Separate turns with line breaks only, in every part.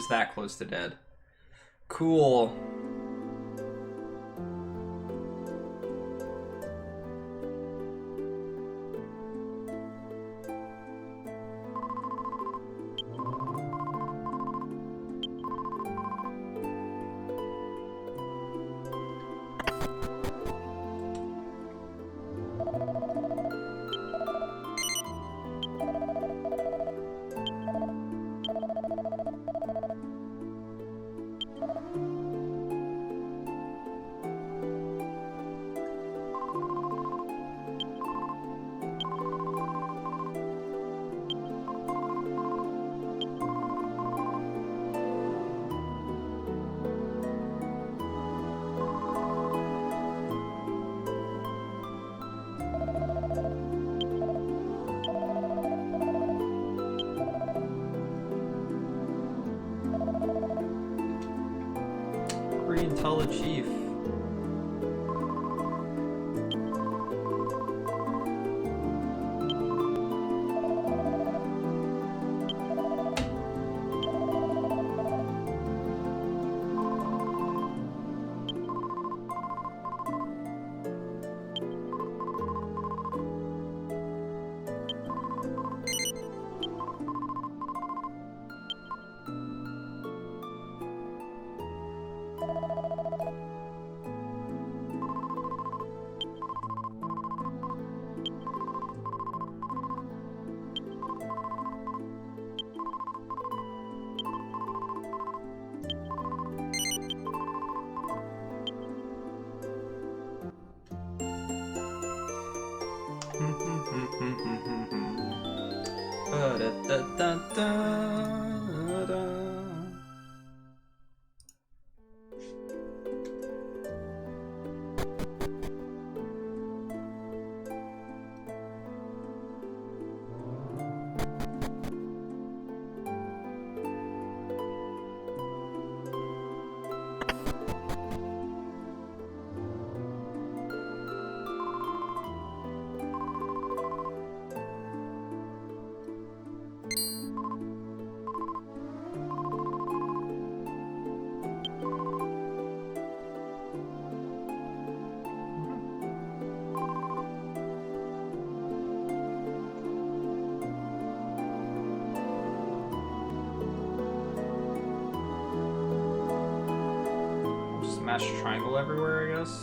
just that close to dead. Cool. Tell the chief. Smash triangle everywhere, I guess.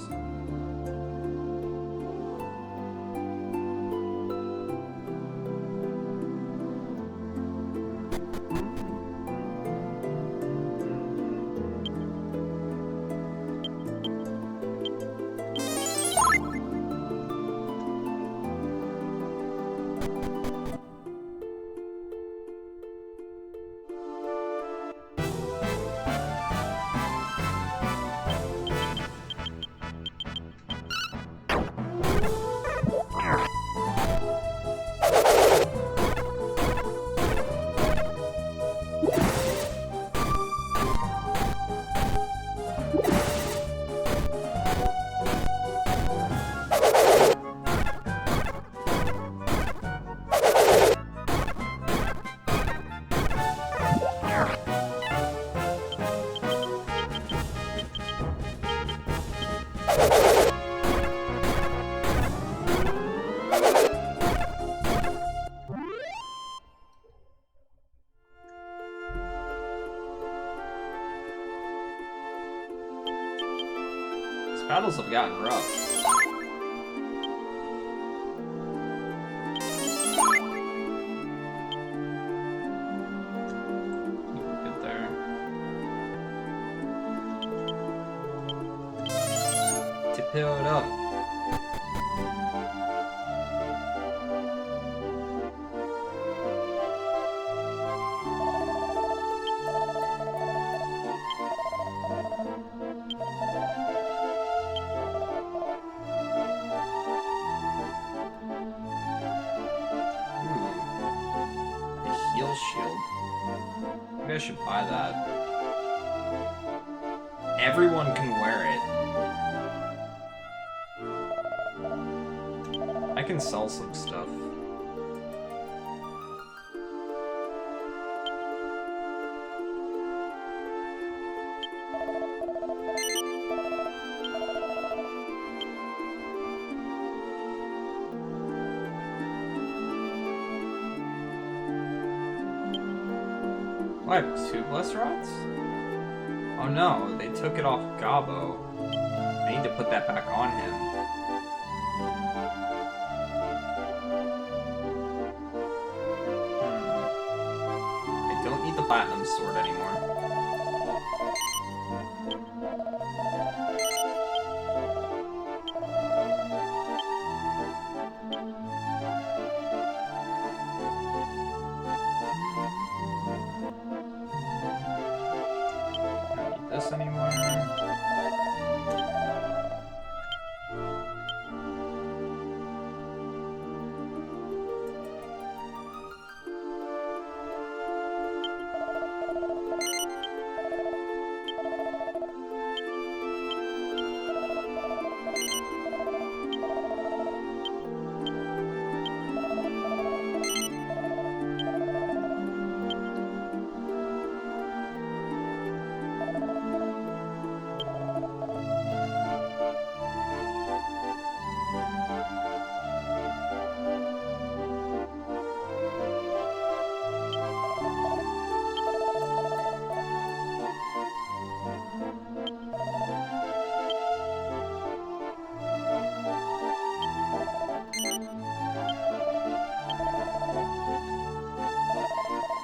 Battles have gotten rough. Good there. Tip it up. Shield. Maybe I should buy that. Everyone can wear it. I can sell some stuff. What? 2 bless rods? Oh no, they took it off Gabo. I need to put that back on him. I don't need the platinum sword anymore. This anymore.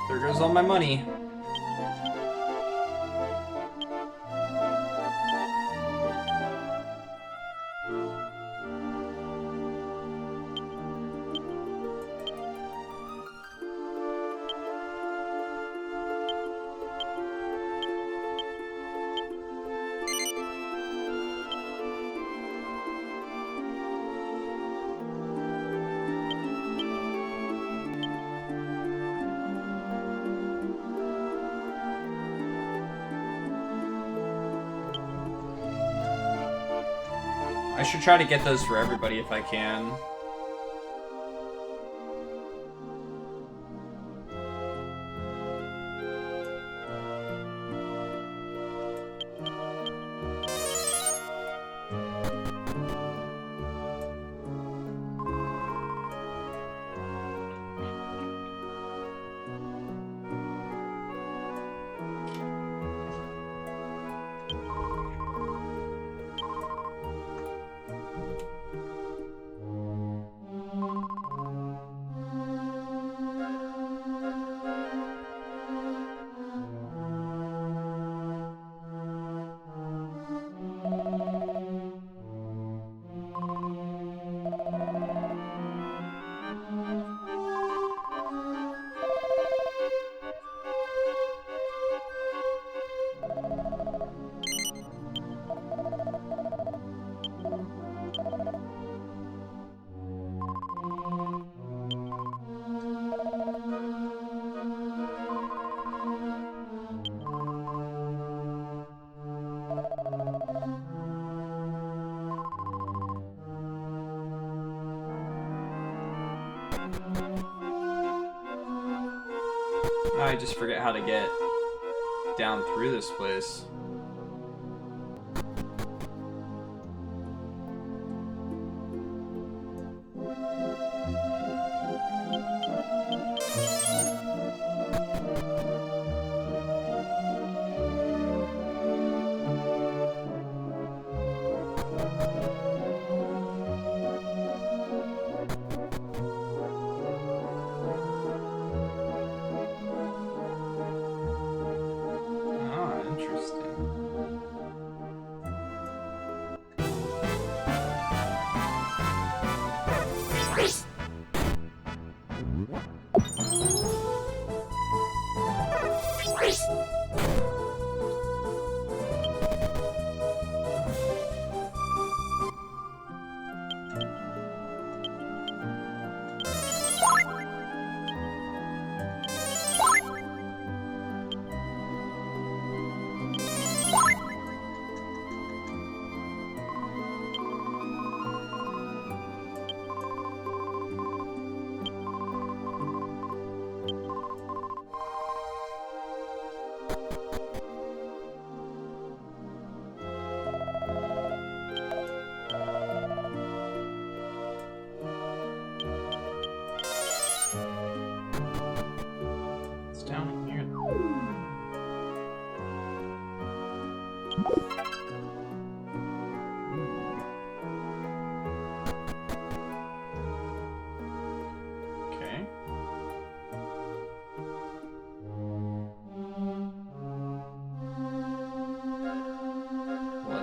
There goes all my money. I should try to get those for everybody if I can. I just forget how to get down through this place.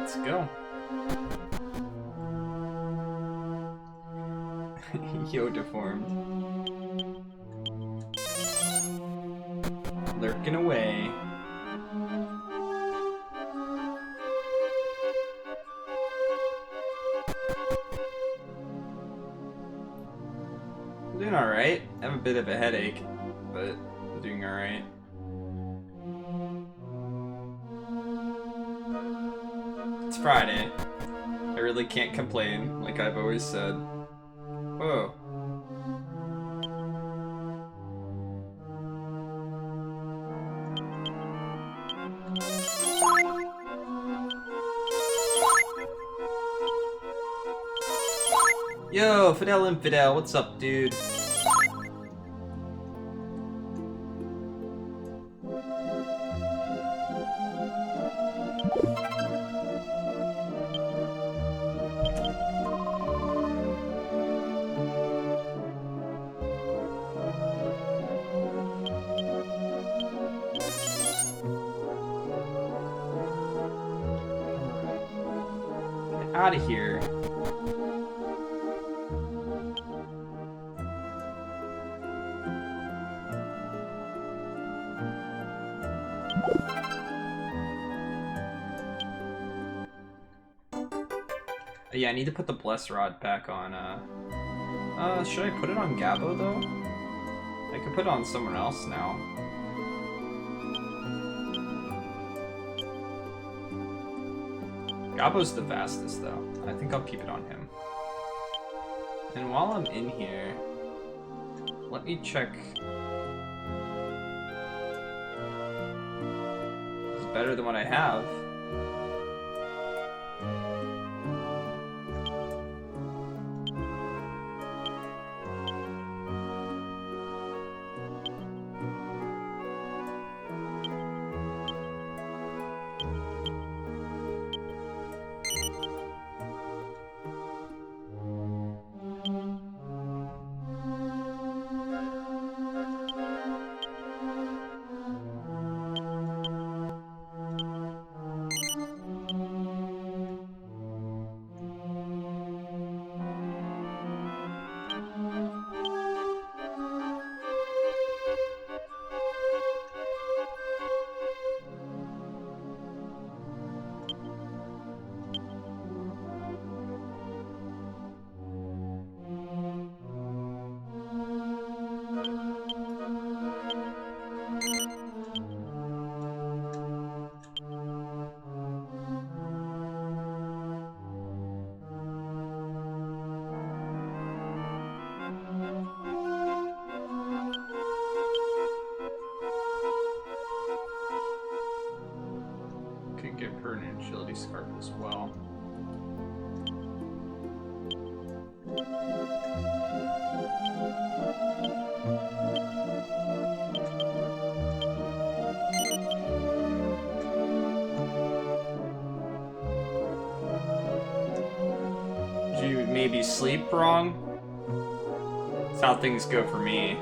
Let's go. Yo, deformed. Lurking away. I'm doing alright. I have a bit of a headache, but I'm doing alright. It's Friday. I really can't complain, like I've always said. Whoa. Yo, Fidel Infidel, what's up, dude? Get out of here. Yeah, I need to put the Bless Rod back on, should I put it on Gabo, though? I could put it on someone else now. Gabo's the fastest, though. I think I'll keep it on him. And while I'm in here, let me check. It's better than what I have. Could give her an agility scarf as well. Did you maybe sleep wrong? That's how things go for me.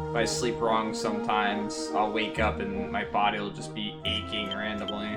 If I sleep wrong sometimes, I'll wake up and my body will just be aching randomly.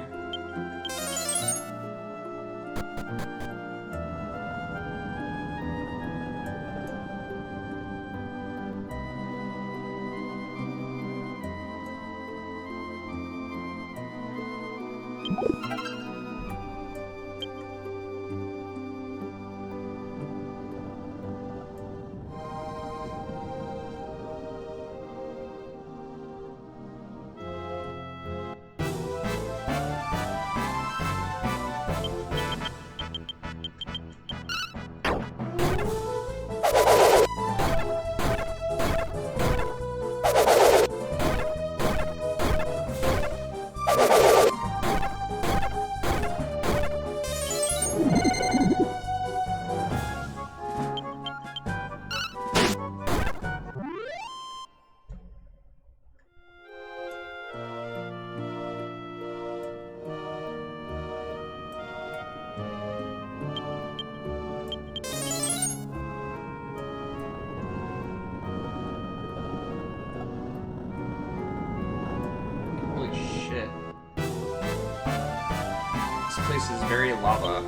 This place is very lava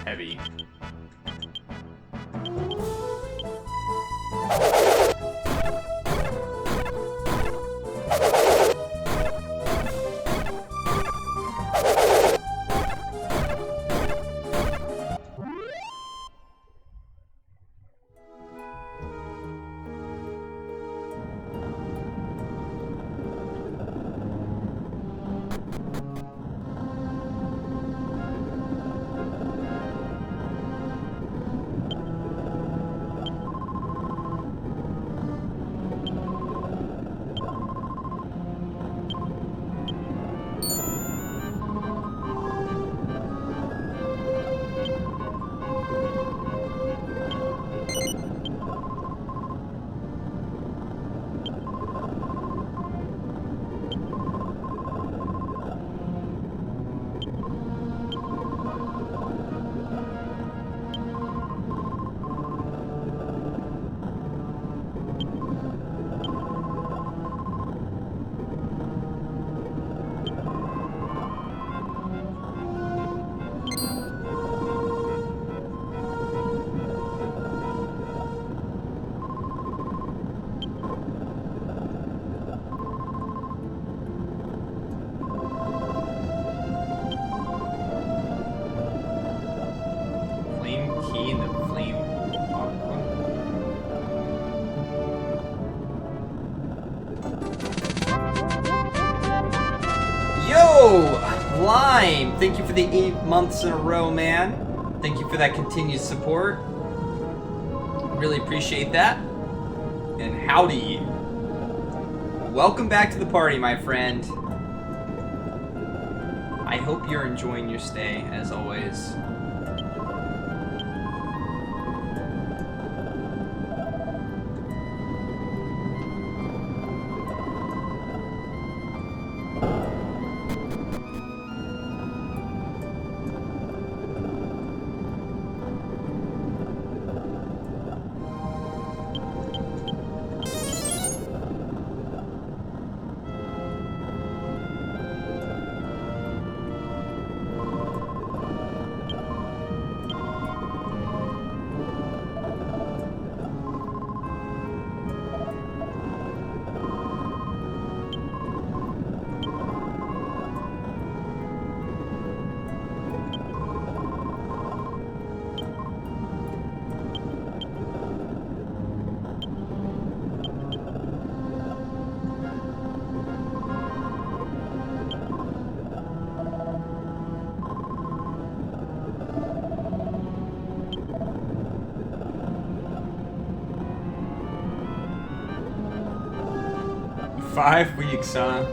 heavy. Lime, thank you for the 8 months in a row, man. Thank you for that continued support. Really appreciate that. And howdy. Welcome back to the party, my friend. I hope you're enjoying your stay, as always. Five weeks, huh?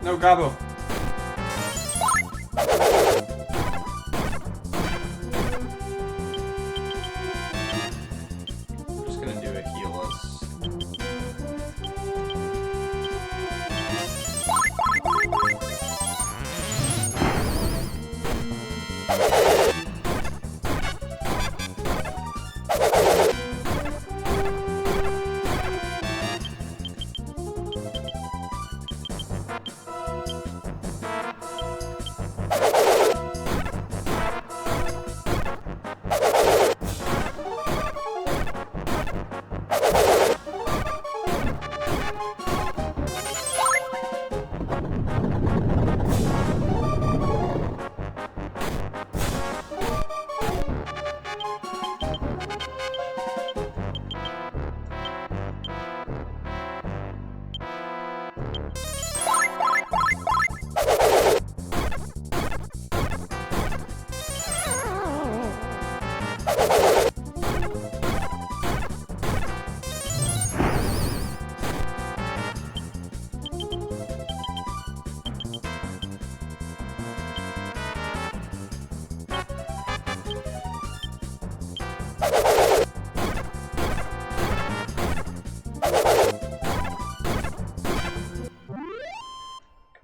No, Gabo. I'm just gonna do a heal us.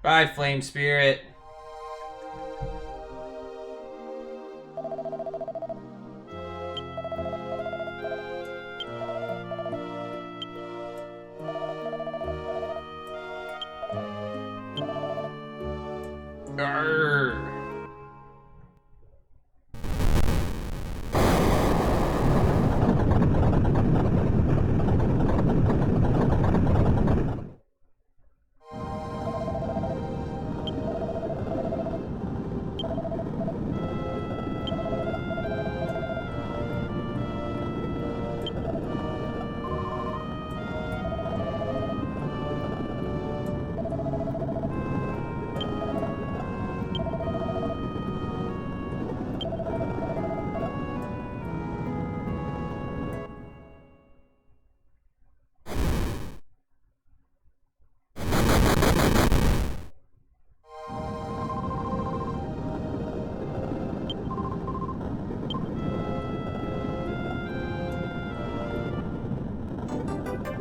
Bye, Flame Spirit. Arrgh.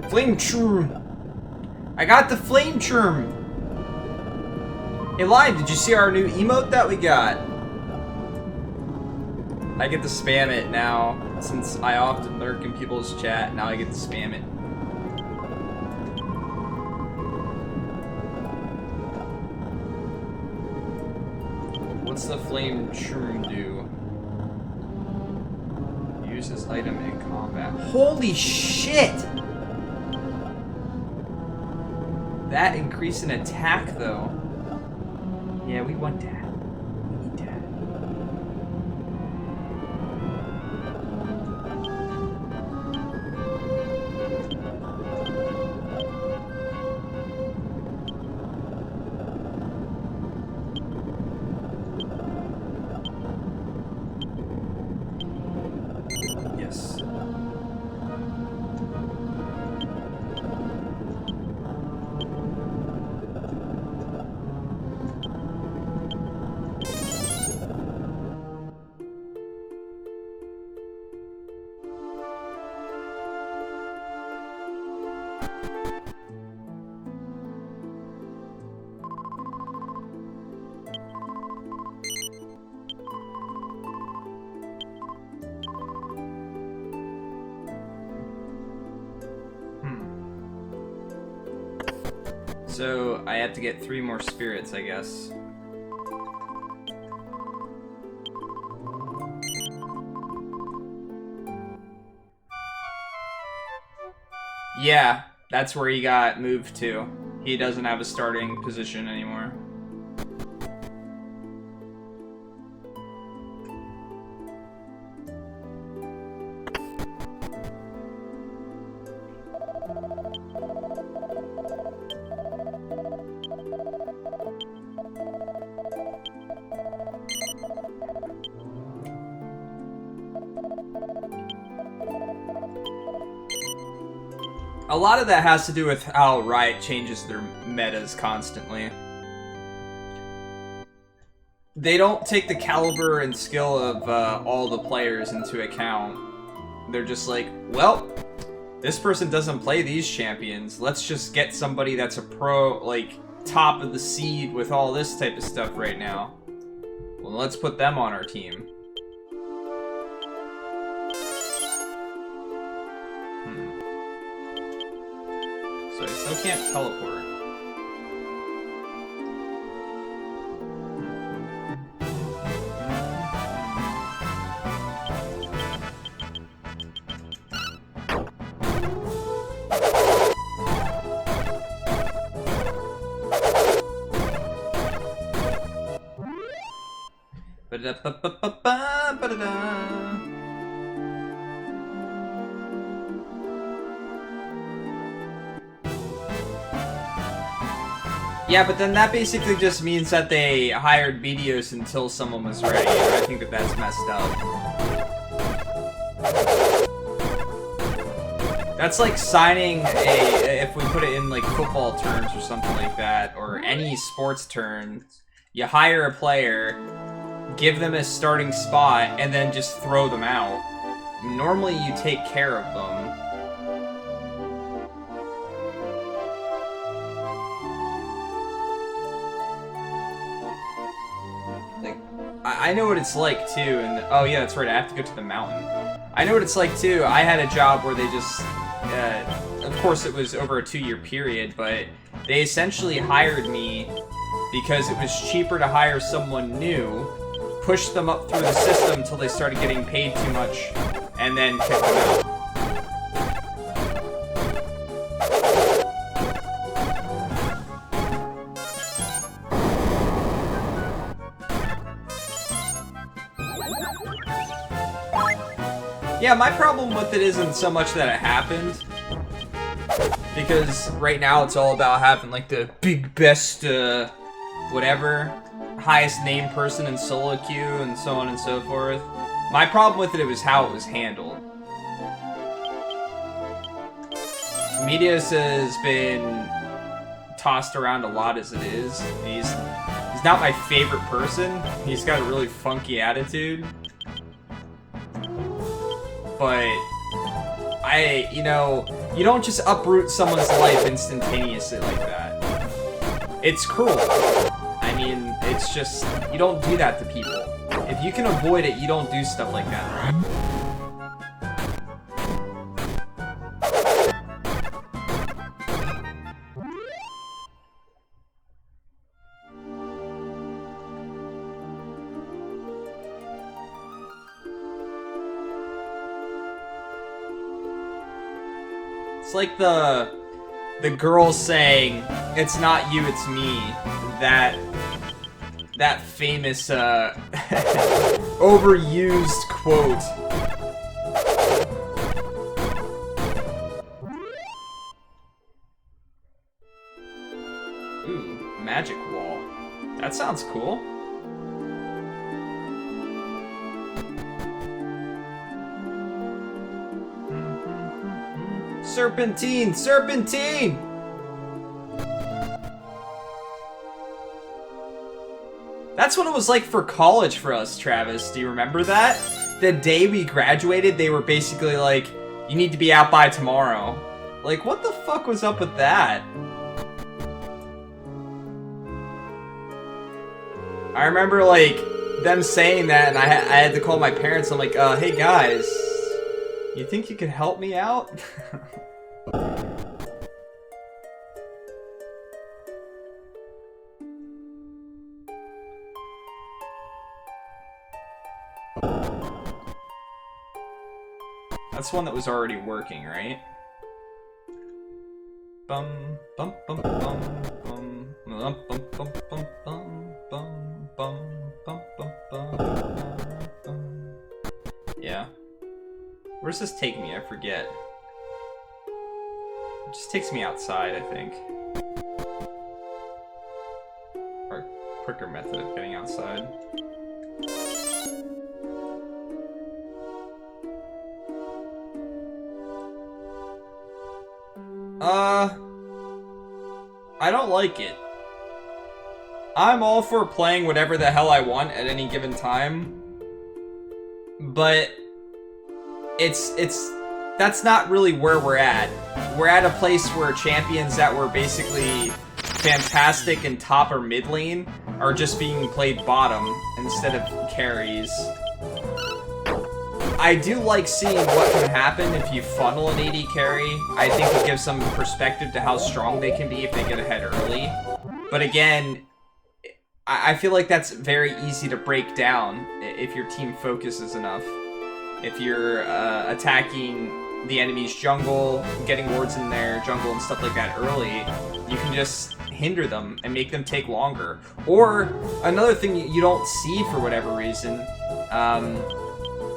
Flame Churm. I got the Flame Churm. Hey, Lime, did you see our new emote that we got? I get to spam it now, since I often lurk in people's chat. Now I get to spam it. What's the Flame Churm do? Use this item in combat. Holy shit! That increase in attack, though. Yeah, we want that. We need that. Yes. So I have to get 3 more spirits, I guess. Yeah, that's where he got moved to. He doesn't have a starting position anymore. A lot of that has to do with how Riot changes their metas constantly. they don't take the caliber and skill of all the players into account. They're just like, well, this person doesn't play these champions. Let's just get somebody that's a pro, like, top of the seed with all this type of stuff right now. Well, let's put them on our team. So I still can't teleport. Yeah, but then that basically just means that they hired Meteos until someone was ready, and I think that that's messed up. That's like signing if we put it in like football terms or something like that, or any sports terms, you hire a player, give them a starting spot, and then just throw them out. Normally you take care of them. I know what it's like too, and oh yeah, that's right, I have to go to the mountain. I know what it's like too. I had a job where they just, of course it was over a 2-year period, but they essentially hired me because it was cheaper to hire someone new, push them up through the system until they started getting paid too much, and then kick them out. Yeah, my problem with it isn't so much that it happened, because right now it's all about having like the big best, whatever, highest named person in solo queue and so on and so forth. My problem with it was how it was handled. Meteos has been tossed around a lot as it is. He's not my favorite person. He's got a really funky attitude. But you know, you don't just uproot someone's life instantaneously like that. It's cruel. I mean, it's just, you don't do that to people. If you can avoid it, you don't do stuff like that. It's like the girl saying, "It's not you, it's me." That famous overused quote. Ooh, magic wall. That sounds cool. Serpentine! Serpentine! That's what it was like for college for us, Travis. Do you remember that? The day we graduated, they were basically like, you need to be out by tomorrow. Like, what the fuck was up with that? I remember, like, them saying that, and I had to call my parents. I'm like, hey guys, you think you could help me out? That's one that was already working, right? Bum bum bum bum bum bum bum bum bum bum bum bum bum bum. Yeah. Where does this take me? I forget. It just takes me outside, I think. Or a quicker method of getting outside. I don't like it. I'm all for playing whatever the hell I want at any given time, but that's not really where we're at. We're at a place where champions that were basically fantastic in top or mid lane are just being played bottom instead of carries. I do like seeing what can happen if you funnel an AD carry. I think it gives some perspective to how strong they can be if they get ahead early. But again, I feel like that's very easy to break down if your team focuses enough. If you're attacking the enemy's jungle, getting wards in their jungle and stuff like that early, you can just hinder them and make them take longer. Or another thing you don't see for whatever reason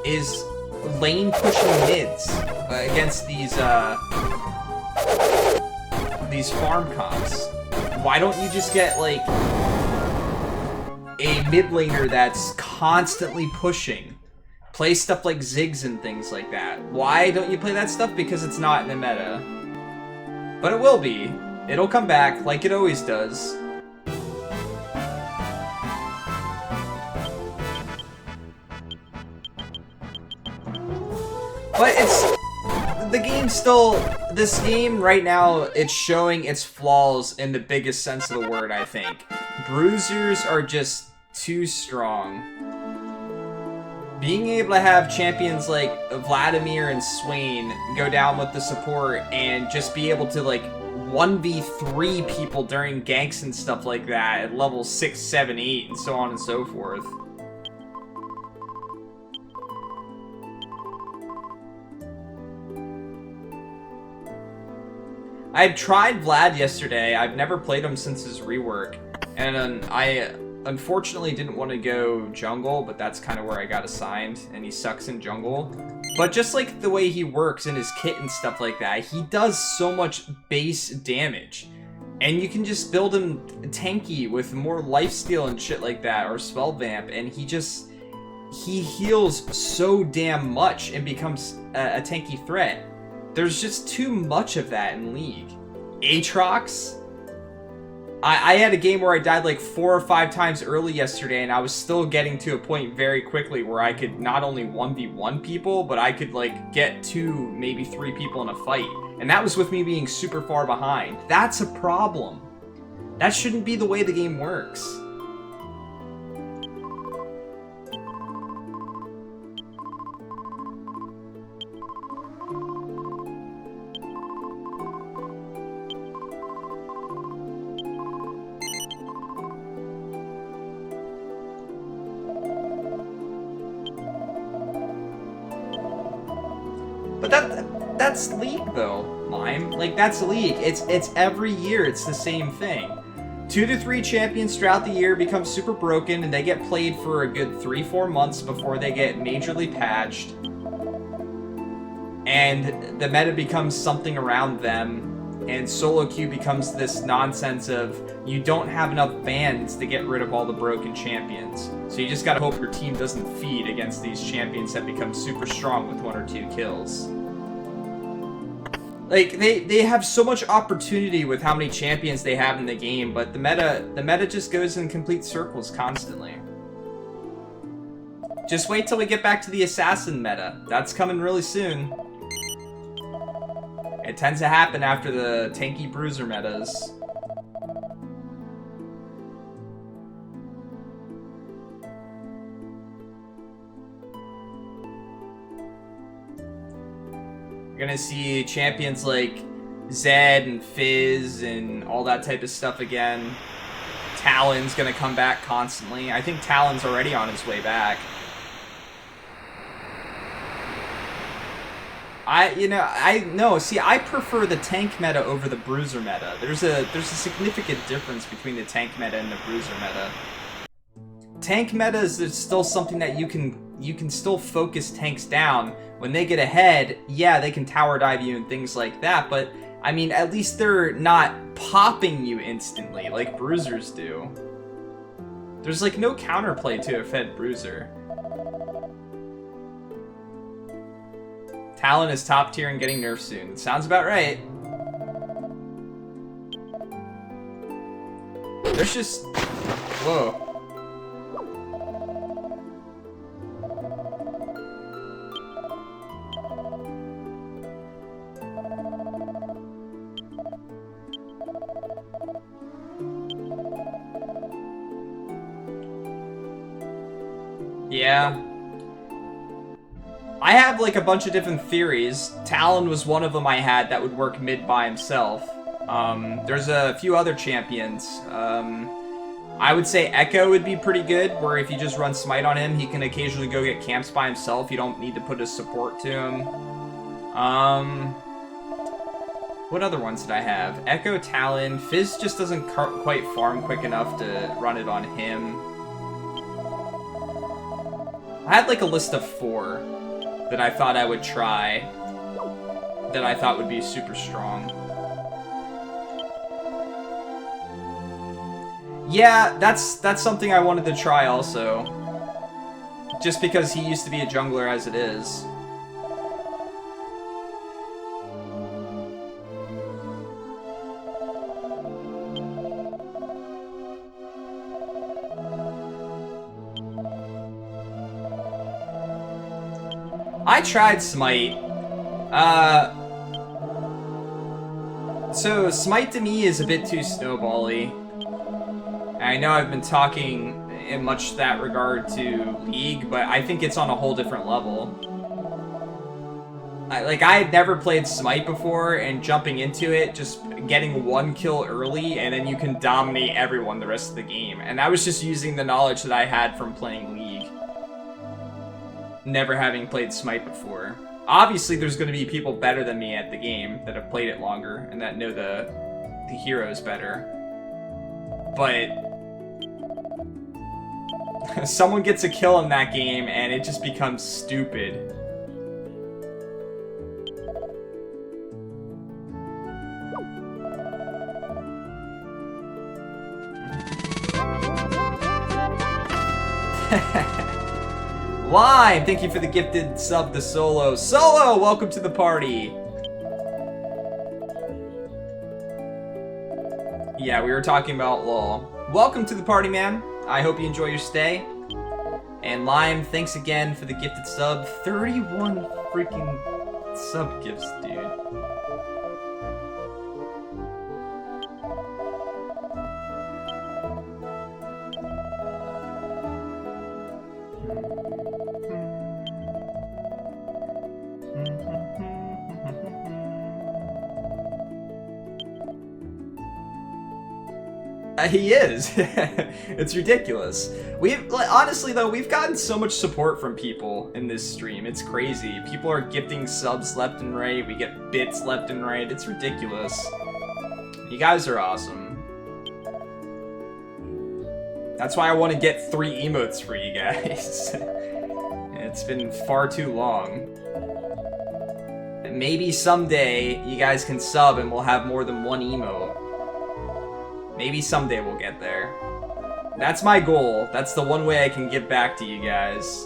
is lane pushing mids against these farm comps. Why don't you just get like a mid laner that's constantly pushing? Play stuff like Ziggs and things like that. Why don't you play that stuff? Because it's not in the meta. But it will be. It'll come back like it always does. But this game right now, it's showing its flaws in the biggest sense of the word, I think. Bruisers are just too strong. Being able to have champions like Vladimir and Swain go down with the support and just be able to like 1v3 people during ganks and stuff like that at level 6, 7, 8 and so on and so forth. I tried Vlad yesterday. I've never played him since his rework. And I unfortunately didn't want to go jungle, but that's kind of where I got assigned, and he sucks in jungle. But just like the way he works in his kit and stuff like that, he does so much base damage. And you can just build him tanky with more lifesteal and shit like that, or spell vamp, and he heals so damn much and becomes a tanky threat. There's just too much of that in League. Aatrox? I had a game where I died like 4 or 5 times early yesterday, and I was still getting to a point very quickly where I could not only 1v1 people, but I could like get 2, maybe 3 people in a fight. And that was with me being super far behind. That's a problem. That shouldn't be the way the game works. But that's League though, Lime. Like that's League. It's every year it's the same thing. 2 to 3 champions throughout the year become super broken and they get played for a good 3-4 months before they get majorly patched. And the meta becomes something around them, and solo queue becomes this nonsense of you don't have enough bans to get rid of all the broken champions. So you just gotta hope your team doesn't feed against these champions that become super strong with 1 or 2 kills. Like, they have so much opportunity with how many champions they have in the game, but the meta just goes in complete circles constantly. Just wait till we get back to the assassin meta. That's coming really soon. It tends to happen after the tanky bruiser metas. You're gonna see champions like Zed and Fizz and all that type of stuff again. Talon's gonna come back constantly. I think Talon's already on his way back. I prefer the tank meta over the bruiser meta. There's a significant difference between the tank meta and the bruiser meta. Tank meta is still something that you can still focus tanks down. When they get ahead, yeah, they can tower dive you and things like that, but I mean, at least they're not popping you instantly like bruisers do. There's like no counterplay to a fed bruiser. Talon is top tier and getting nerfed soon. Sounds about right. There's just Whoa. Yeah. I have like a bunch of different theories. Talon was one of them I had that would work mid by himself. There's a few other champions. I would say Echo would be pretty good, where if you just run Smite on him, he can occasionally go get camps by himself. You don't need to put a support to him. What other ones did I have? Echo, Talon. Fizz just doesn't quite farm quick enough to run it on him. I had like a list of 4 that I thought I would try, that I thought would be super strong. Yeah, that's something I wanted to try also. Just because he used to be a jungler as it is. I tried Smite. So Smite to me is a bit too snowbally. I know I've been talking in much that regard to League, but I think it's on a whole different level. I had never played Smite before, and jumping into it, just getting 1 kill early, and then you can dominate everyone the rest of the game. And I was just using the knowledge that I had from playing League. Never having played Smite before. Obviously, there's going to be people better than me at the game that have played it longer and that know the heroes better. But someone gets a kill in that game and it just becomes stupid. Lime, thank you for the gifted sub to Solo. Solo, welcome to the party. Yeah, we were talking about LOL. Welcome to the party, man. I hope you enjoy your stay. And Lime, thanks again for the gifted sub. 31 freaking sub gifts, dude. He is. It's ridiculous. Honestly though, we've gotten so much support from people in this stream. It's crazy. People are gifting subs left and right. We get bits left and right. It's ridiculous. You guys are awesome. That's why I want to get 3 emotes for you guys. It's been far too long. And maybe someday you guys can sub and we'll have more than 1 emote. Maybe someday we'll get there. That's my goal. That's the one way I can give back to you guys.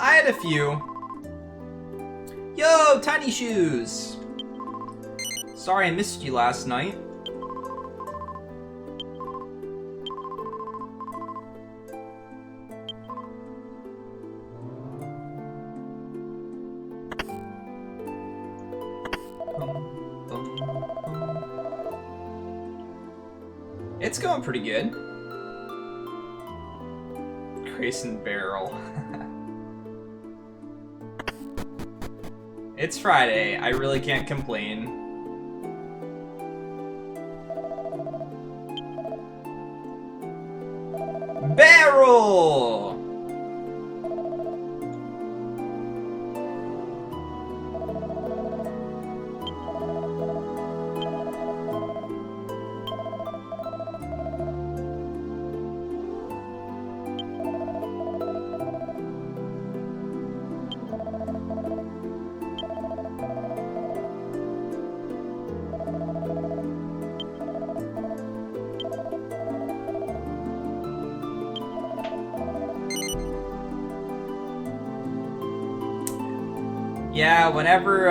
I had a few. Yo, Tiny Shoes! Sorry I missed you last night. It's going pretty good. Grayson Barrel. It's Friday. I really can't complain. Barrel! Yeah, whenever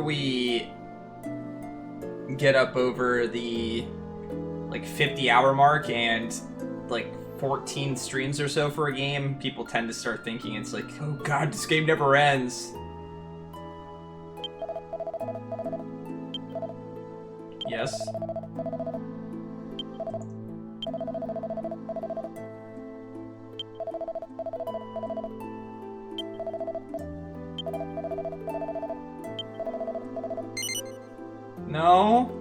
we get up over the like 50-hour mark and like 14 streams or so for a game, people tend to start thinking it's like, oh god, this game never ends. Yes. No.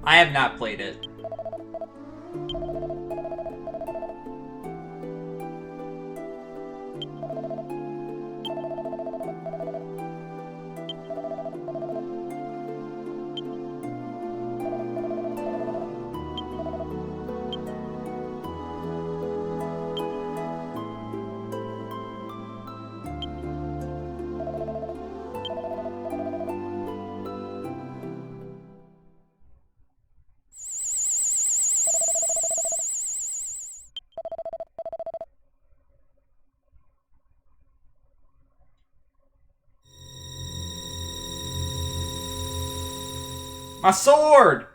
I have not played it. My sword!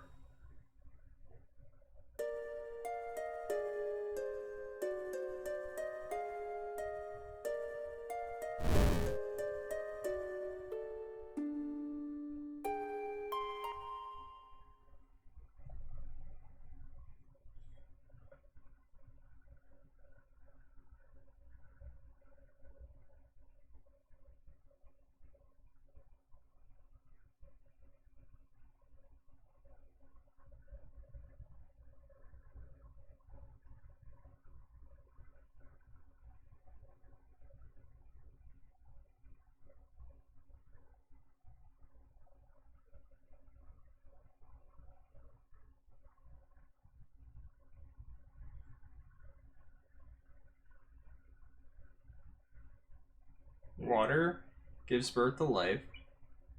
Water gives birth to life.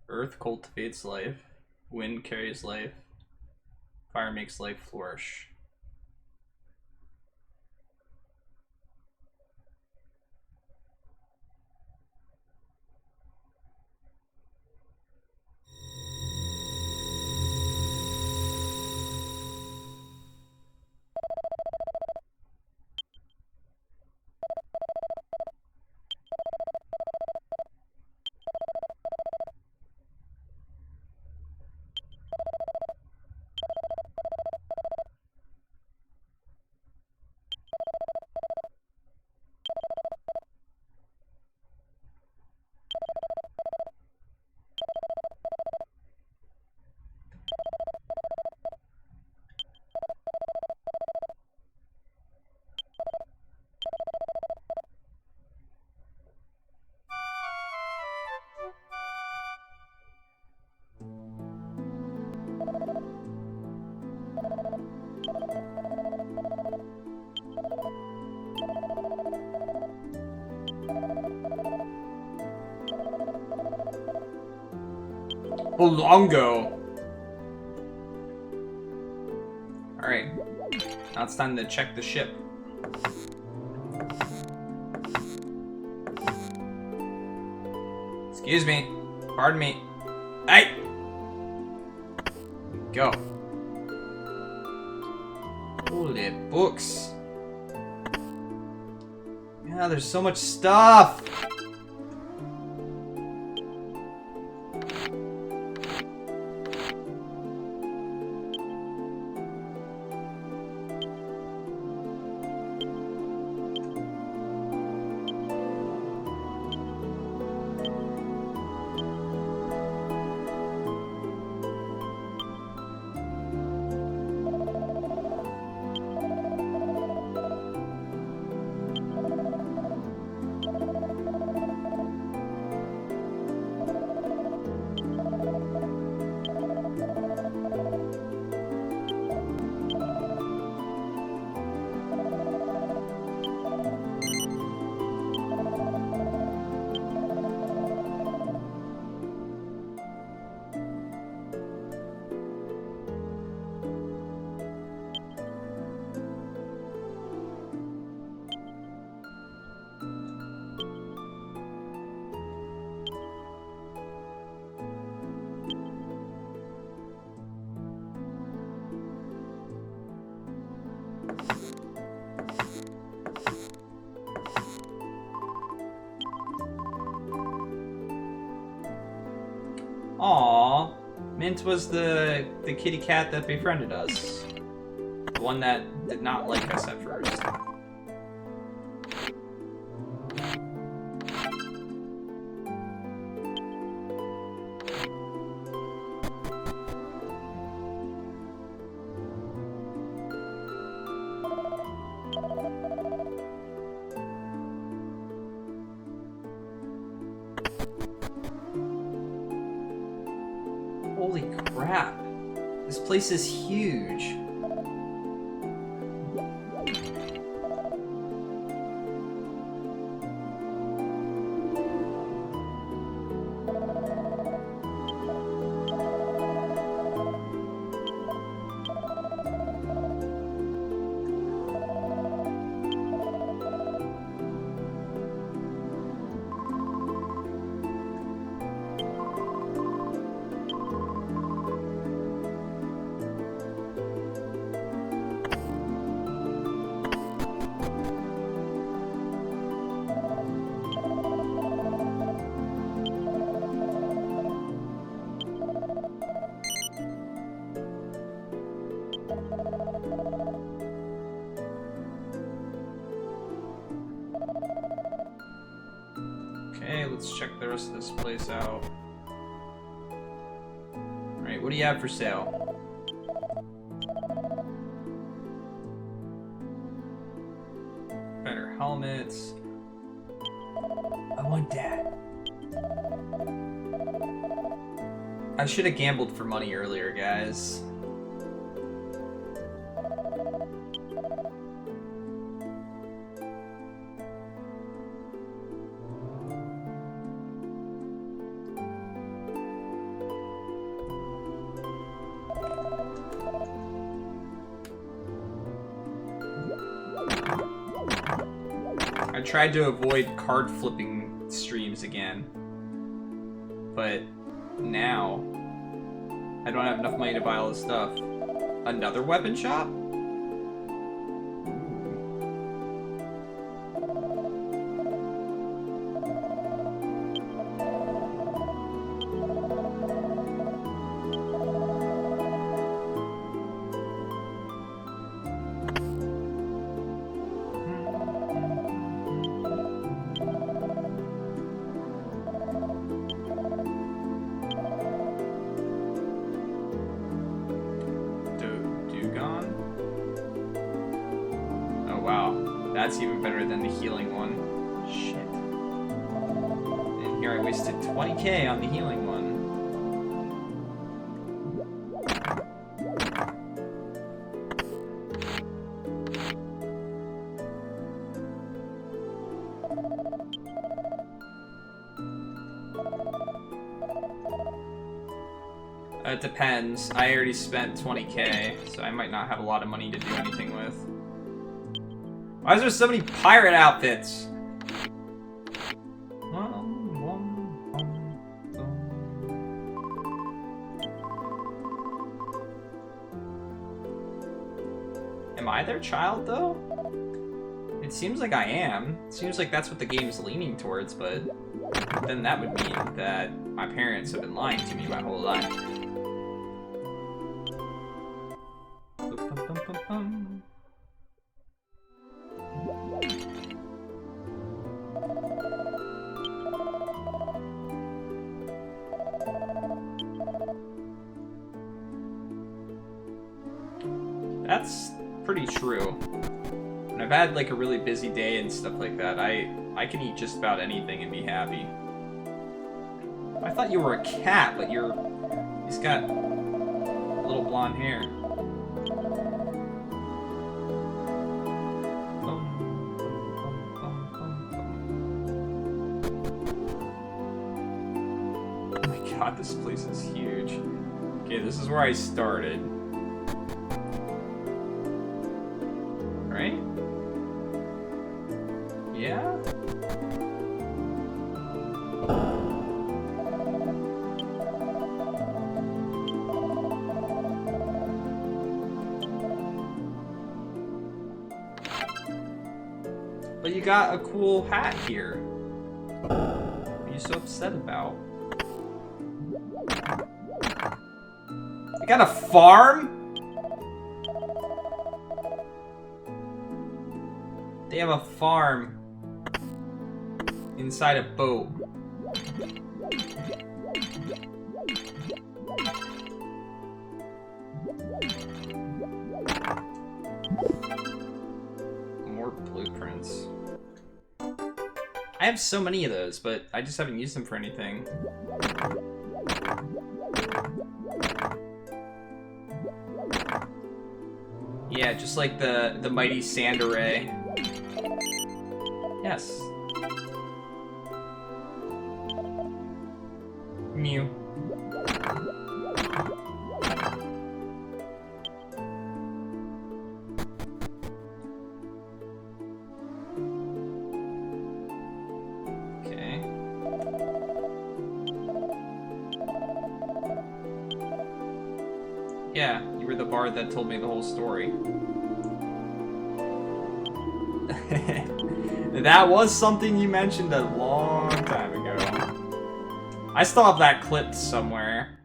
Earth cultivates life. Wind carries life. Fire makes life flourish. Longo. Alright. Now it's time to check the ship. Excuse me. Pardon me. Hey! Go. Holy books. Yeah, there's so much stuff. Aww. Mint was the kitty cat that befriended us. The one that did not like us at first. Holy crap. This place is huge. Okay, let's check the rest of this place out. Alright, what do you have for sale? Better helmets. I want that. I should have gambled for money earlier, guys. I tried to avoid card flipping streams again, but now I don't have enough money to buy all this stuff. Another weapon shop? That's even better than the healing one. Shit. And here I wasted 20k on the healing one. It depends. I already spent 20k, so I might not have a lot of money to do anything with. Why is there so many pirate outfits? Am I their child, though? It seems like I am. It seems like that's what the game's leaning towards, but then that would mean that my parents have been lying to me my whole life. That's pretty true. When I've had like a really busy day and stuff like that, I can eat just about anything and be happy. I thought you were a cat, but he's got little blonde hair. Oh my god, this place is huge. Okay, this is where I started. Right? Yeah? But you got a cool hat here. What are you so upset about? You got a farm? They have a farm inside a boat. More blueprints. I have so many of those, but I just haven't used them for anything. Yeah, just like the mighty sand array. Yes. Mew. Okay. Yeah, you were the bard that told me the whole story. That was something you mentioned a long time ago. I still have that clipped somewhere.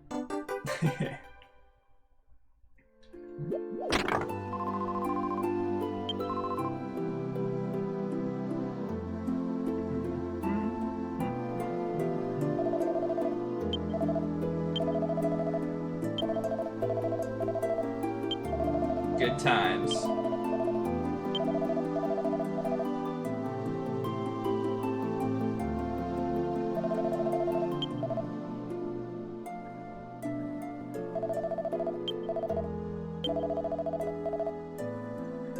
Good times.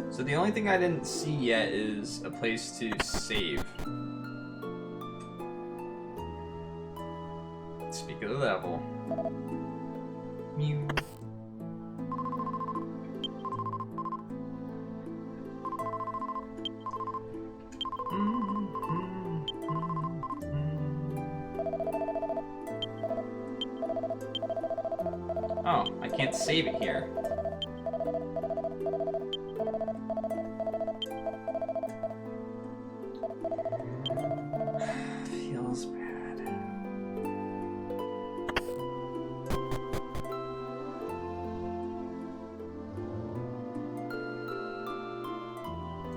So the only thing I didn't see yet is a place to save. Speak of the devil. Mew. Oh, I can't save it here. Feels bad.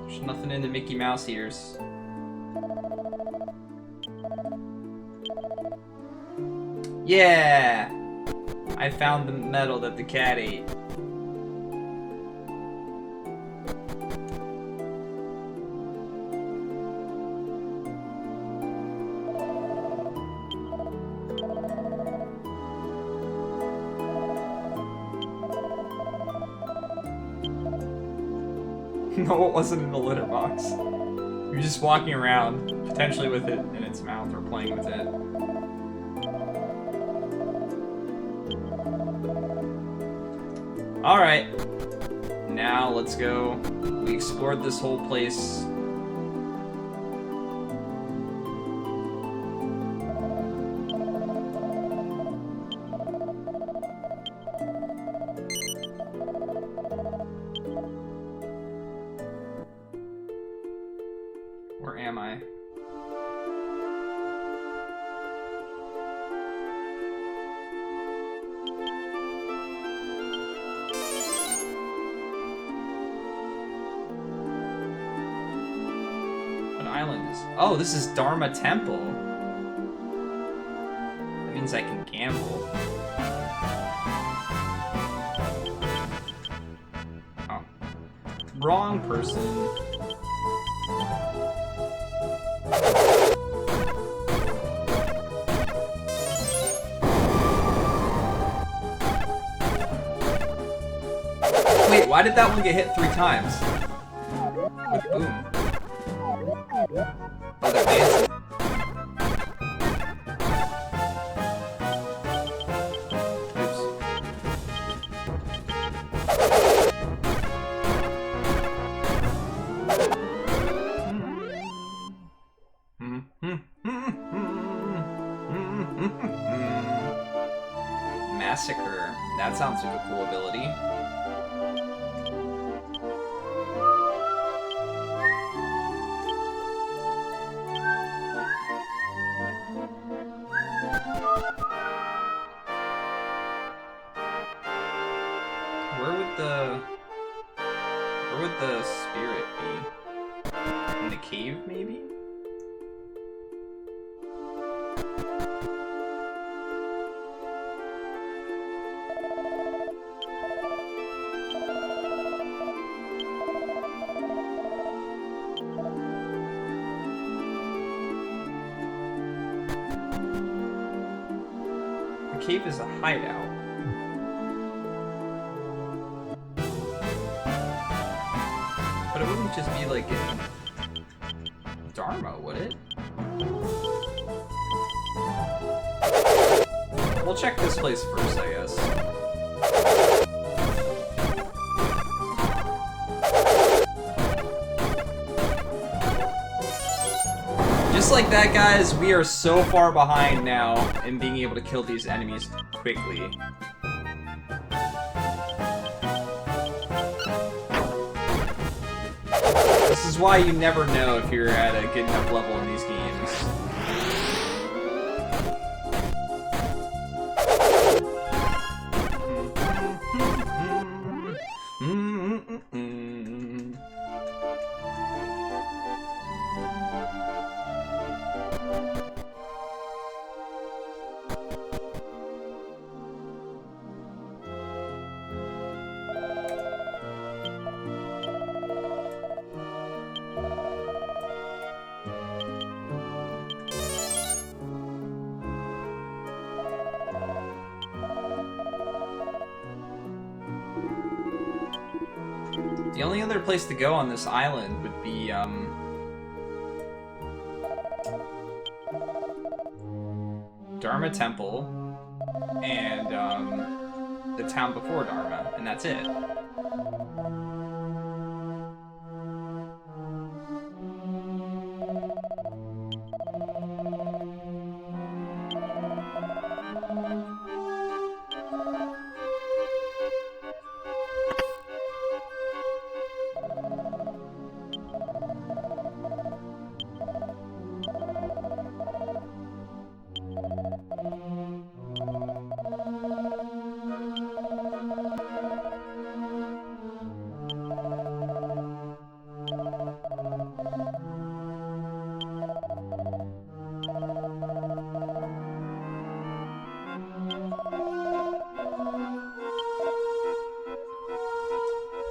There's nothing in the Mickey Mouse ears. Yeah! I found the medal that the cat ate. No, it wasn't in the litter box. You're just walking around, potentially with it in its mouth or playing with it. Alright, now let's go. We explored this whole place. am I? What island is... Oh, this is Dharma Temple. That means I can gamble. Oh. Wrong person. Wait, why did that one get hit 3 times? With boom. Oh, they're dancing. Massacre. That sounds like a cool ability. Where would the spirit be? In the cave, maybe? The cave is a hideout. But it wouldn't just be like in Dharma, would it? We'll check this place first, I guess. Just like that, guys, we are so far behind now in being able to kill these enemies quickly. This is why you never know if you're at a good enough level in these games. The only other place to go on this island would be, Dharma Temple and, the town before Dharma, and that's it.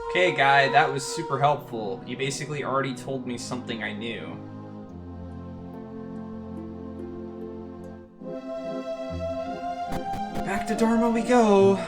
Okay, guy, that was super helpful. You basically already told me something I knew. Back to Dharma we go.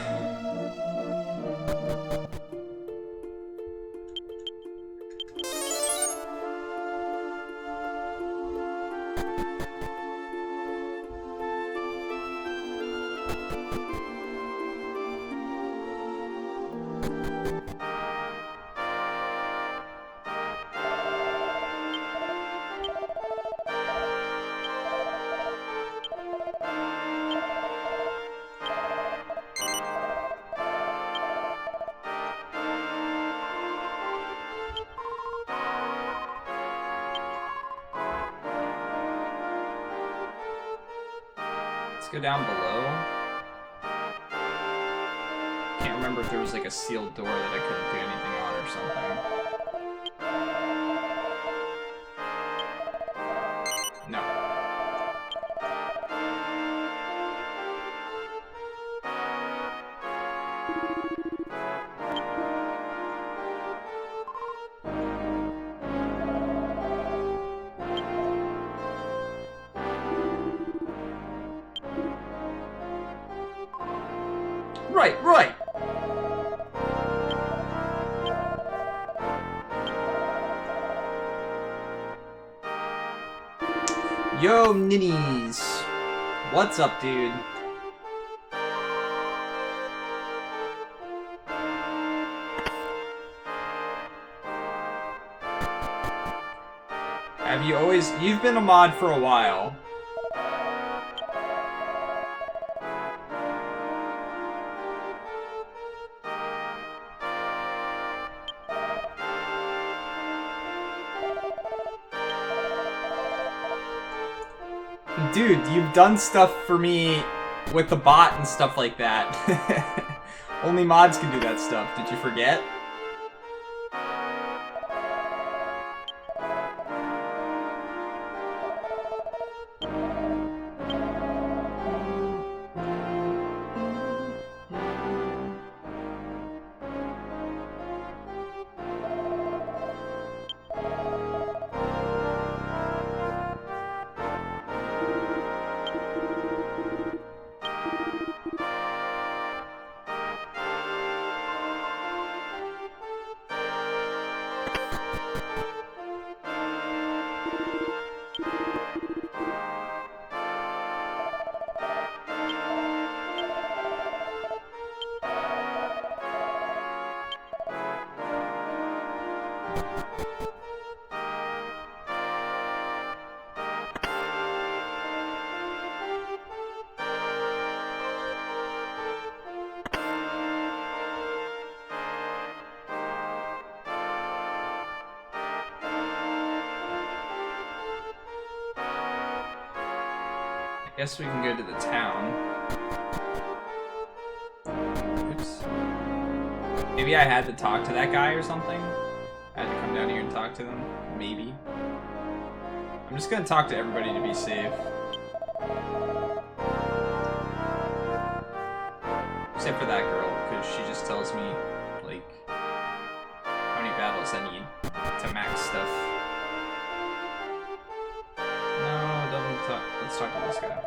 go down below. Can't remember if there was like a sealed door that I couldn't do anything on or something. No. Right. Yo, ninnies. What's up, dude? Have you always... You've been a mod for a while. Dude, you've done stuff for me with the bot and stuff like that. Only mods can do that stuff. Did you forget? I guess we can go to the town. Oops. Maybe I had to talk to that guy or something? I had to come down here and talk to them? Maybe. I'm just gonna talk to everybody to be safe. Except for that girl, because she just tells me, like, how many battles I need to max stuff. No, don't talk. Let's talk to this guy.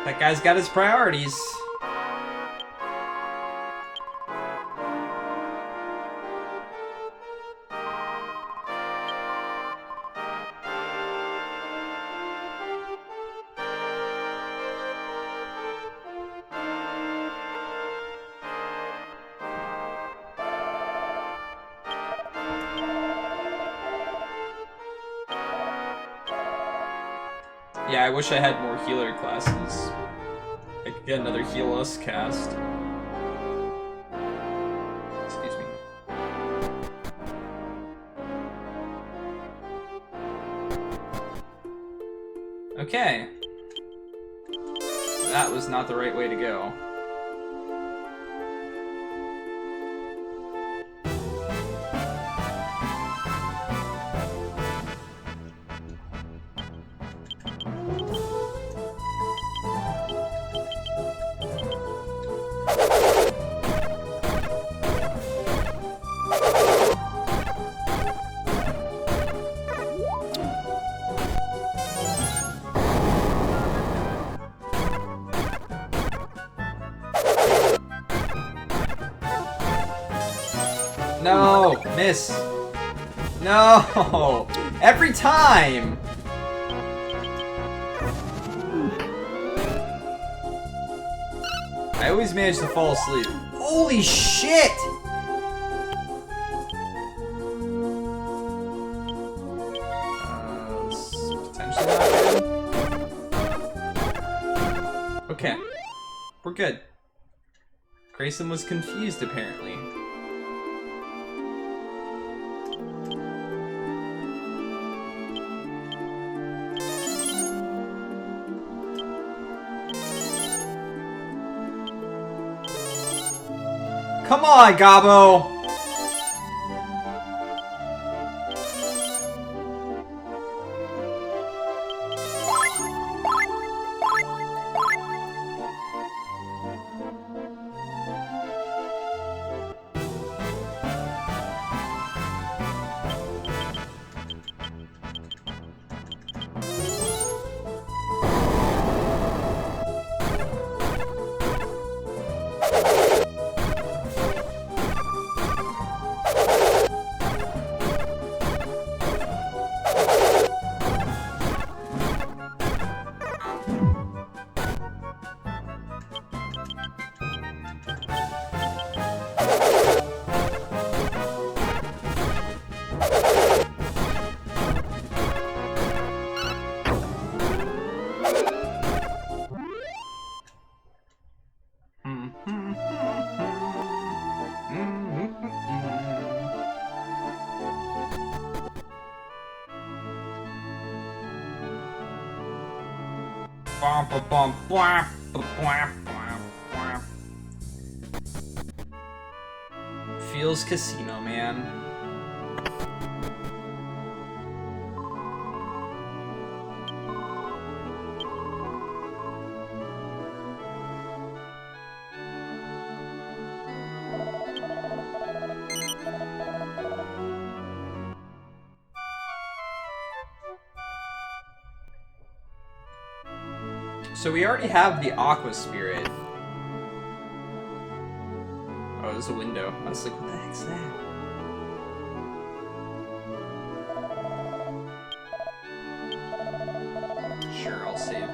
That guy's got his priorities. Yeah, I wish I had more healer classes. I could get another heal us cast. Excuse me. Okay. That was not the right way to go. No! Miss! No! Every time! I always manage to fall asleep. Holy shit! Potentially not good. Okay. We're good. Grayson was confused, apparently. Come on, Gabo! Feels Casino, man. So we already have the Aqua Spirit. Oh, there's a window. I was like, what the heck's that? Sure, I'll save.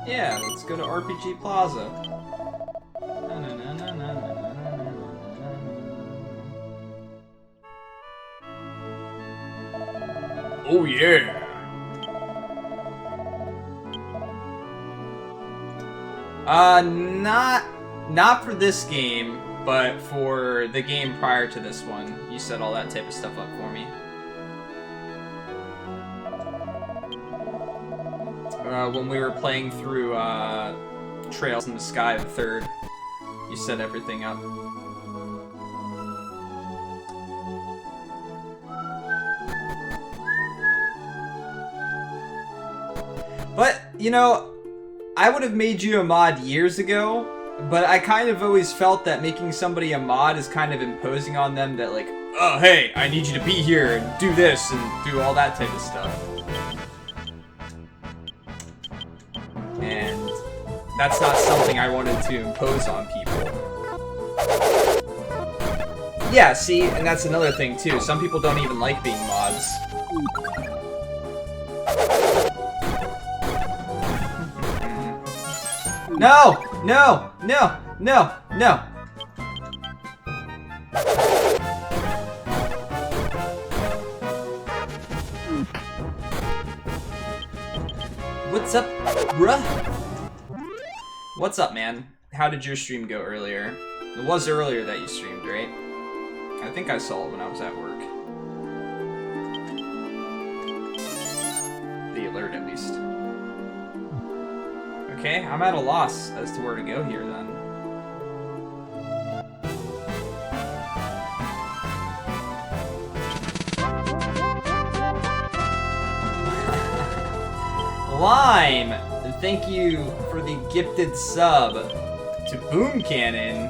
Yeah, let's go to RPG Plaza. Oh yeah! Not for this game, but for the game prior to this one. You set all that type of stuff up for me. When we were playing through Trails in the Sky, the third, you set everything up. But, you know, I would have made you a mod years ago, but I kind of always felt that making somebody a mod is kind of imposing on them that, like, oh, hey, I need you to be here and do this and do all that type of stuff. And that's not something I wanted to impose on people. Yeah, see, and that's another thing too. Some people don't even like being mods. No! No! No! No! No! What's up, bruh? What's up, man? How did your stream go earlier? It was earlier that you streamed, right? I think I saw it when I was at work. The alert, at least. Okay, I'm at a loss as to where to go here, then. Lime! Thank you for the gifted sub to Boom Cannon.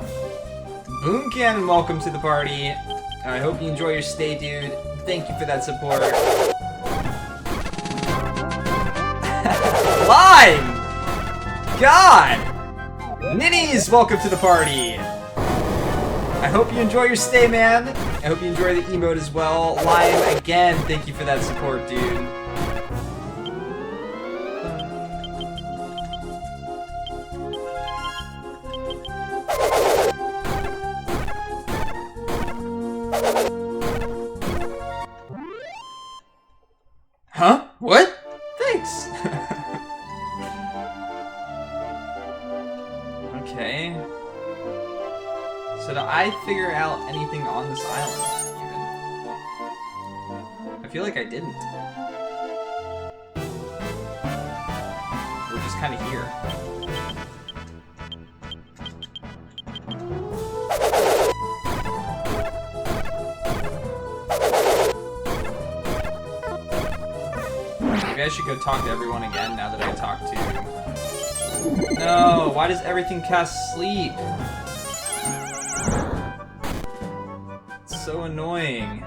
Boom Cannon, welcome to the party. I hope you enjoy your stay, dude. Thank you for that support. Lime! God! Ninnies, welcome to the party. I hope you enjoy your stay, man. I hope you enjoy the emote as well. Lime, again, thank you for that support, dude. anything on this island, even. I feel like I didn't. We're just kind of here. Maybe I should go talk to everyone again now that I talked to... No, why does everything cast sleep? It's so annoying.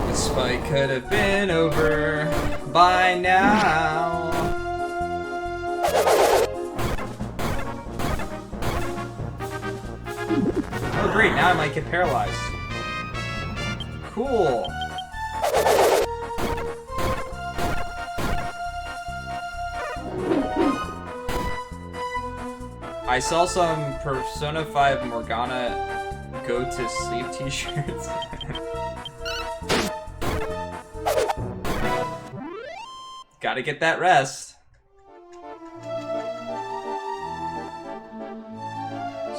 This fight could have been over by now. Oh great, now I might get paralyzed. Cool. I saw some Persona 5 Morgana go to sleep t-shirts. Gotta get that rest.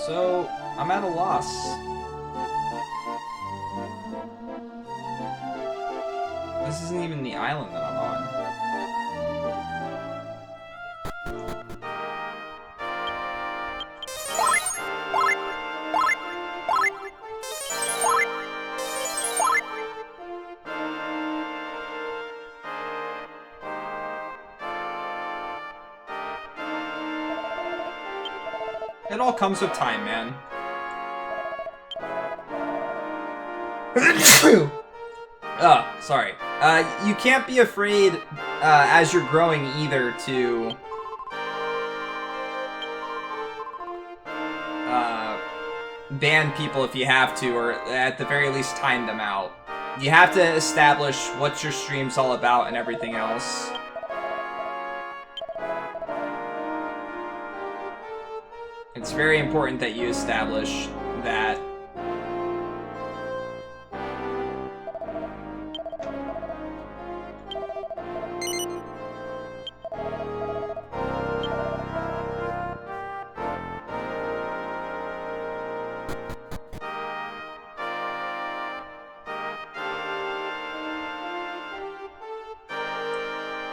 So, I'm at a loss. This isn't even the island that I'm on. It all comes with time, man. Sorry. You can't be afraid, as you're growing either, to... ban people if you have to, or at the very least time them out. You have to establish what your stream's all about and everything else. It's very important that you establish that.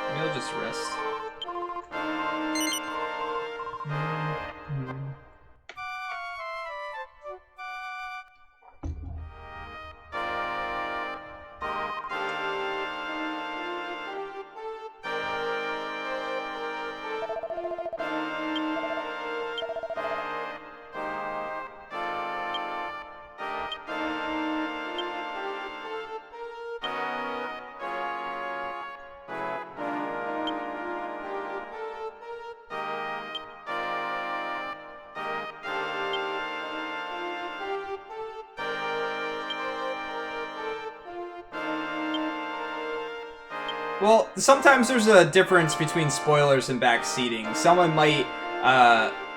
Maybe I'll just rest. Well, sometimes there's a difference between spoilers and backseating. Someone might,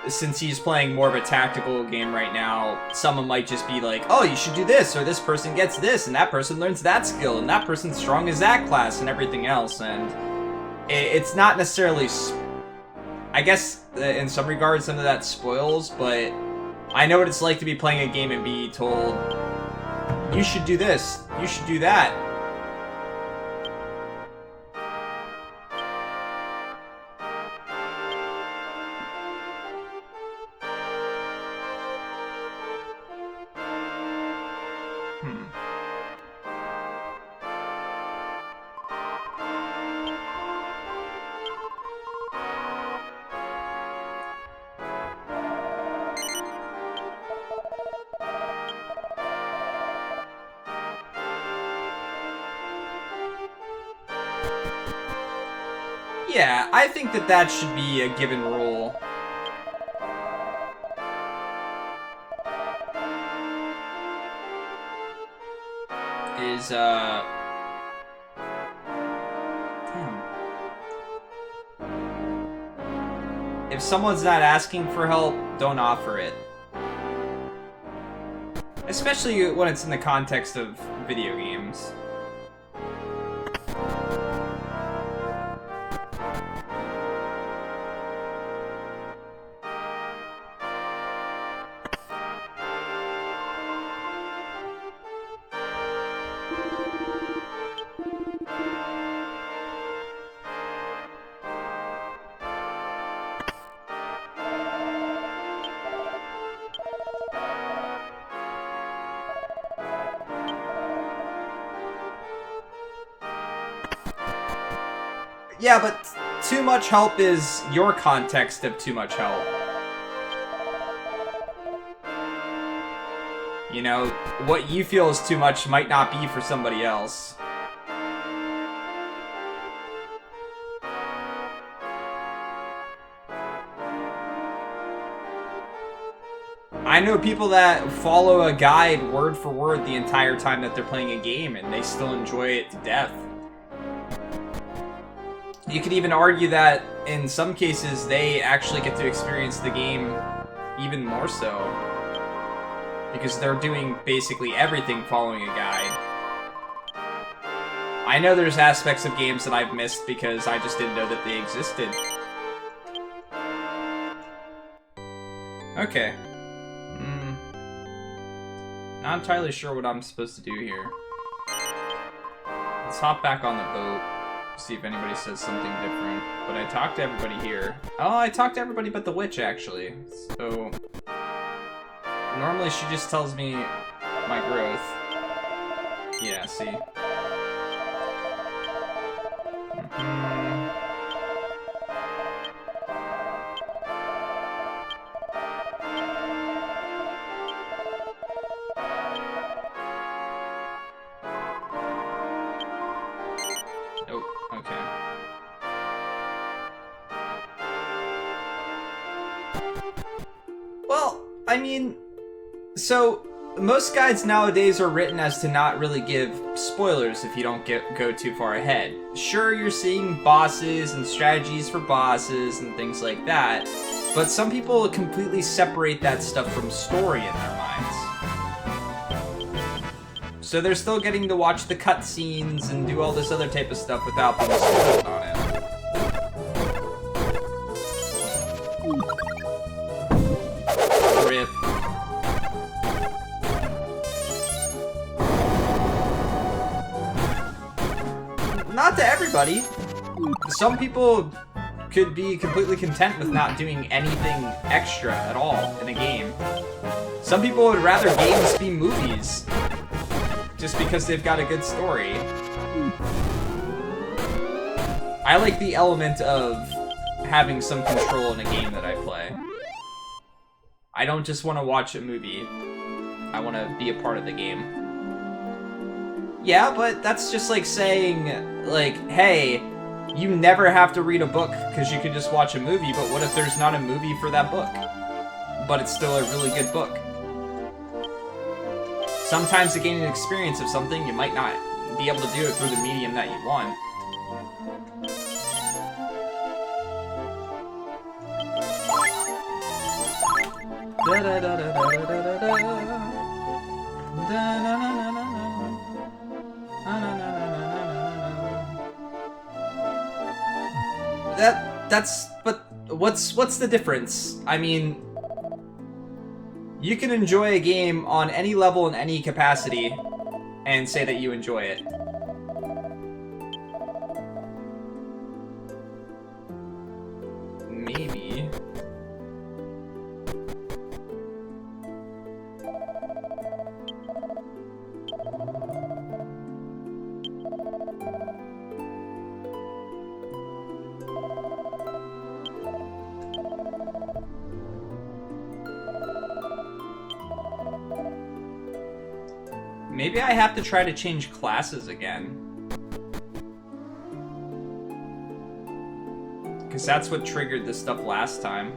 since he's playing more of a tactical game right now, someone might just be like, oh, you should do this, or this person gets this, and that person learns that skill, and that person's strong as that class, and everything else, and it's not necessarily... I guess, in some regards, some of that spoils, but I know what it's like to be playing a game and be told, you should do this, you should do that. Yeah, I think that that should be a given rule. Is, Damn. If someone's not asking for help, don't offer it. Especially when it's in the context of video games. Yeah, but too much help is your context of too much help. You know, what you feel is too much might not be for somebody else. I know people that follow a guide word for word the entire time that they're playing a game, and they still enjoy it to death. You could even argue that, in some cases, they actually get to experience the game even more so. Because they're doing basically everything following a guide. I know there's aspects of games that I've missed because I just didn't know that they existed. Okay. Not entirely sure what I'm supposed to do here. Let's hop back on the boat. See if anybody says something different. But I talked to everybody here. Oh, I talked to everybody but the witch, actually. So... normally she just tells me my growth. Yeah, see? Oh, okay. Well, I mean... so, most guides nowadays are written as to not really give spoilers if you don't go too far ahead. Sure, you're seeing bosses and strategies for bosses and things like that, but some people completely separate that stuff from story in their minds. So they're still getting to watch the cutscenes and do all this other type of stuff without being spoiled on it. Rip. Not to everybody. Some people could be completely content with not doing anything extra at all in a game. Some people would rather games be movies, just because they've got a good story. I like the element of having some control in a game that I play. I don't just want to watch a movie. I want to be a part of the game. Yeah, but that's just like saying, like, hey, you never have to read a book because you can just watch a movie, but what if there's not a movie for that book? But it's still a really good book. Sometimes to gain an experience of something, you might not be able to do it through the medium that you want. But what's the difference? I mean, you can enjoy a game on any level in any capacity and say that you enjoy it. Maybe. Maybe I have to try to change classes again. Because that's what triggered this stuff last time.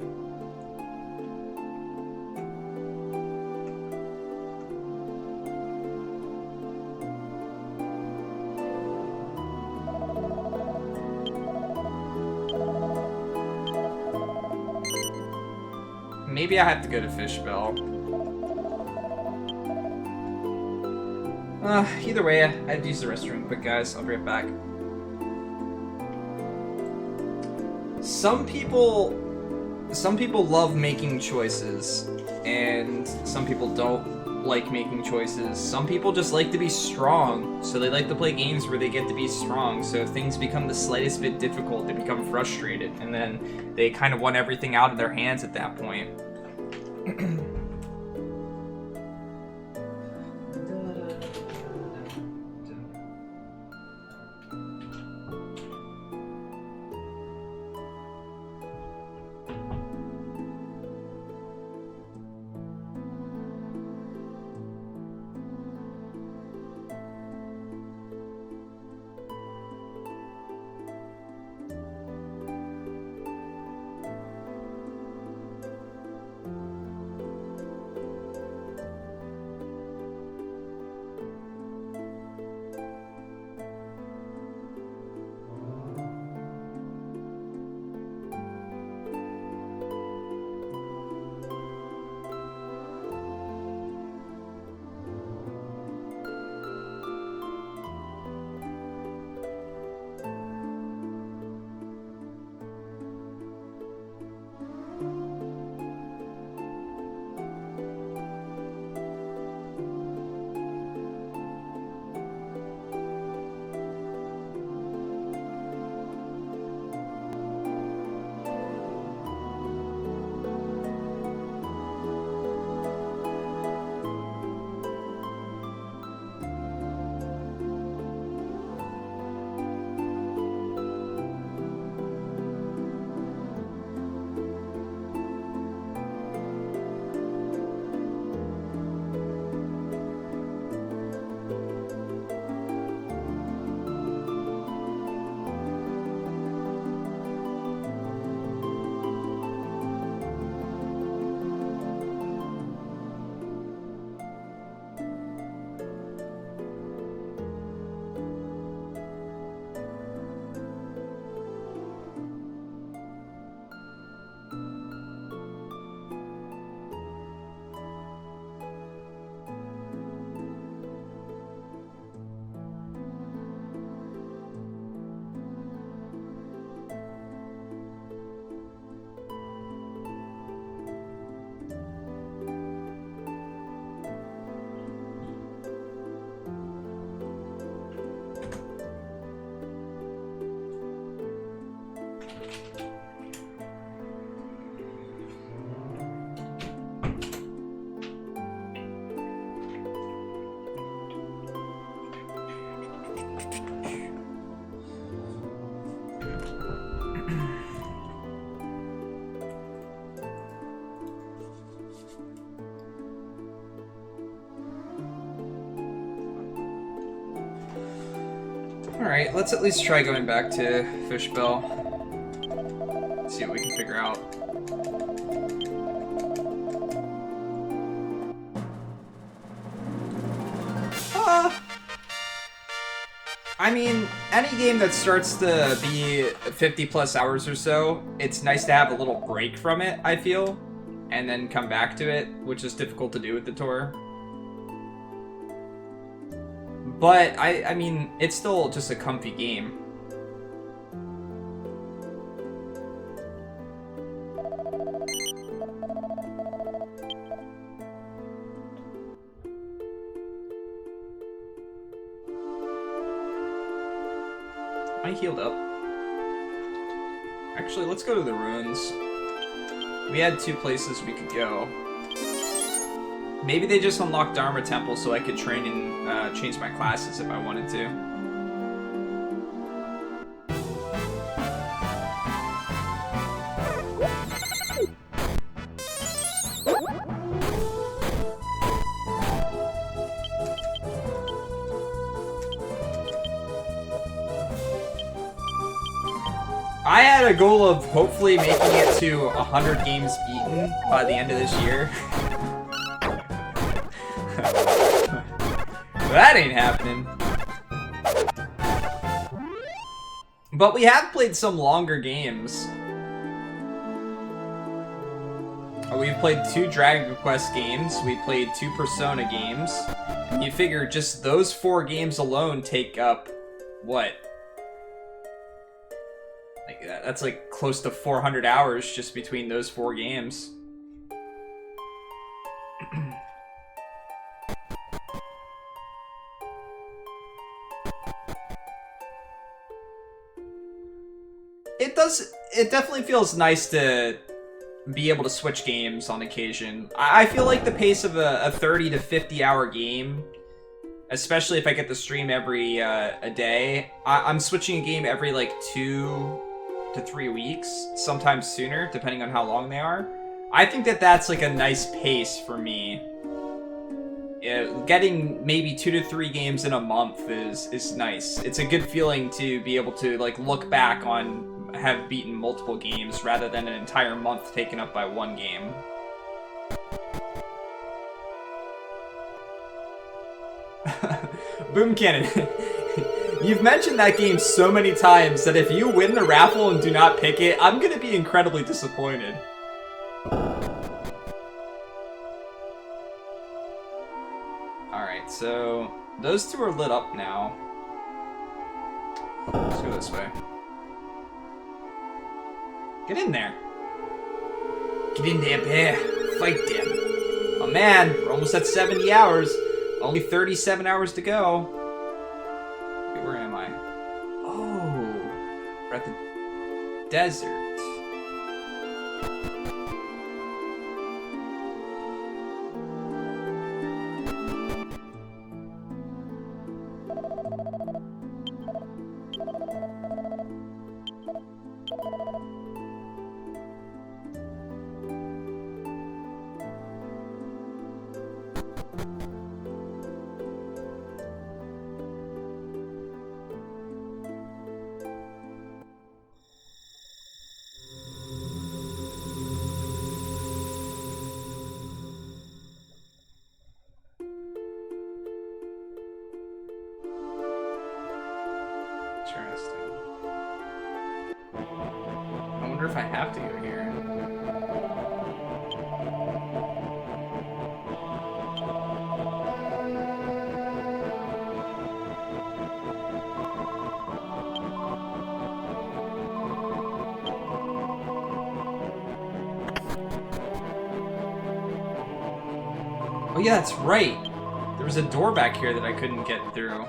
maybe I have to go to Fishbell. Either way, I had to use the restroom quick, guys. I'll be right back. Some people love making choices, and some people don't like making choices. Some people just like to be strong, so they like to play games where they get to be strong. So if things become the slightest bit difficult, they become frustrated, and then they kind of want everything out of their hands at that point. Alright, let's at least try going back to Fishbell. See what we can figure out. I mean, any game that starts to be 50 plus hours or so, it's nice to have a little break from it, I feel, and then come back to it, which is difficult to do with the tour. But, I mean, it's still just a comfy game. I healed up. Actually, let's go to the ruins. We had 2 places we could go. Maybe they just unlocked Dharma Temple so I could train and change my classes if I wanted to. I had a goal of hopefully making it to 100 games beaten by the end of this year. That ain't happening. But we have played some longer games. We've played 2 Dragon Quest games. We played 2 Persona games. And you figure just those 4 games alone take up, what? Like, that's like close to 400 hours just between those 4 games. It definitely feels nice to be able to switch games on occasion. I feel like the pace of a 30 to 50 hour game, especially if I get to stream every a day, I'm switching a game every like 2 to 3 weeks, sometimes sooner, depending on how long they are. I think that that's like a nice pace for me. Getting maybe 2 to 3 games in a month is nice. It's a good feeling to be able to like look back on have beaten multiple games rather than an entire month taken up by one game. Boom Cannon. You've mentioned that game so many times that if you win the raffle and do not pick it, I'm gonna be incredibly disappointed. Alright, so those 2 are lit up now. Let's go this way. Get in there. Get in there, bear. Fight them. Oh man, we're almost at 70 hours. Only 37 hours to go. Wait, where am I? Oh, we're at the desert. I wonder if I have to go here. Oh yeah, that's right. There was a door back here that I couldn't get through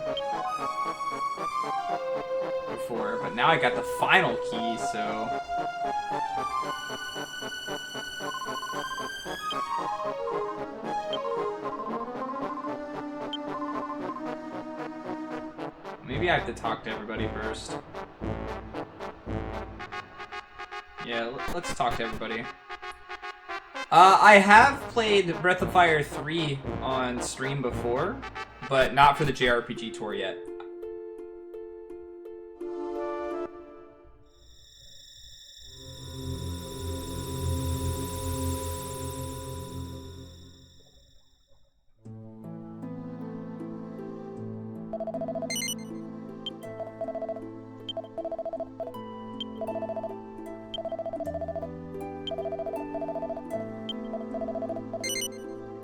before, but now I got the final key, so... Maybe I have to talk to everybody first. Yeah, let's talk to everybody. I have played Breath of Fire 3 on stream before, but not for the JRPG tour yet.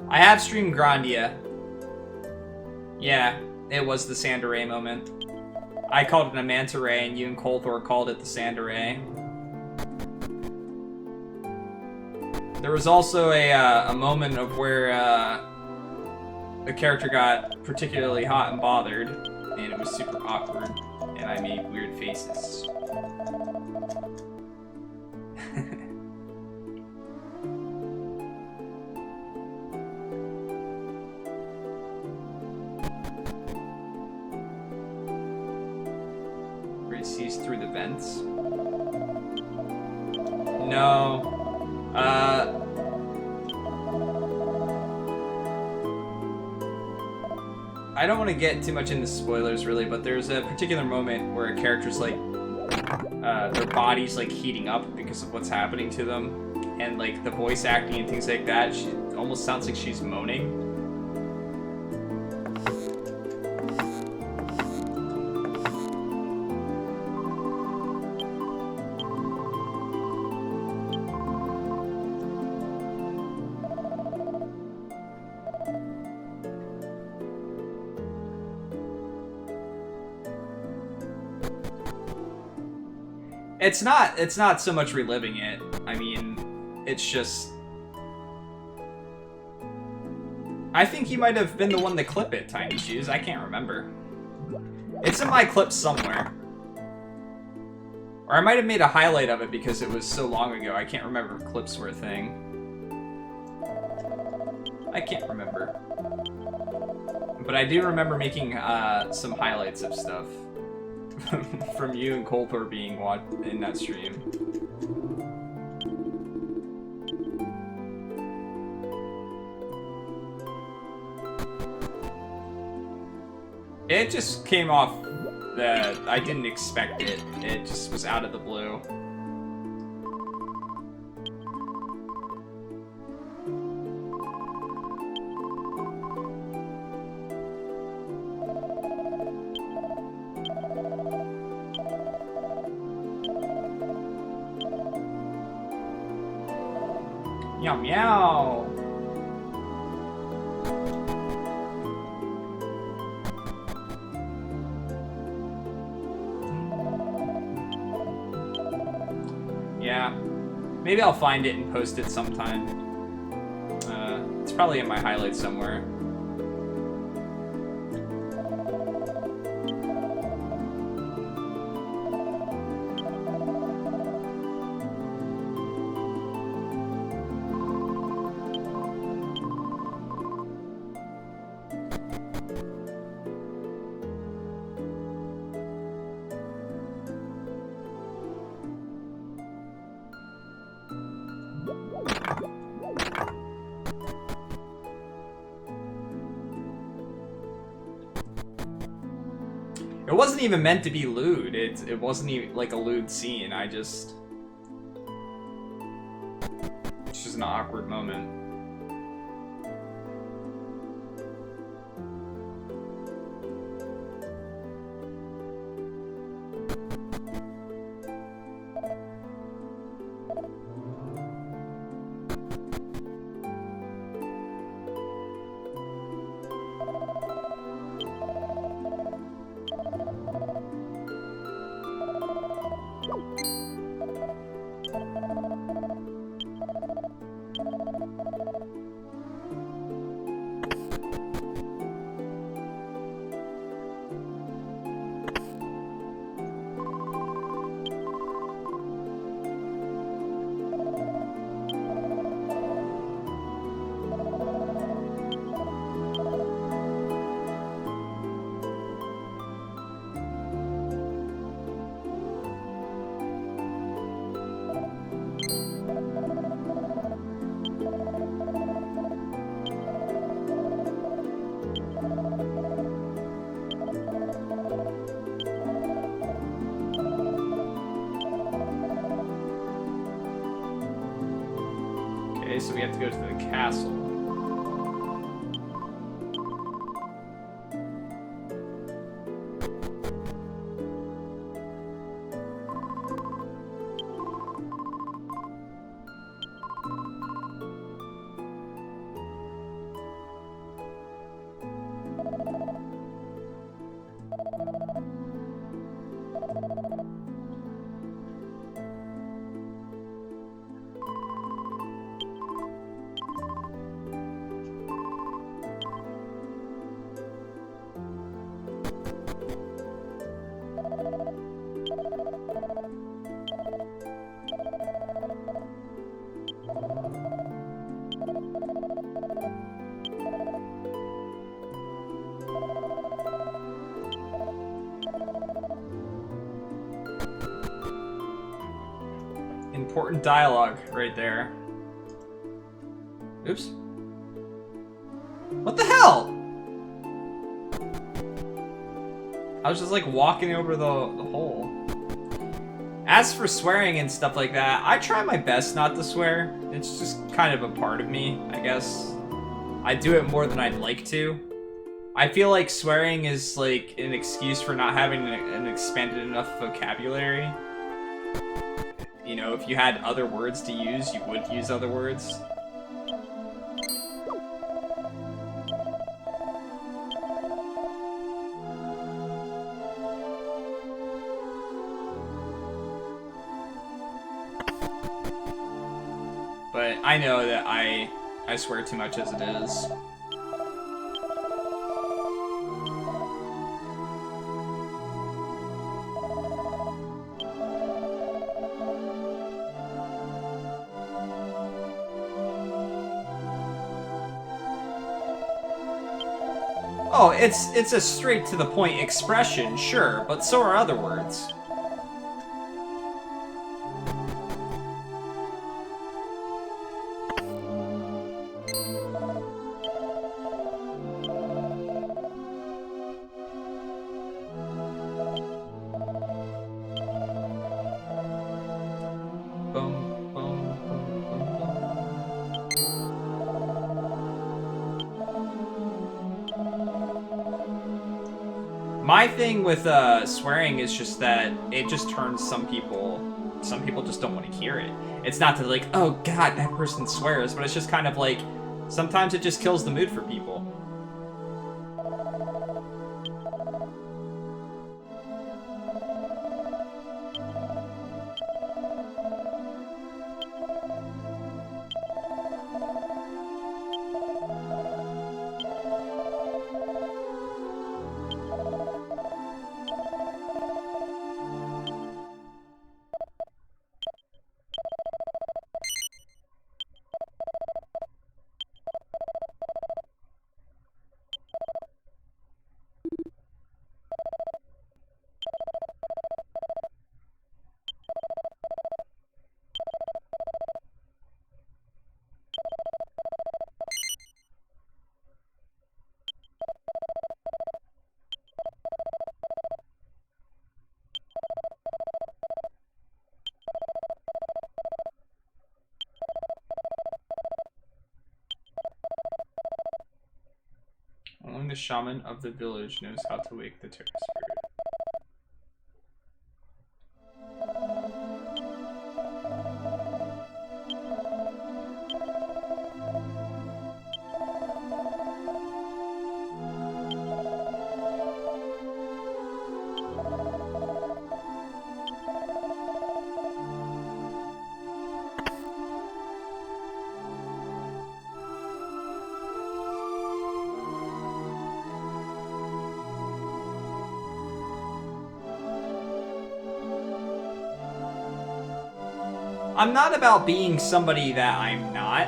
I have streamed Grandia. Yeah, it was the Sandaray moment. I called it a Manta Ray, and you and Kolthor called it the Sandaray. There was also a moment of where a character got particularly hot and bothered, and it was super awkward, and I made weird faces. Sees through the vents. No. I don't want to get too much into spoilers, really, but there's a particular moment where a character's like, their body's like heating up because of what's happening to them, and like the voice acting and things like that, she almost sounds like she's moaning. It's not so much reliving it. I mean, it's just... I think you might have been the one to clip it, Tiny Shoes. I can't remember. It's in my clips somewhere. Or I might have made a highlight of it because it was so long ago. I can't remember if clips were a thing. I can't remember. But I do remember making some highlights of stuff. From you and Colper being in that stream. It just came off that I didn't expect it. It just was out of the blue. Meow meow. Yeah, maybe I'll find it and post it sometime. It's probably in my highlights somewhere. It wasn't even meant to be lewd. It wasn't even like a lewd scene. It's just an awkward moment. Okay, so we have to go to the castle. Important dialogue right there. Oops. What the hell? I was just like walking over the hole. As for swearing and stuff like that, I try my best not to swear. It's just kind of a part of me, I guess. I do it more than I'd like to. I feel like swearing is like an excuse for not having an expanded enough vocabulary. You know, if you had other words to use, you would use other words. I know that I swear too much as it is. Oh, it's a straight to the point expression, sure, but so are other words. My thing with swearing is just that it just turns some people just don't want to hear it. It's not to like, oh god, that person swears, but it's just kind of like, sometimes it just kills the mood for people. Only the shaman of the village knows how to wake the terror spirit. I'm not about being somebody that I'm not.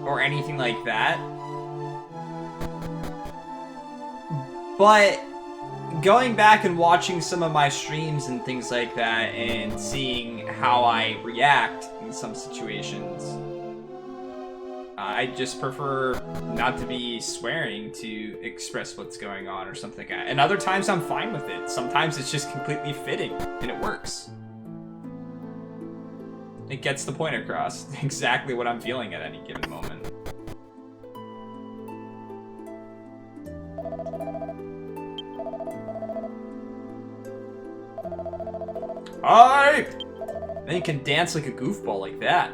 Or anything like that. But going back and watching some of my streams and things like that and seeing how I react in some situations, I just prefer not to be swearing to express what's going on or something like that. And other times I'm fine with it. Sometimes it's just completely fitting and it works. It gets the point across exactly what I'm feeling at any given moment. Alright! Then you can dance like a goofball like that.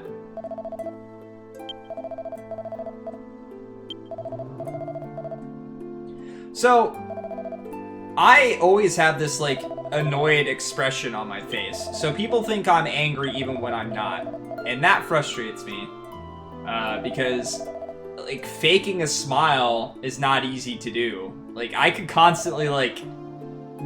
So, I always have this, like, annoyed expression on my face. So people think I'm angry even when I'm not. And that frustrates me. Because, like, faking a smile is not easy to do. Like, I could constantly, like,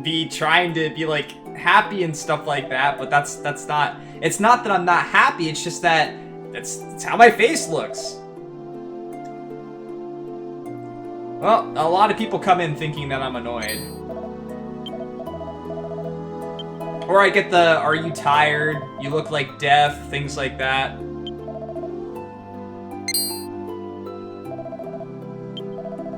be trying to be, like, happy and stuff like that, but that's not... It's not that I'm not happy, it's just that that's how my face looks. Well, a lot of people come in thinking that I'm annoyed. Or I get the, are you tired? You look like death, things like that.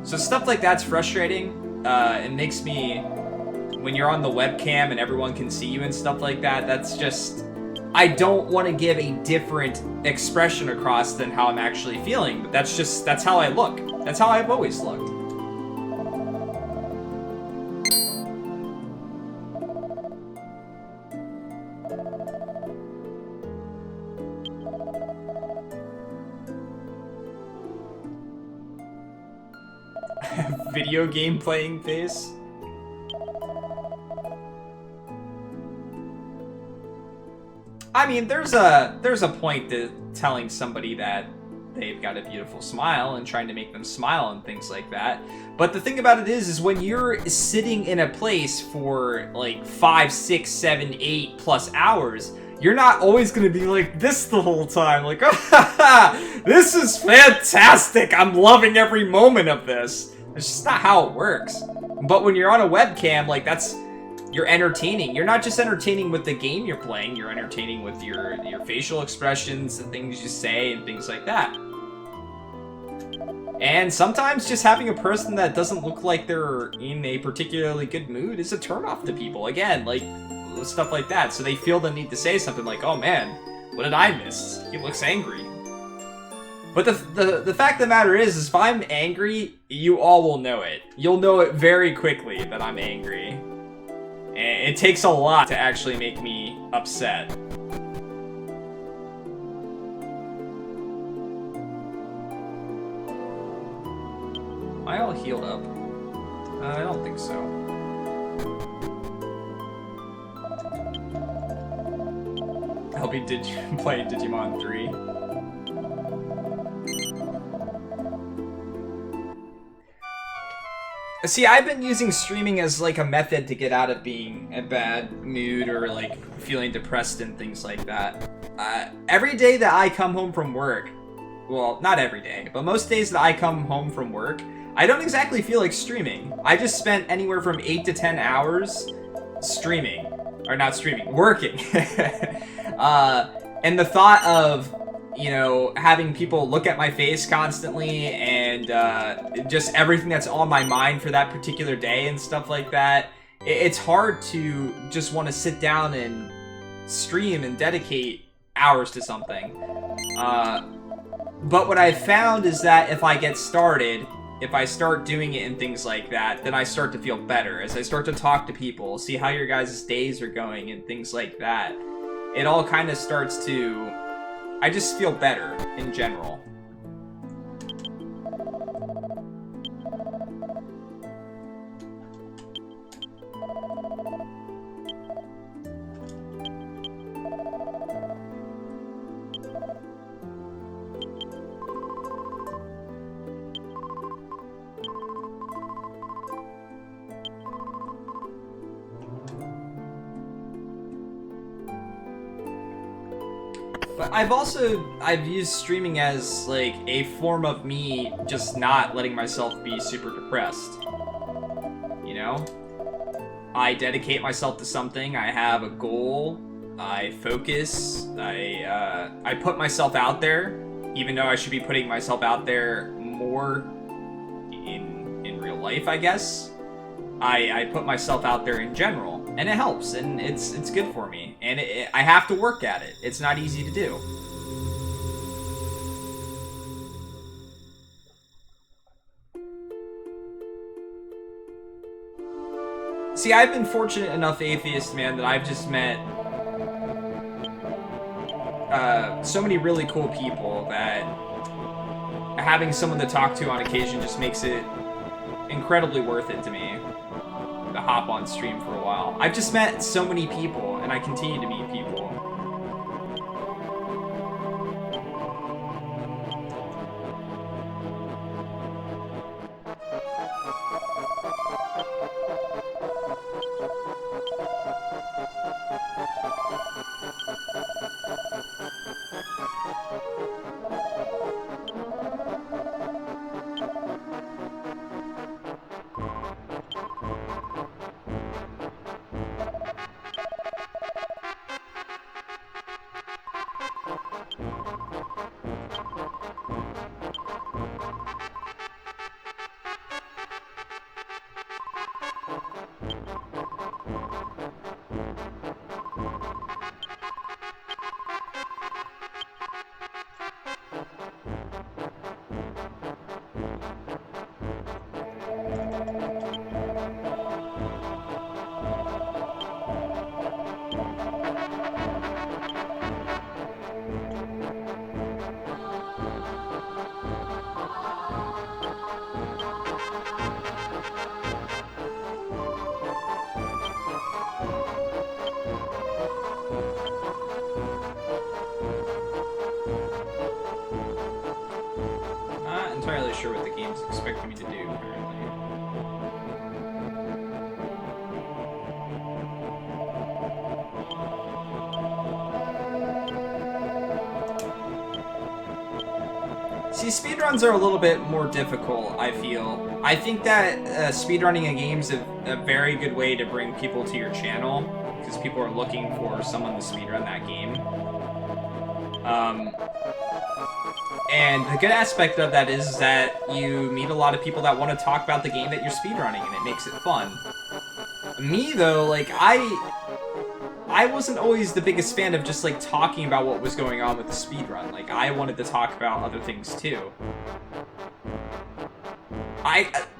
So stuff like that's frustrating. It makes me, when you're on the webcam and everyone can see you and stuff like that, that's just, I don't want to give a different expression across than how I'm actually feeling. But that's how I look. That's how I've always looked. Video game playing face. I mean, there's a point to telling somebody that they've got a beautiful smile and trying to make them smile and things like that. But the thing about it is when you're sitting in a place for like 5, 6, 7, 8+ hours, you're not always going to be like this the whole time. Like, this is fantastic. I'm loving every moment of this. It's just not how it works. But when you're on a webcam, like you're entertaining. You're not just entertaining with the game you're playing. You're entertaining with your facial expressions, the things you say, and things like that. And sometimes just having a person that doesn't look like they're in a particularly good mood is a turnoff to people. Again, like, stuff like that. So they feel the need to say something like, oh man, what did I miss? He looks angry. But the fact of the matter is if I'm angry, you all will know it. You'll know it very quickly that I'm angry. And it takes a lot to actually make me upset. Am I all healed up? I don't think so. I hope you did play Digimon 3. See, I've been using streaming as like a method to get out of being in a bad mood or like feeling depressed and things like that. Every day that I come home from work, well, not every day, but most days that I come home from work, I don't exactly feel like streaming. I just spent anywhere from 8 to 10 hours streaming. Or not streaming, working. And the thought of, you know, having people look at my face constantly and just everything that's on my mind for that particular day and stuff like that, it's hard to just want to sit down and stream and dedicate hours to something. But what I've found is that if I get started, if I start doing it and things like that, then I start to feel better. As I start to talk to people, see how your guys' days are going and things like that, it all kind of starts to... I just feel better in general. But I've used streaming as like a form of me just not letting myself be super depressed. You know? I dedicate myself to something, I have a goal, I focus, I put myself out there, even though I should be putting myself out there more in real life, I guess. I put myself out there in general, and it helps, and it's good for me, and I have to work at it. It's not easy to do. See, I've been fortunate enough, Atheist Man, that I've just met so many really cool people that having someone to talk to on occasion just makes it incredibly worth it to me to hop on stream for a while. I've just met so many people, and I continue to meet people. sure what the game's expecting me to do, apparently. See, speedruns are a little bit more difficult, I feel. I think that speedrunning a game is a very good way to bring people to your channel, because people are looking for someone to speedrun that game. And the good aspect of that is that you meet a lot of people that want to talk about the game that you're speedrunning, and it makes it fun. Me, though, like, I wasn't always the biggest fan of just, like, talking about what was going on with the speedrun. Like, I wanted to talk about other things, too.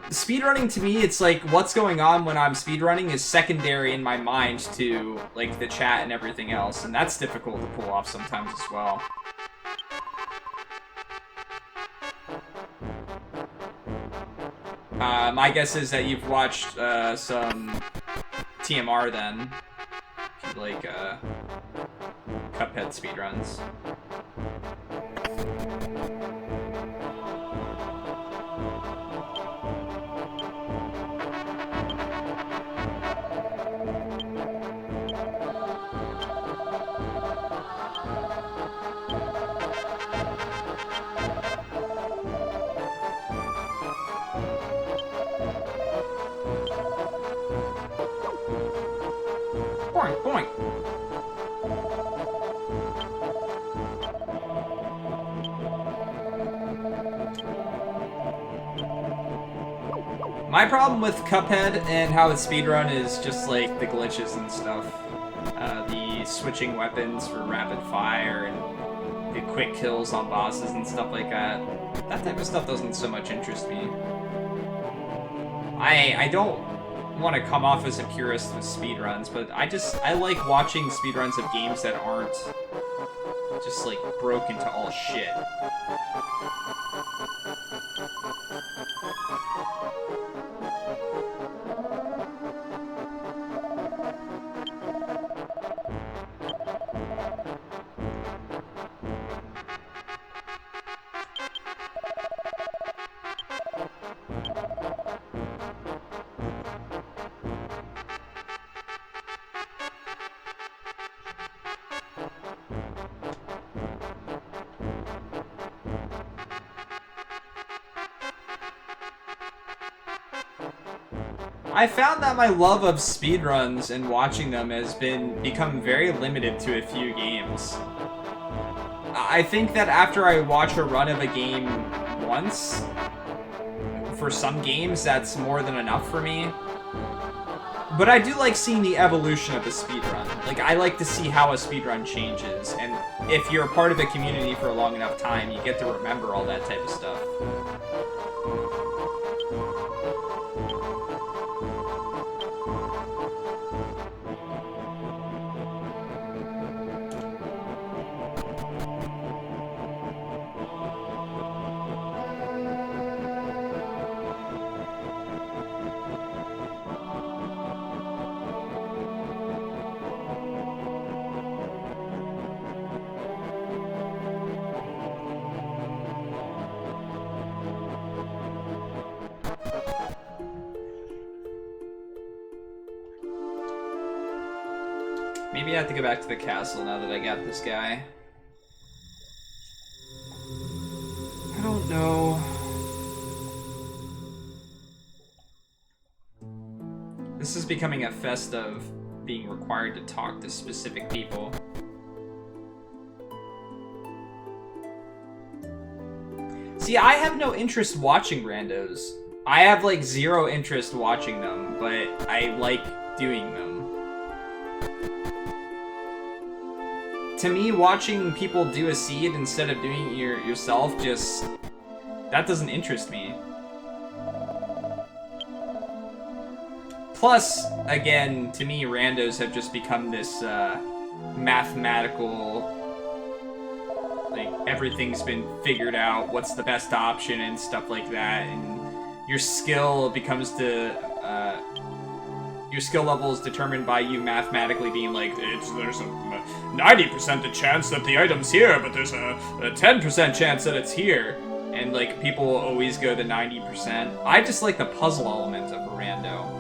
Speedrunning, to me, it's like, what's going on when I'm speedrunning is secondary in my mind to, like, the chat and everything else, and that's difficult to pull off sometimes as well. My guess is that you've watched some TMR then, like Cuphead speedruns. Boing, boing. My problem with Cuphead and how it's speedrun is just like the glitches and stuff. The switching weapons for rapid fire and the quick kills on bosses and stuff like that. That type of stuff doesn't so much interest me. I don't want to come off as a purist with speedruns, but I like watching speedruns of games that aren't just like broken to all shit. I found that my love of speedruns and watching them has become very limited to a few games. I think that after I watch a run of a game once, for some games that's more than enough for me. But I do like seeing the evolution of the speedrun. Like, I like to see how a speedrun changes, and if you're a part of a community for a long enough time, you get to remember all that type of stuff. Maybe I have to go back to the castle now that I got this guy. I don't know. This is becoming a fest of being required to talk to specific people. See, I have no interest watching randos. I have, like, zero interest watching them, but I like doing them. To me, watching people do a seed instead of doing it yourself that doesn't interest me. Plus, again, to me, randos have just become this mathematical, like, everything's been figured out, what's the best option and stuff like that, and your skill becomes your skill level is determined by you mathematically being like, there's a 90% chance that the item's here, but there's a 10% chance that it's here. And and like people will always go the 90%. I just like the puzzle element of a rando.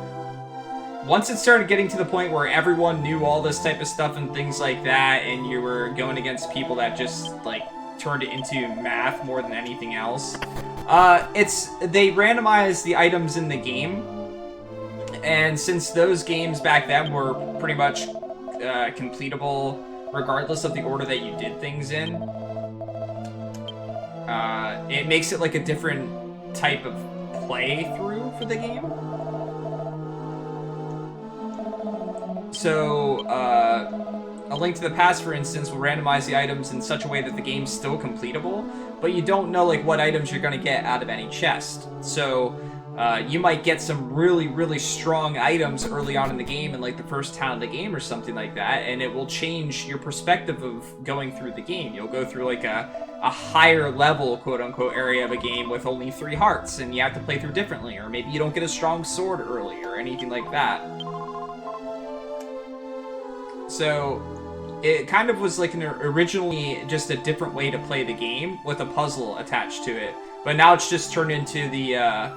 Once it started getting to the point where everyone knew all this type of stuff and things like that, and you were going against people that just like turned it into math more than anything else, they randomized the items in the game, and since those games back then were pretty much completable regardless of the order that you did things in, it makes it like a different type of playthrough for the game. So, A Link to the Past, for instance, will randomize the items in such a way that the game's still completable, but you don't know like what items you're going to get out of any chest. So, you might get some really, really strong items early on in the game in like the first town of the game or something like that, and it will change your perspective of going through the game. You'll go through like a higher level, quote-unquote, area of a game with only 3 hearts, and you have to play through differently, or maybe you don't get a strong sword early, or anything like that. So, it kind of was like originally just a different way to play the game with a puzzle attached to it. But now it's just turned into the,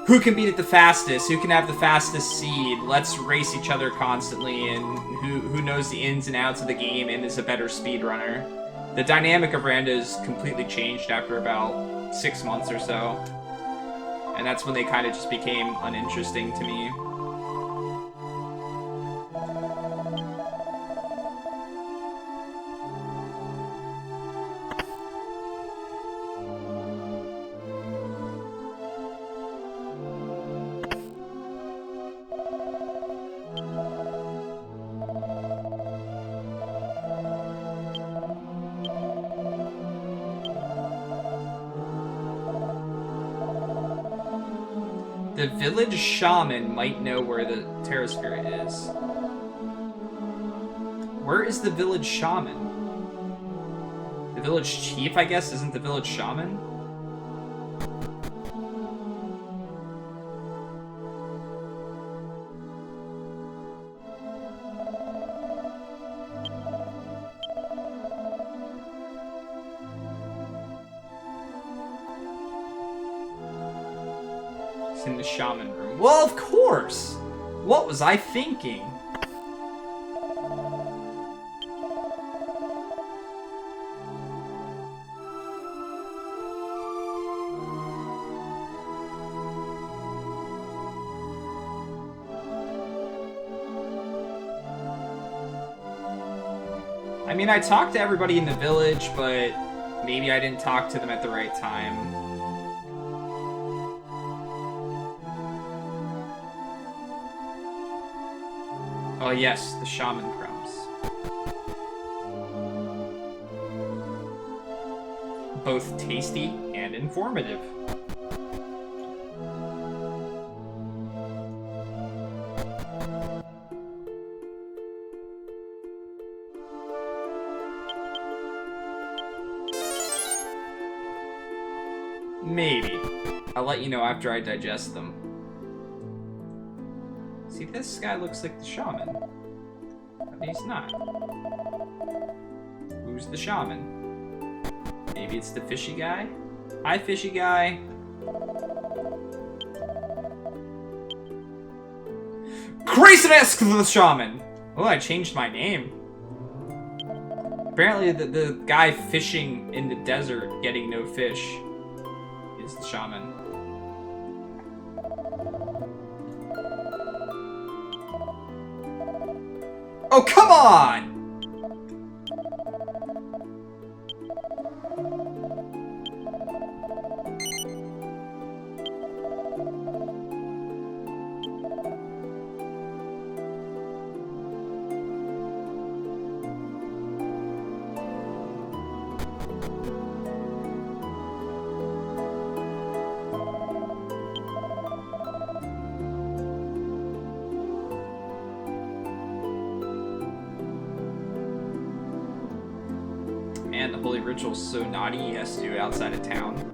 who can beat it the fastest, who can have the fastest seed, let's race each other constantly, and who knows the ins and outs of the game and is a better speedrunner. The dynamic of randos completely changed after about 6 months or so. And that's when they kind of just became uninteresting to me. The village shaman might know where the Terra Spirit is. Where is the village shaman? The village chief, I guess, isn't the village shaman? In the shaman room. Well, of course! What was I thinking? I mean, I talked to everybody in the village, but maybe I didn't talk to them at the right time. Oh yes, the shaman crumbs. Both tasty and informative. Maybe. I'll let you know after I digest them. See, this guy looks like the shaman. But he's not. Who's the shaman? Maybe it's the fishy guy? Hi, fishy guy. Craziness the shaman! Oh, I changed my name. Apparently the guy fishing in the desert getting no fish is the shaman. Oh, come on! Man, the holy ritual's so naughty he has to do it outside of town.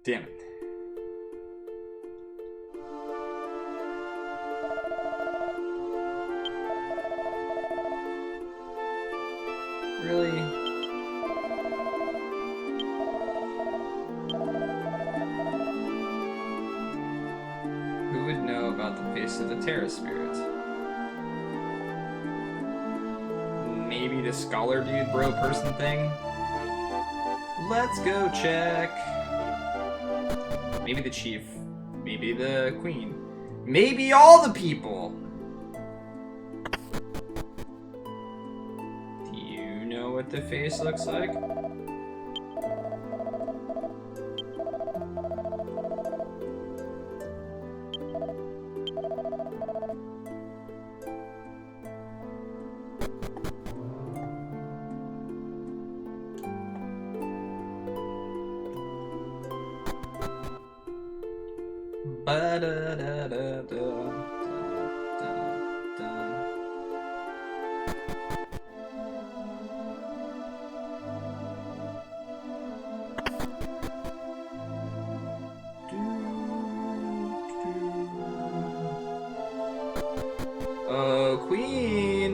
Damn it. Really? Who would know about the face of the Terra Spirit? Maybe the scholar dude bro person thing? Let's go check. Maybe the chief. Maybe the queen. Maybe all the people. Do you know what the face looks like? Oh, queen!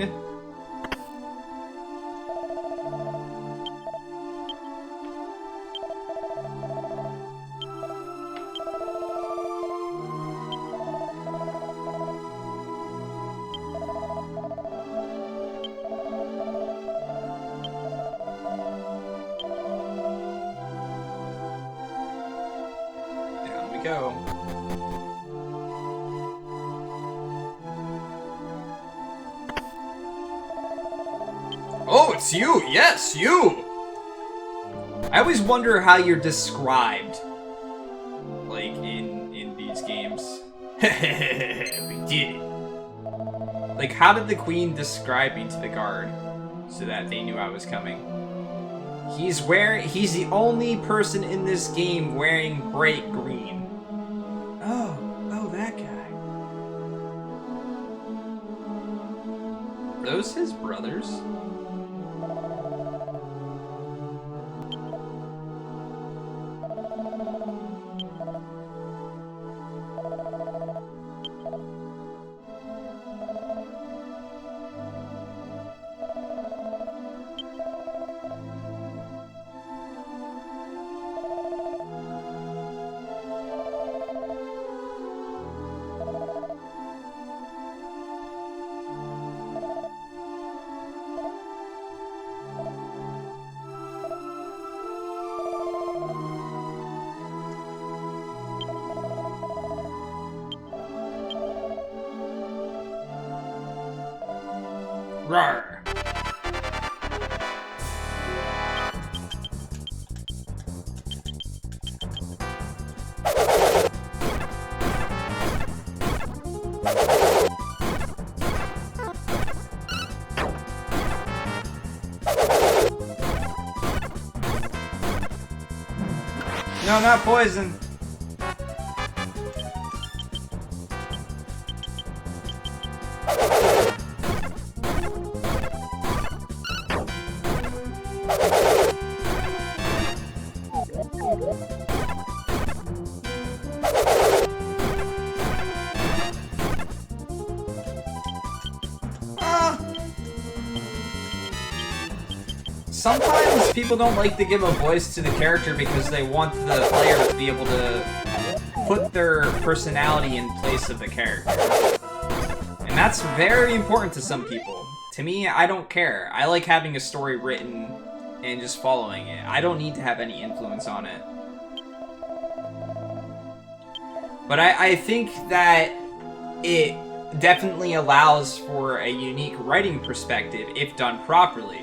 Down we go. Oh, it's you! Yes, you! I always wonder how you're described. Like, in these games. We did it. Like, how did the queen describe me to the guard so that they knew I was coming? He's the only person in this game wearing bright green. Oh, that guy. Are those his brothers? Rawr. No, not poison. Sometimes people don't like to give a voice to the character because they want the player to be able to put their personality in place of the character. And that's very important to some people. To me, I don't care. I like having a story written and just following it. I don't need to have any influence on it. But I think that it definitely allows for a unique writing perspective if done properly.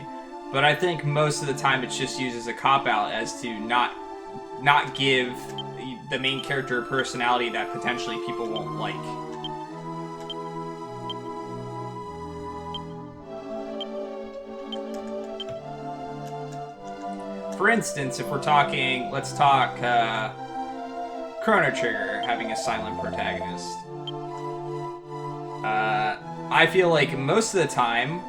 But I think most of the time it's just used as a cop-out as to not give the main character a personality that potentially people won't like. For instance, if we're talking, let's talk Chrono Trigger having a silent protagonist. I feel like most of the time,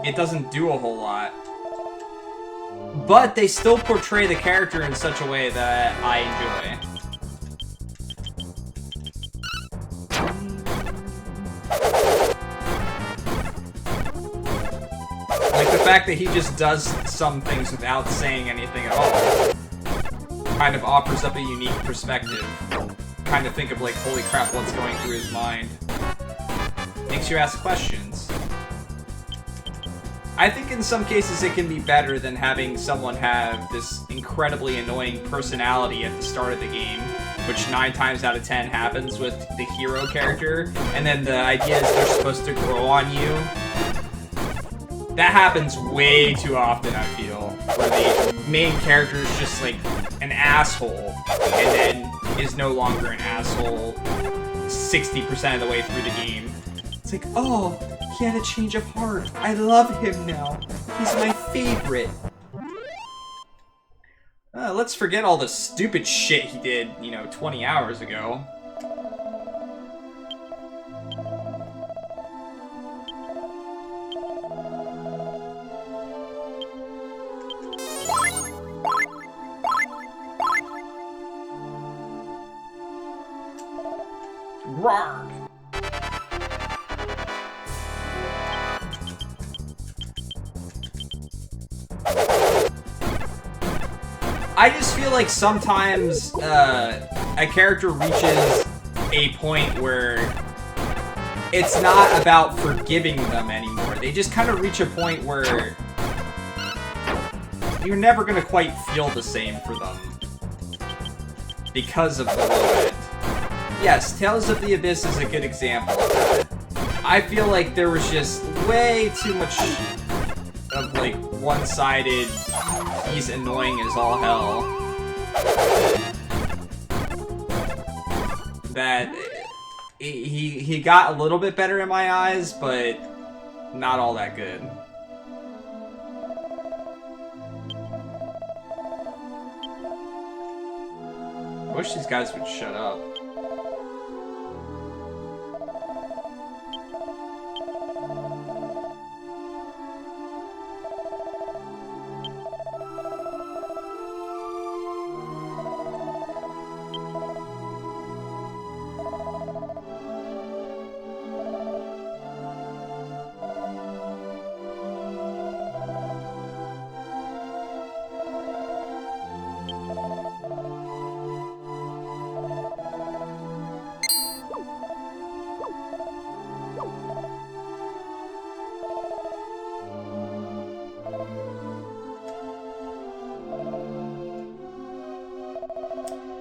it doesn't do a whole lot. But they still portray the character in such a way that I enjoy. Like the fact that he just does some things without saying anything at all kind of offers up a unique perspective. Kind of think of like, holy crap, what's going through his mind. Makes you ask questions. I think in some cases it can be better than having someone have this incredibly annoying personality at the start of the game, which 9 times out of 10 happens with the hero character, and then the idea is they're supposed to grow on you. That happens way too often, I feel, where the main character is just like an asshole, and then is no longer an asshole 60% of the way through the game. It's like, oh, he had a change of heart. I love him now. He's my favorite. Let's forget all the stupid shit he did, 20 hours ago. Roar. I just feel like sometimes a character reaches a point where it's not about forgiving them anymore. They just kind of reach a point where you're never going to quite feel the same for them because of the low end. Yes, Tales of the Abyss is a good example of that. I feel like there was just way too much of like one-sided, he's annoying as all hell, that he got a little bit better in my eyes, but not all that good. I wish these guys would shut up.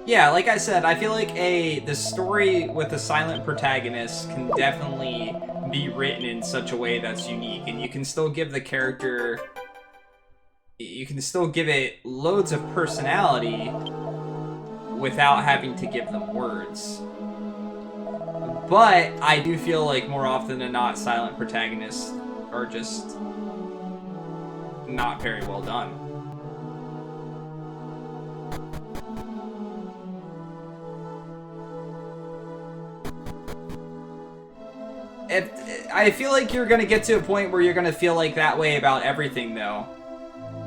Yeah, like I said, I feel like the story with a silent protagonist can definitely be written in such a way that's unique, and you can still give the character, you can still give it loads of personality without having to give them words. But I do feel like more often than not, silent protagonists are just not very well done. I feel like you're going to get to a point where you're going to feel like that way about everything, though.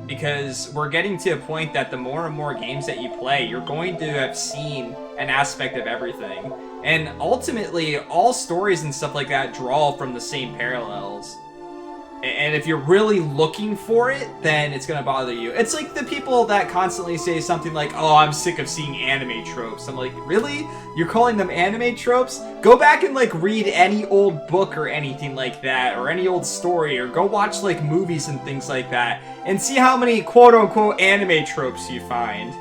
Because we're getting to a point that the more and more games that you play, you're going to have seen an aspect of everything. And ultimately, all stories and stuff like that draw from the same parallels. And if you're really looking for it, then it's going to bother you. It's like the people that constantly say something like, oh, I'm sick of seeing anime tropes. I'm like, really? You're calling them anime tropes? Go back and, like, read any old book or anything like that, or any old story, or go watch, like, movies and things like that, and see how many quote-unquote anime tropes you find.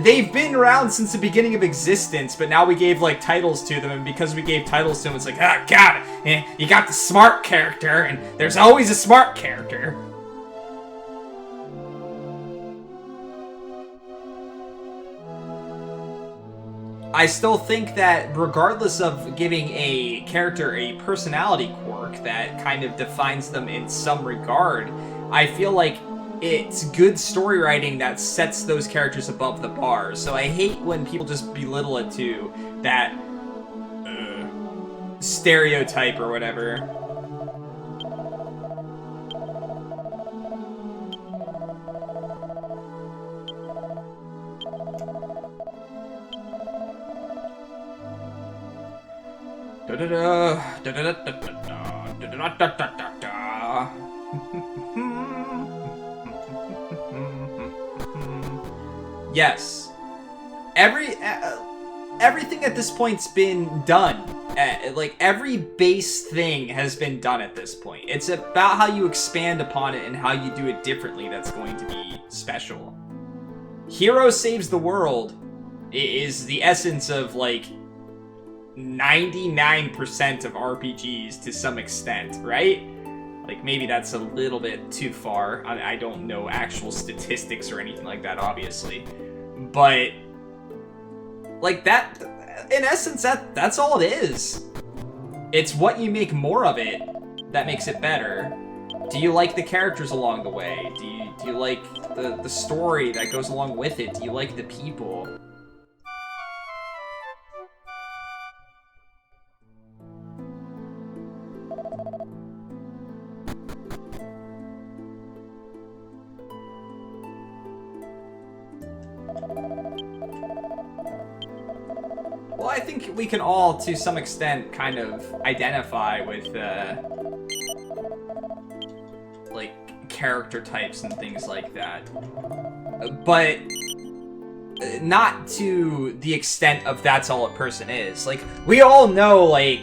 They've been around since the beginning of existence, but now we gave, like, titles to them, and because we gave titles to them, it's like, ah, God, you got the smart character, and there's always a smart character. I still think that regardless of giving a character a personality quirk that kind of defines them in some regard, I feel like it's good story writing that sets those characters above the bar. So I hate when people just belittle it to that stereotype or whatever. Yes. Everything at this point's been done. Like, every base thing has been done at this point. It's about how you expand upon it and how you do it differently that's going to be special. Hero saves the world is the essence of, like, 99% of RPGs to some extent, right? Like, maybe that's a little bit too far. I don't know actual statistics or anything like that, obviously. But, like, that, in essence, that's all it is. It's what you make more of it that makes it better. Do you like the characters along the way? Do you like the story that goes along with it? Do you like the people? Well, I think we can all, to some extent, kind of identify with, like, character types and things like that. But not to the extent of that's all a person is. Like, we all know, like,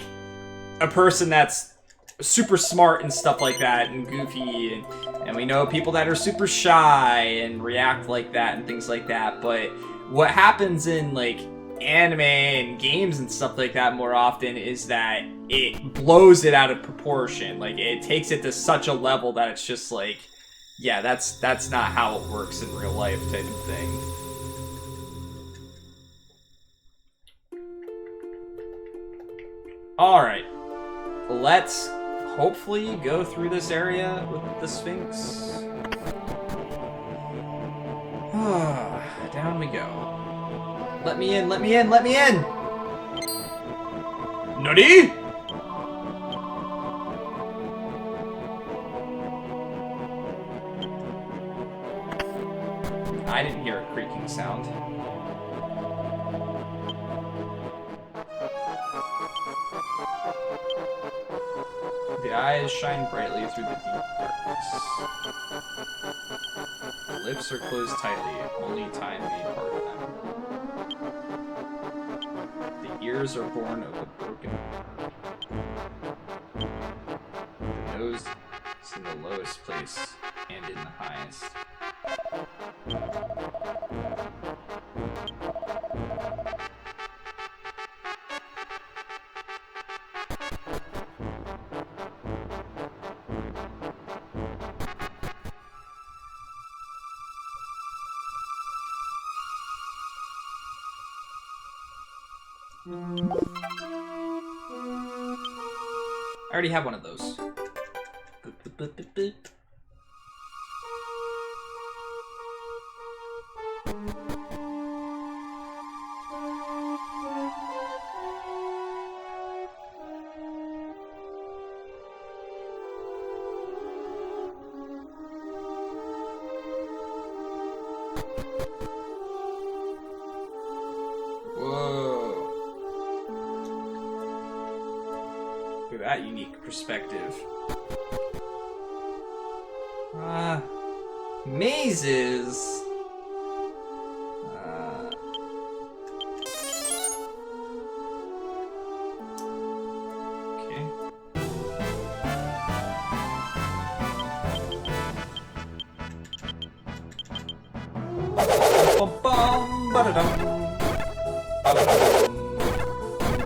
a person that's super smart and stuff like that, and goofy, and we know people that are super shy and react like that and things like that. But what happens in, like, anime and games and stuff like that more often is that it blows it out of proportion. Like, it takes it to such a level that it's just like, yeah, that's not how it works in real life type of thing. Alright, let's hopefully go through this area with the Sphinx. Down we go. Let me in, let me in, let me in! Nutty? I didn't hear a creaking sound. The eyes shine brightly through the deep darkness. The lips are closed tightly, only time may part them. The ears are born of a broken bone. The nose is in the lowest place and in the highest. I already have one of those. Boop, boop, boop, boop, boop. That unique perspective. Mazes. Okay. Bum bum ba-da-dum.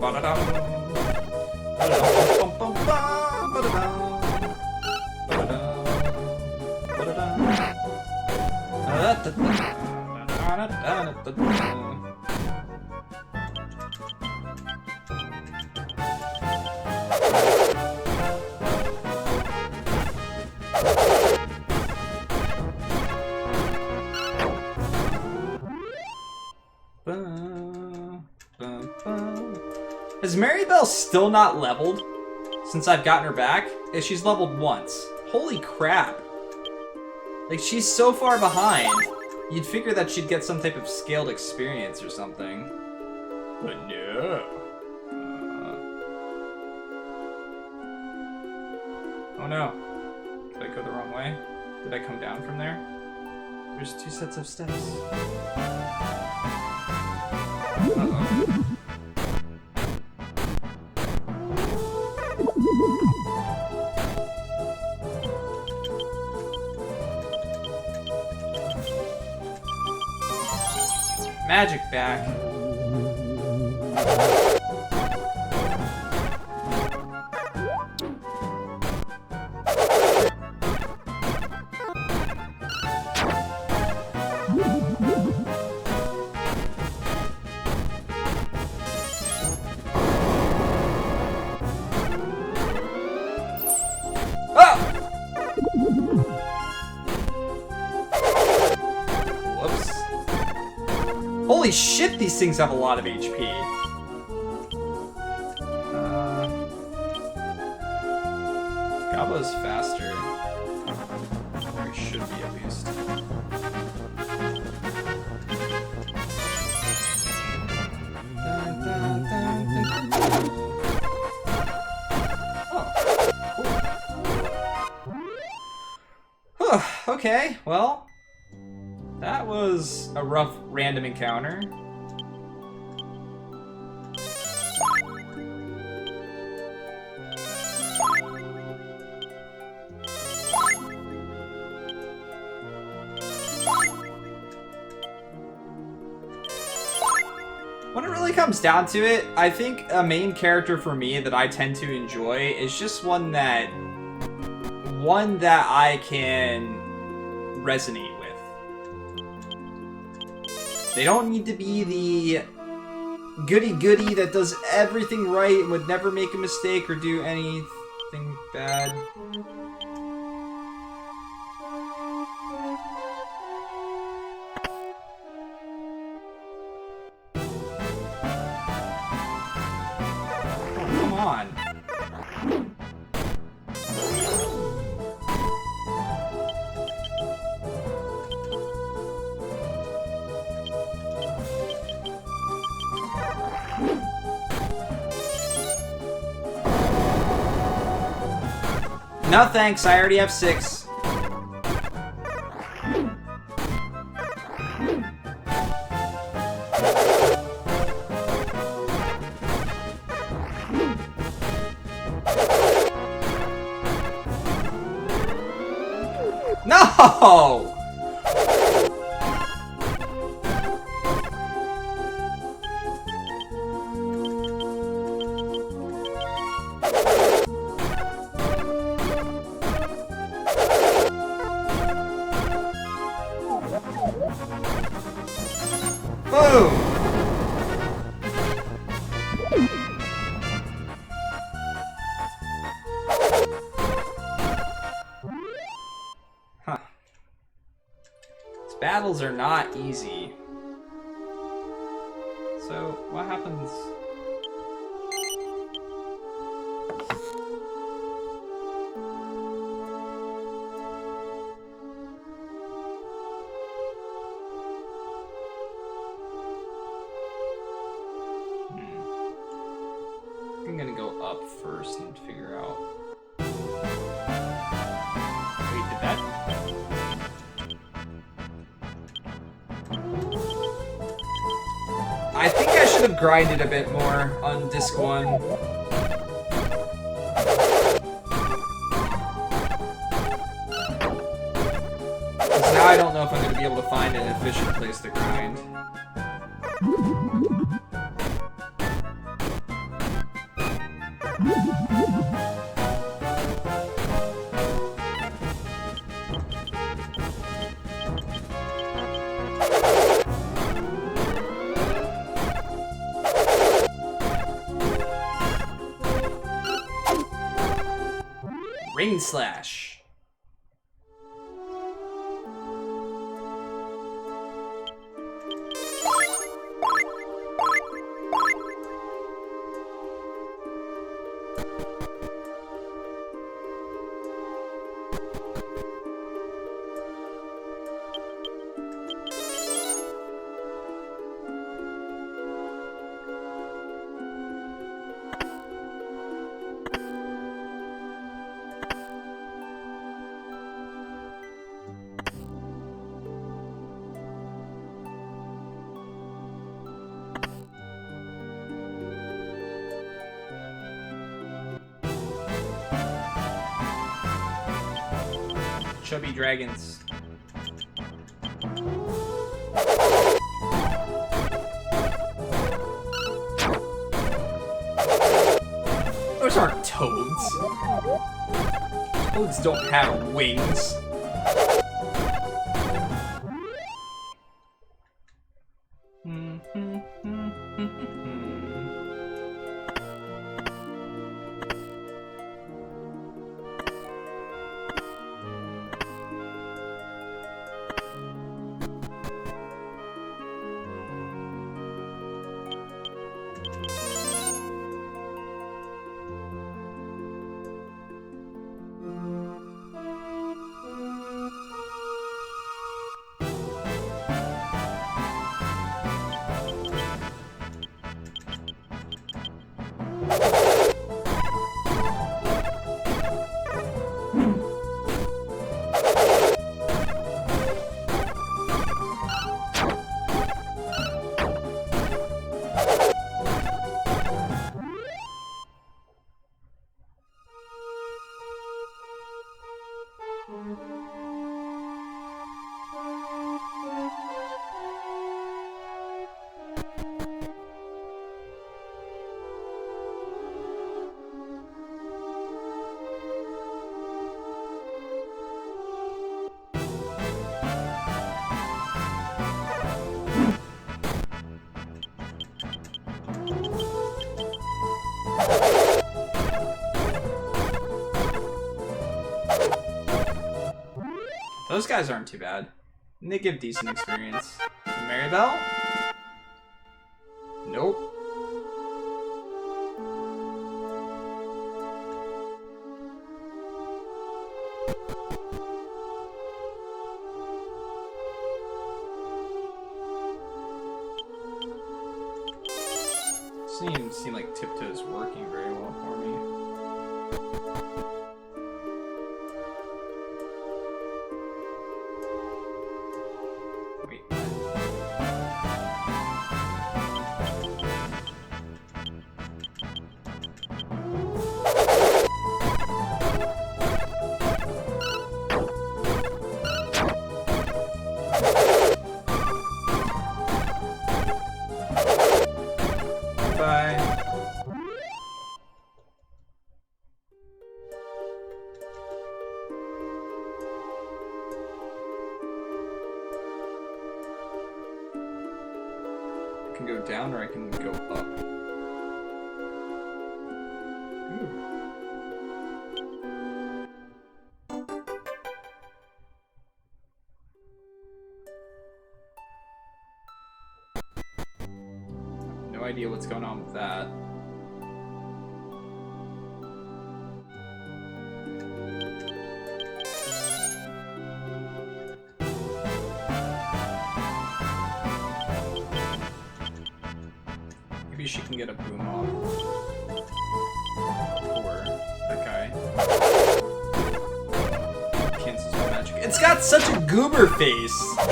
Ba-da-dum. Ba-da-dum. Is Maribel still not leveled since I've gotten her back? She's leveled once. Holy crap. Like, she's so far behind. You'd figure that she'd get some type of scaled experience or something. But no. Oh no. Did I go the wrong way? Did I come down from there? There's 2 sets of steps. Uh-oh. Magic back. Holy shit, these things have a lot of HP. Gabba's faster. Or he should be, at least. Oh, cool. Okay, well... that was a rough random encounter. When it really comes down to it, I think a main character for me that I tend to enjoy is just one that I can resonate with. They don't need to be the goody-goody that does everything right, would never make a mistake or do anything bad. Oh, come on. No thanks, I already have 6. No! Boom! Huh. These battles are not easy. So, what happens? I'm gonna go up first and figure out. Wait, did that? I think I should have grinded a bit more on disc 1. Because now I don't know if I'm gonna be able to find an efficient place to grind. Rain Slash. chubby dragons. Those aren't toads. Toads don't have wings. Those guys aren't too bad. And they give decent experience. Maribel? Nope. Doesn't even seem like Tiptoe's working very well for me. I can go down or I can go up. Ooh. No idea what's going on with that. Maybe she can get a boom off. Or that guy. Cancels my magic. It's got such a goober face! All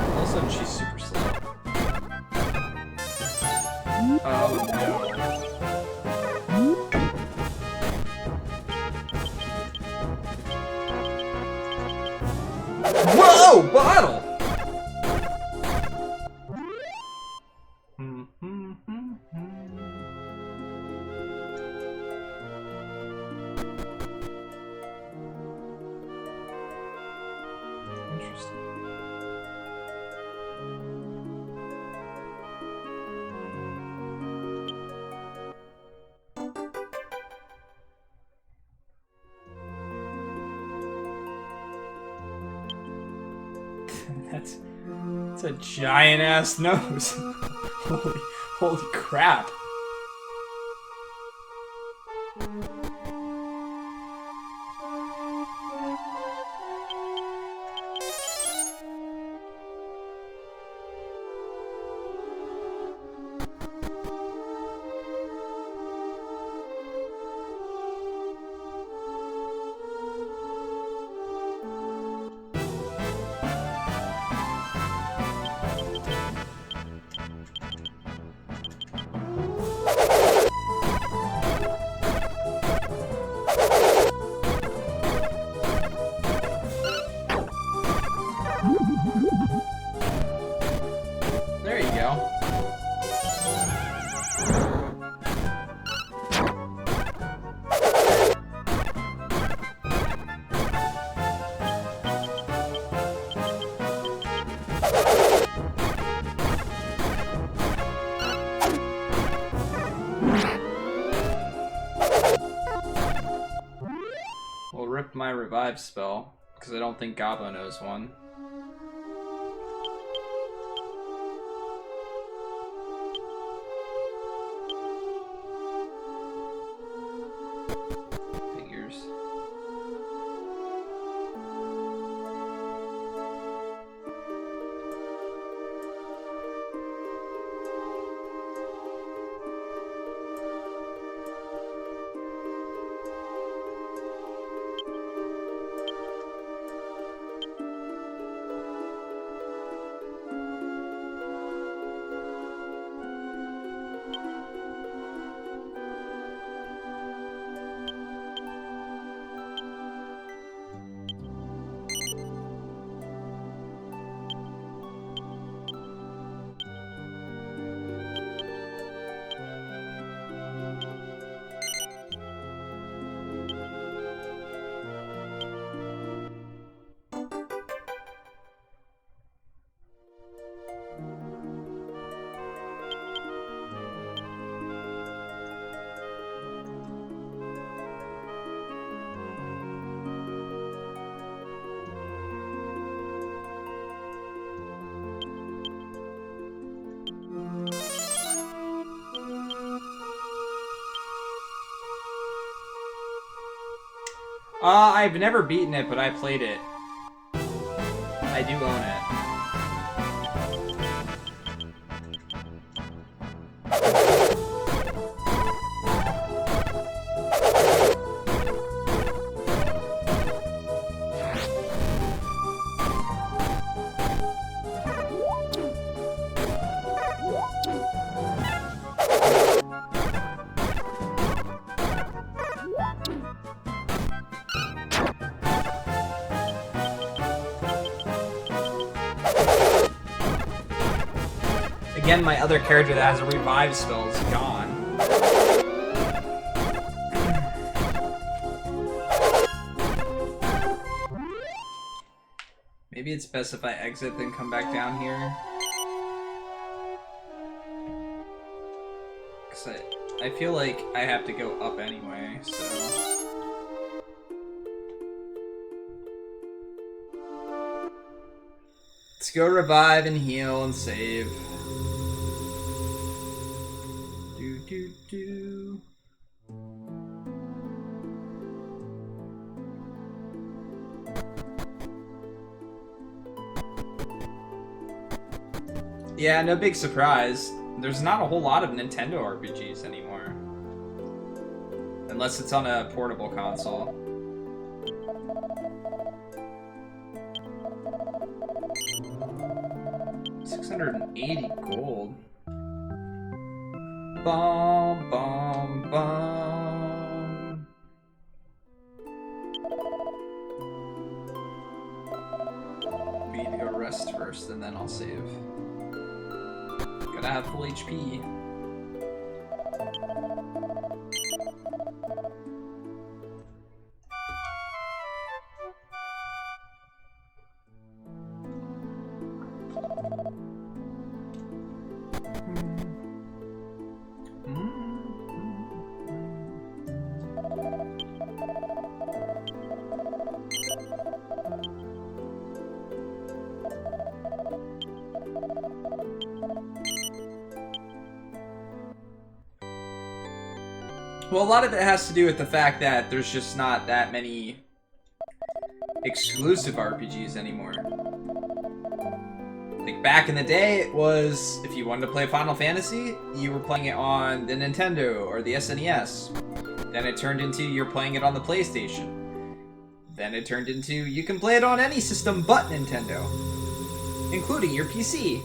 of a sudden she's super slow. Oh no. Whoa! Bottle! Interesting. That's a giant ass nose. Holy crap. We'll rip my revive spell, because I don't think Gabo knows one. Figures. I've never beaten it, but I played it. I do own it. Again, my other character that has a revive spell is gone. Maybe it's best if I exit then come back down here. Cause I feel like I have to go up anyway, so... Let's go revive and heal and save. Do. Yeah, no big surprise. There's not a whole lot of Nintendo RPGs anymore. Unless it's on a portable console. $680 gold. Bum, bum, bum. We need to go rest first, and then I'll save. Gotta have full HP. Well, a lot of it has to do with the fact that there's just not that many exclusive RPGs anymore. Like, back in the day, it was, if you wanted to play Final Fantasy, you were playing it on the Nintendo or the SNES. Then it turned into you're playing it on the PlayStation. Then it turned into you can play it on any system but Nintendo, including your PC.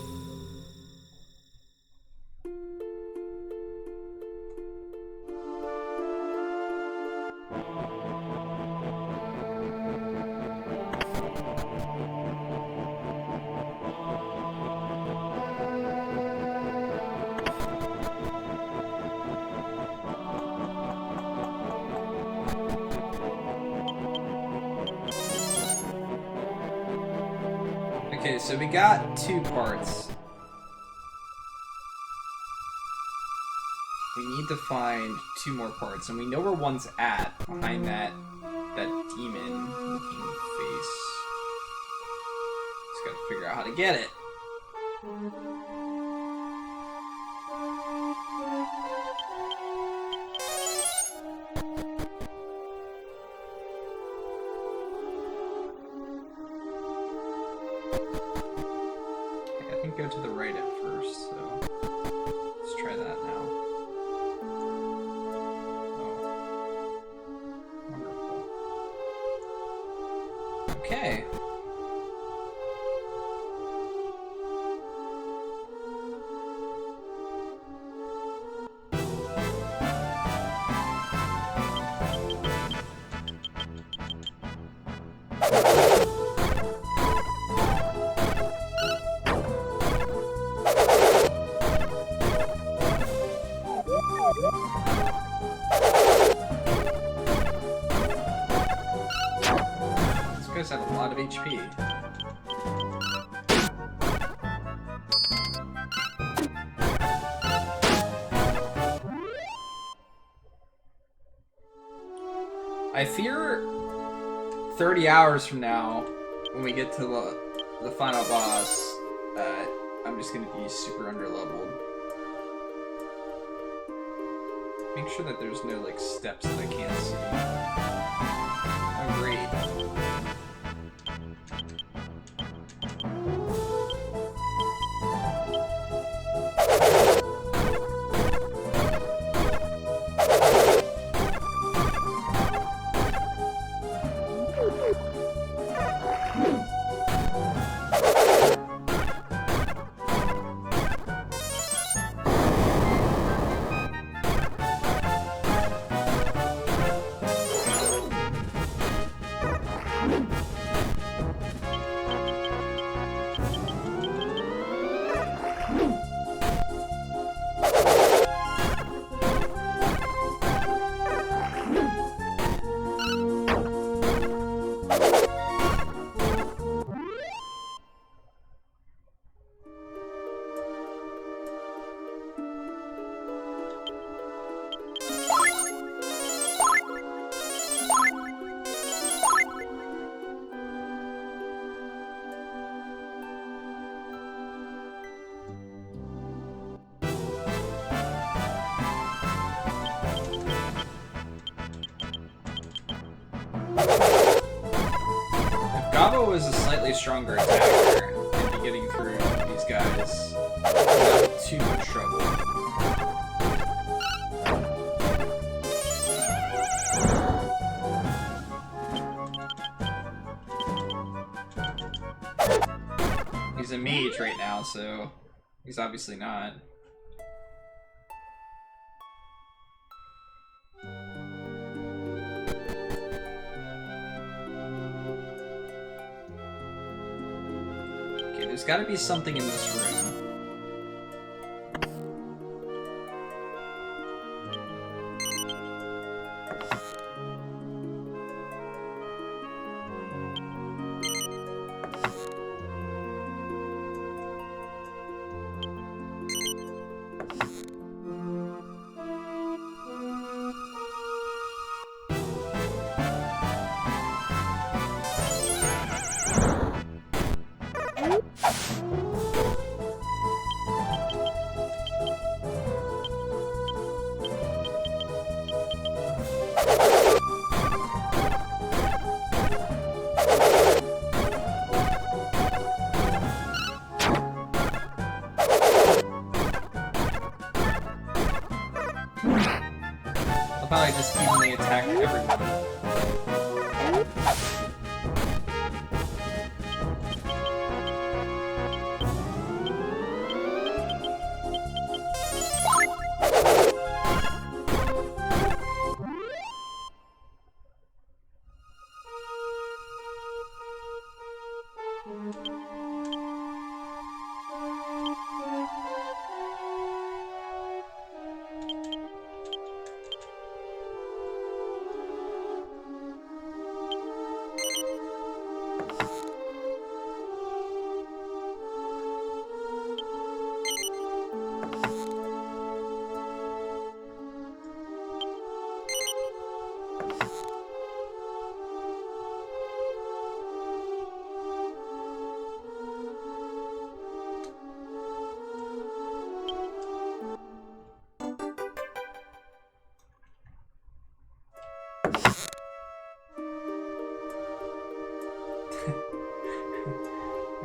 Okay, so we got two parts. We need to find 2 more parts, and we know where one's at, behind that demon-looking face. Just gotta figure out how to get it. I think go to the right at first, so let's try that now. Oh. Wonderful. Okay. These guys have a lot of HP. I fear 30 hours from now, when we get to the final boss, I'm just gonna be super underleveled. Make sure that there's no like steps that I can't see. Oh great. Gabo is a slightly stronger attacker and be getting through these guys without too much trouble. He's a mage right now, so he's obviously not. There's gotta be something in this room. How about I just evenly attack everyone?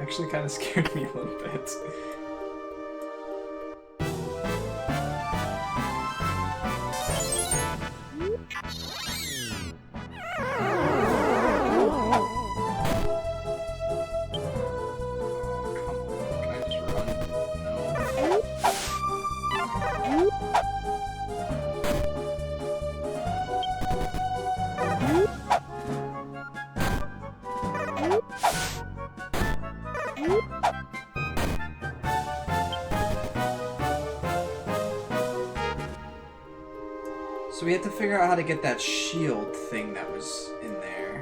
Actually kind of scared me a little bit. So we had to figure out how to get that shield thing that was in there.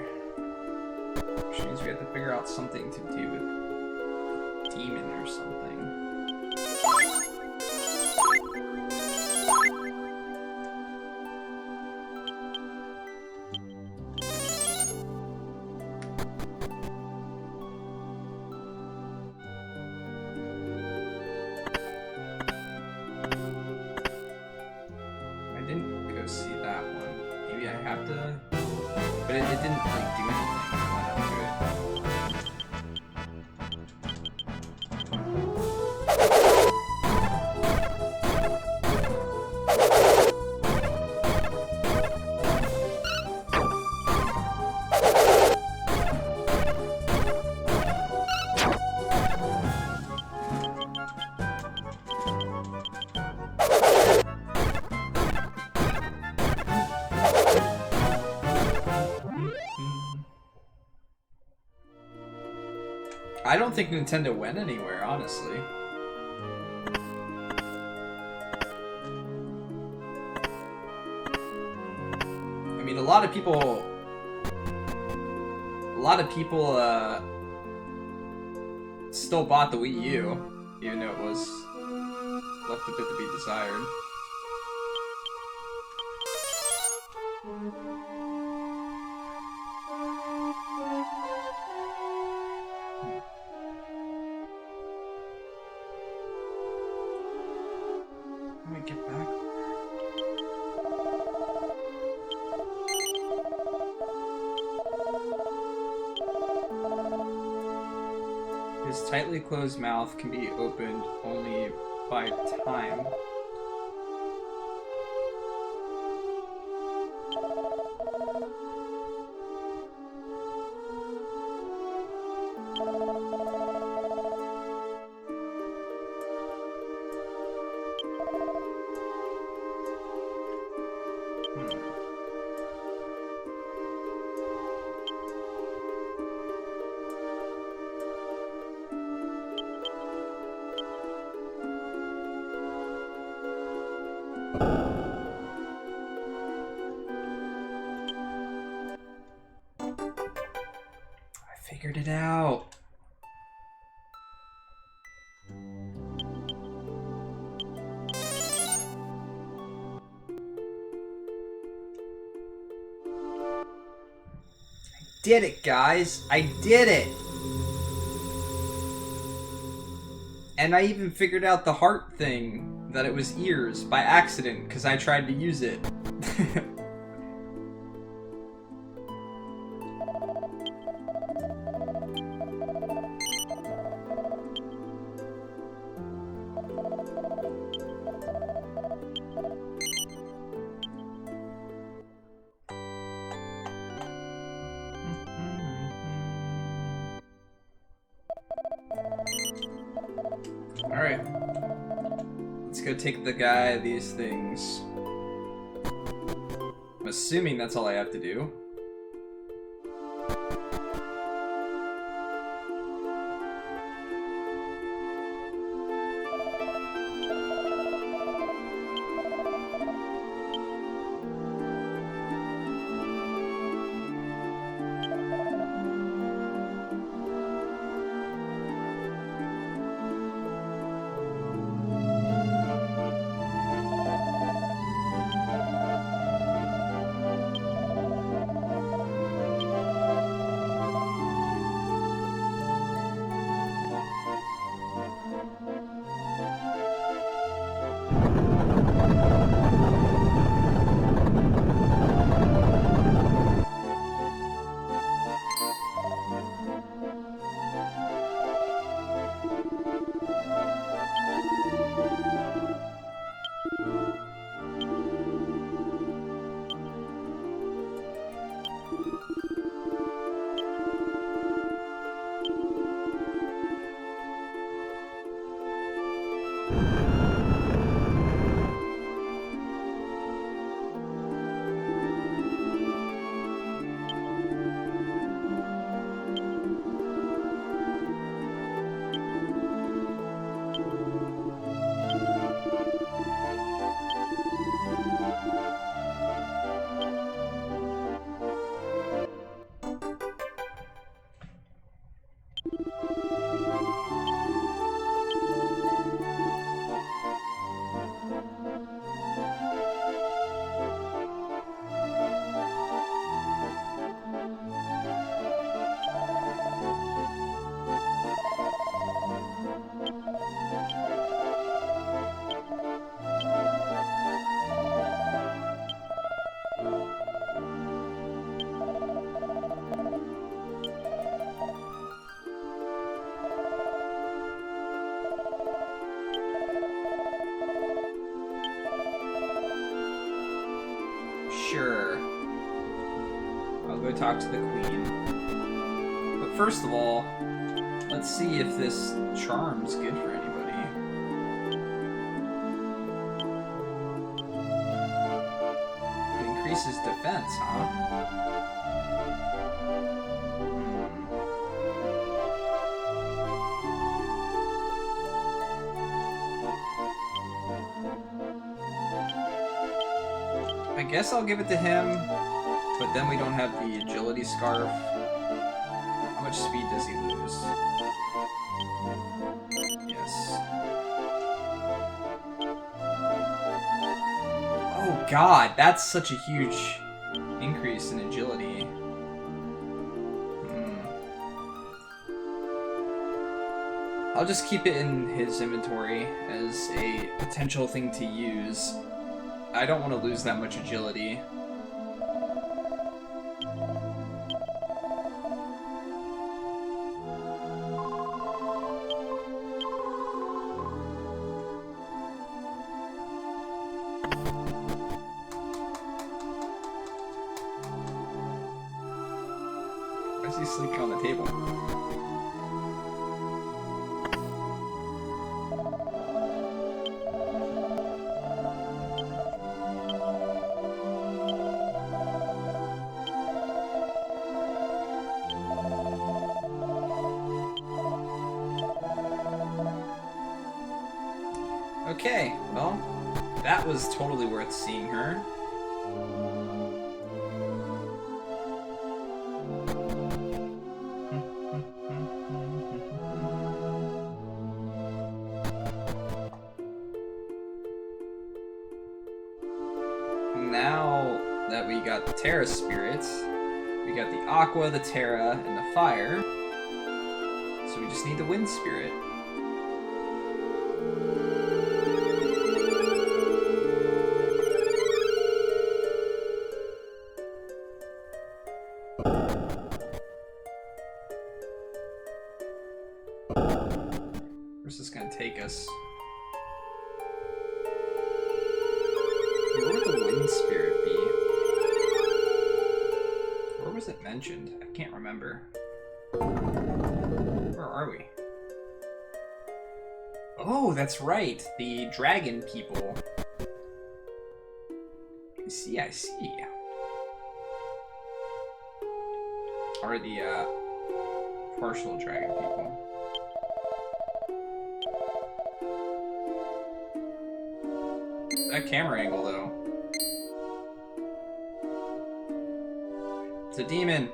Which means we have to figure out something to do with demon or something. But it didn't like do anything. I went up to it. I don't think Nintendo went anywhere, honestly. I mean, a lot of people still bought the Wii U, even though it was left a bit to be desired. Let me get back. His tightly closed mouth can be opened only by time. Figured it out. I did it, guys. I did it. And I even figured out the heart thing, that it was ears by accident because I tried to use it. Alright. Let's go take the guy these things. I'm assuming that's all I have to do. Sure. I'll go talk to the queen. But first of all, let's see if this charm's good for anybody. It increases defense, huh? I guess I'll give it to him, but then we don't have the agility scarf. How much speed does he lose? Yes. Oh god, that's such a huge increase in agility. I'll just keep it in his inventory as a potential thing to use. I don't want to lose that much agility. Why is he sleeping on the table? Okay, well, that was totally worth seeing her. Now that we got the Terra spirits, we got the Aqua, the Terra, and the Fire. So we just need the Wind spirit. Where's this gonna take us? Where would the Wind spirit be? Where was it mentioned? I can't remember. Where are we? Oh, that's right. The dragon people. I see, I see. Or the, partial dragon people. That camera angle, though. It's a demon.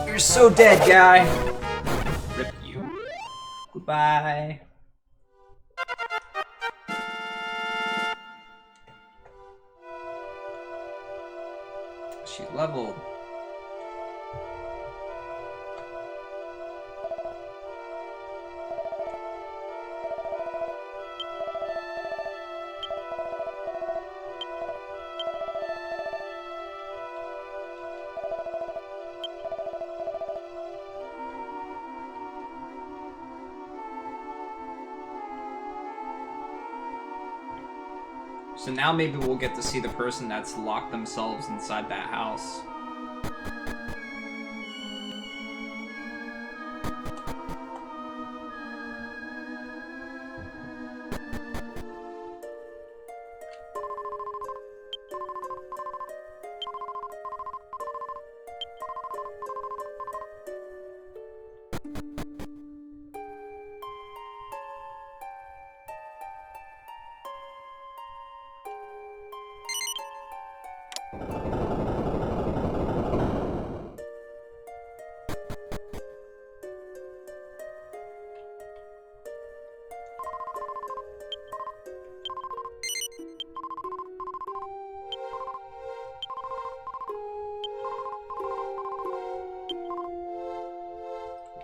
You're so dead, guy. Rip you. Goodbye. She leveled. So now maybe we'll get to see the person that's locked themselves inside that house.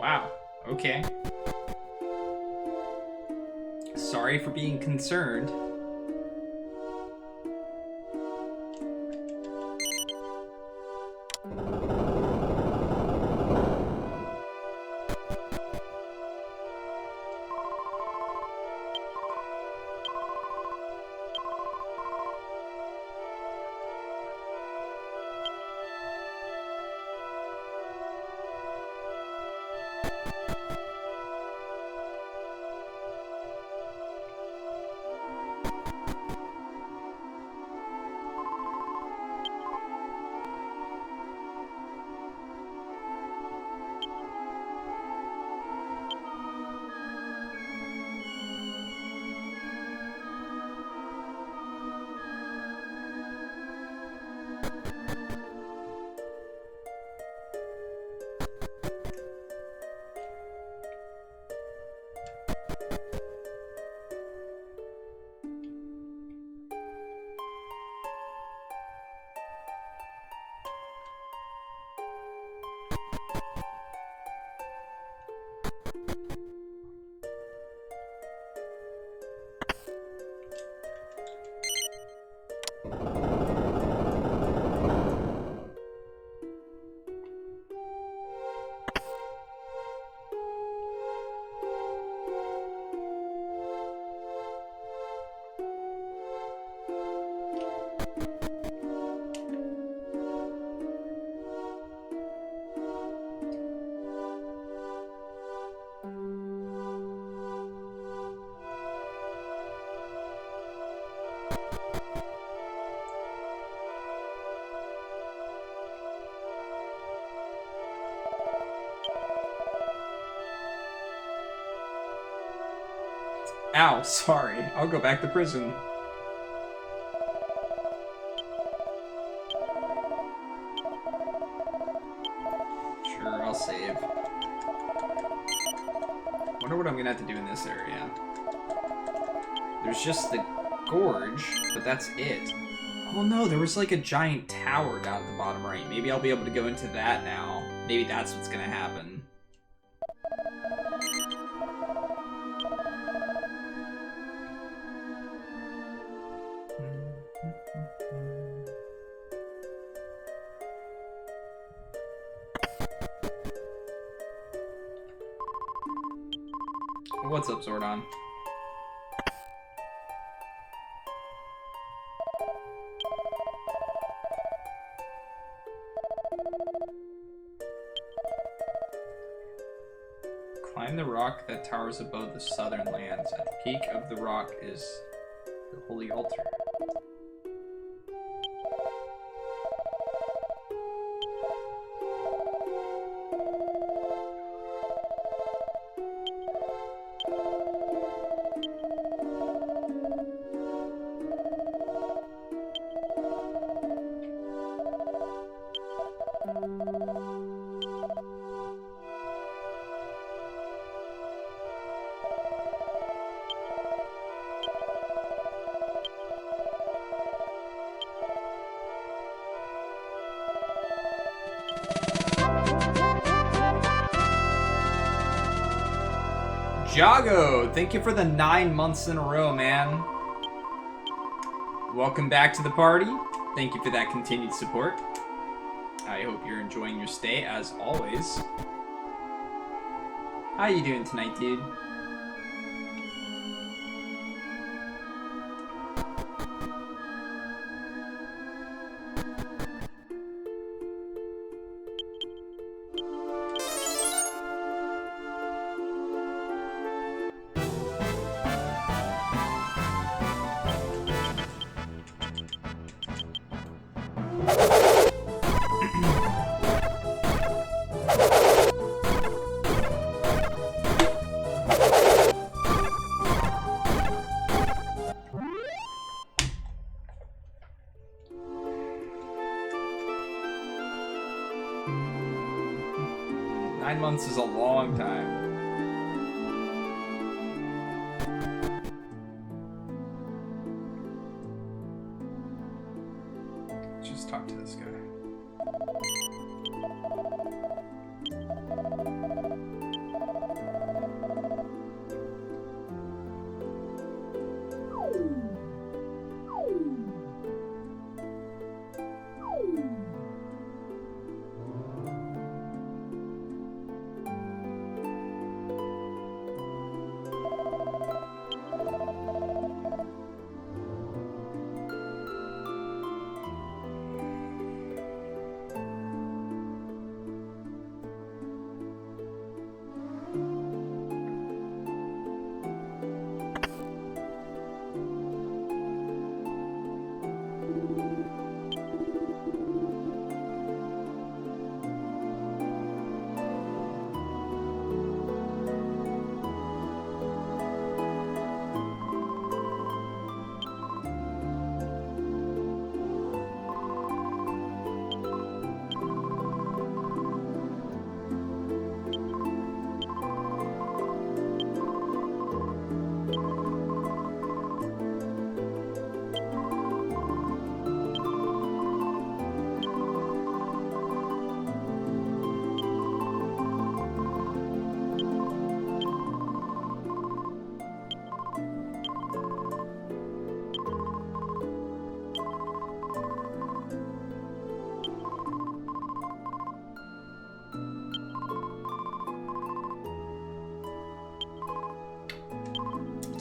Wow. Okay. Sorry for being concerned. Ow, sorry. I'll go back to prison. Sure, I'll save. Wonder what I'm gonna have to do in this area. There's just the gorge, but that's it. Oh no, there was like a giant tower down at the bottom right. Maybe I'll be able to go into that now. Maybe that's what's gonna happen. What's up, Zordon? Climb the rock that towers above the southern lands. At the peak of the rock is the holy altar. Jago, thank you for the 9 months in a row, man. Welcome back to the party. Thank you for that continued support. I hope you're enjoying your stay, as always. How you doing tonight, dude? Months is a long time. Just talk to this guy.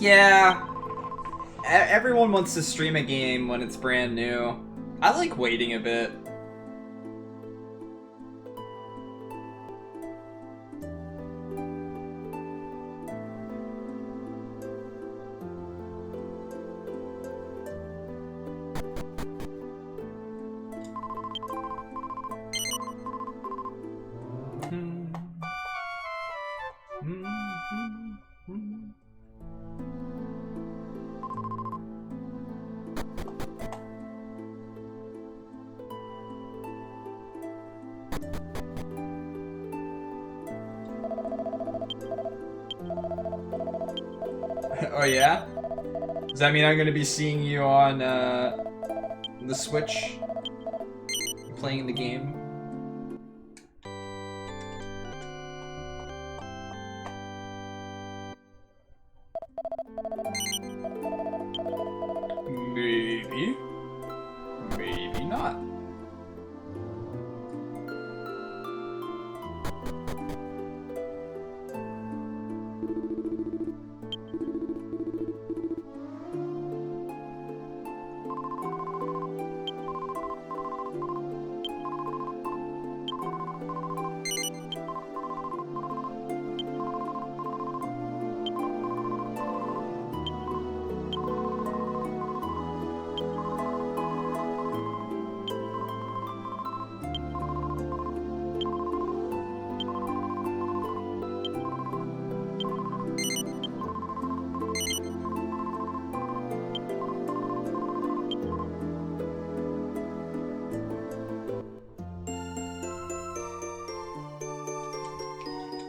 Yeah. Everyone wants to stream a game when it's brand new. I like waiting a bit. Oh yeah? Does that mean I'm gonna be seeing you on the Switch playing the game? Maybe. Maybe not.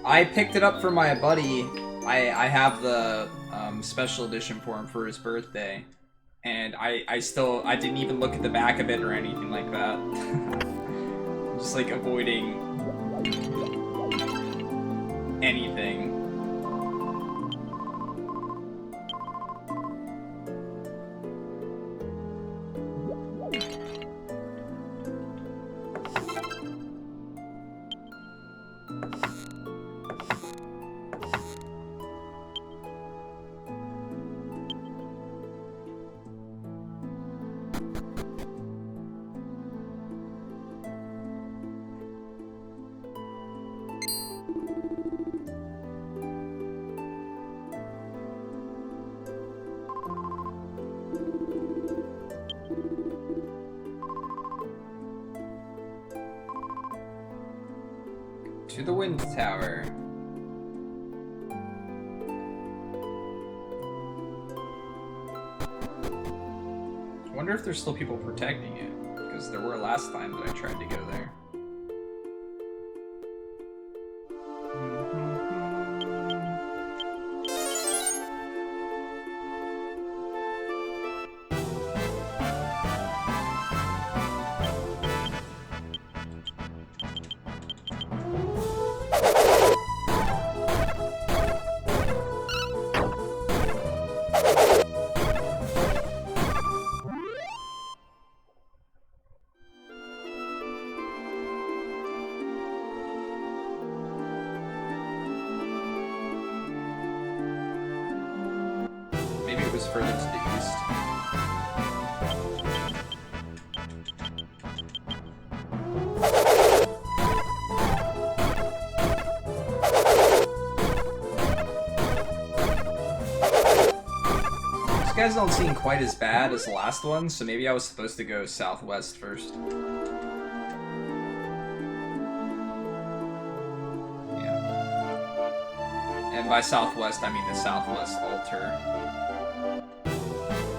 I picked it up for my buddy. I have the special edition for him for his birthday, and I didn't even look at the back of it or anything like that. Just like avoiding anything. To the wind tower. I wonder if there's still people protecting it, because there were last time that I tried to go there. Maybe it was further to the east. These guys don't seem quite as bad as the last one, so maybe I was supposed to go southwest first. And by southwest, I mean the southwest altar.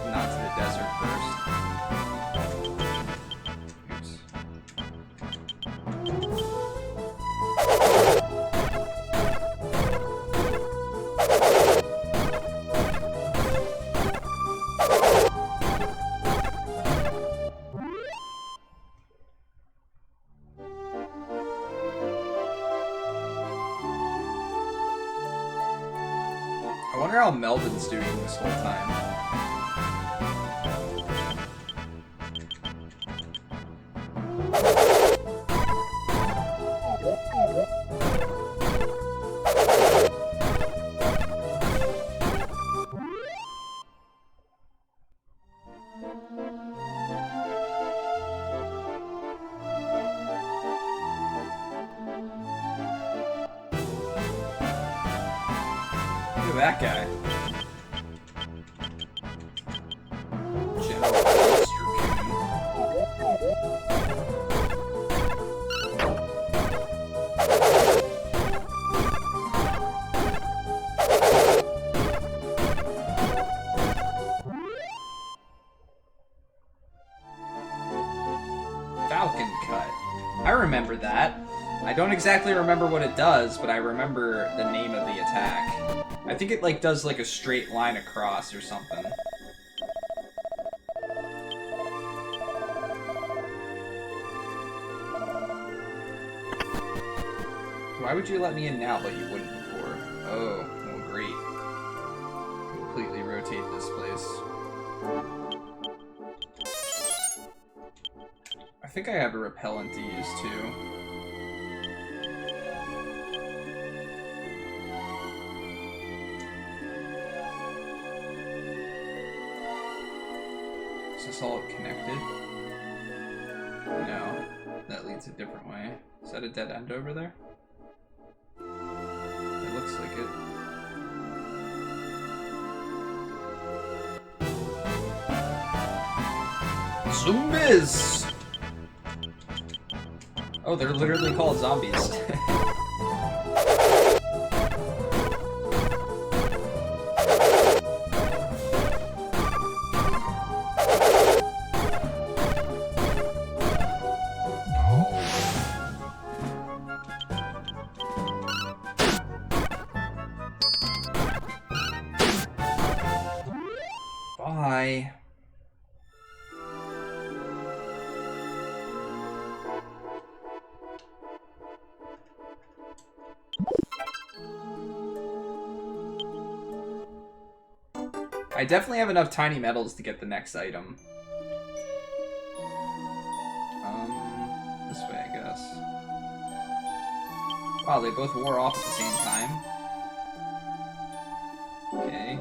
Not to the desert first. Oops. I wonder how Melvin's doing this whole time. that guy? General Monster Falcon Cut. I remember that. I don't exactly remember what it does, but I remember the name of the attack. I think it like does like a straight line across or something. Why would you let me in now, but you wouldn't before? Oh, well, great. Completely rotate this place. I think I have a repellent to use too. Is this all connected? No, that leads a different way. Is that a dead end over there? It looks like it. Zombies! Oh, they're literally called zombies. Bye. I definitely have enough tiny metals to get the next item. This way, I guess. Wow, they both wore off at the same time. Okay,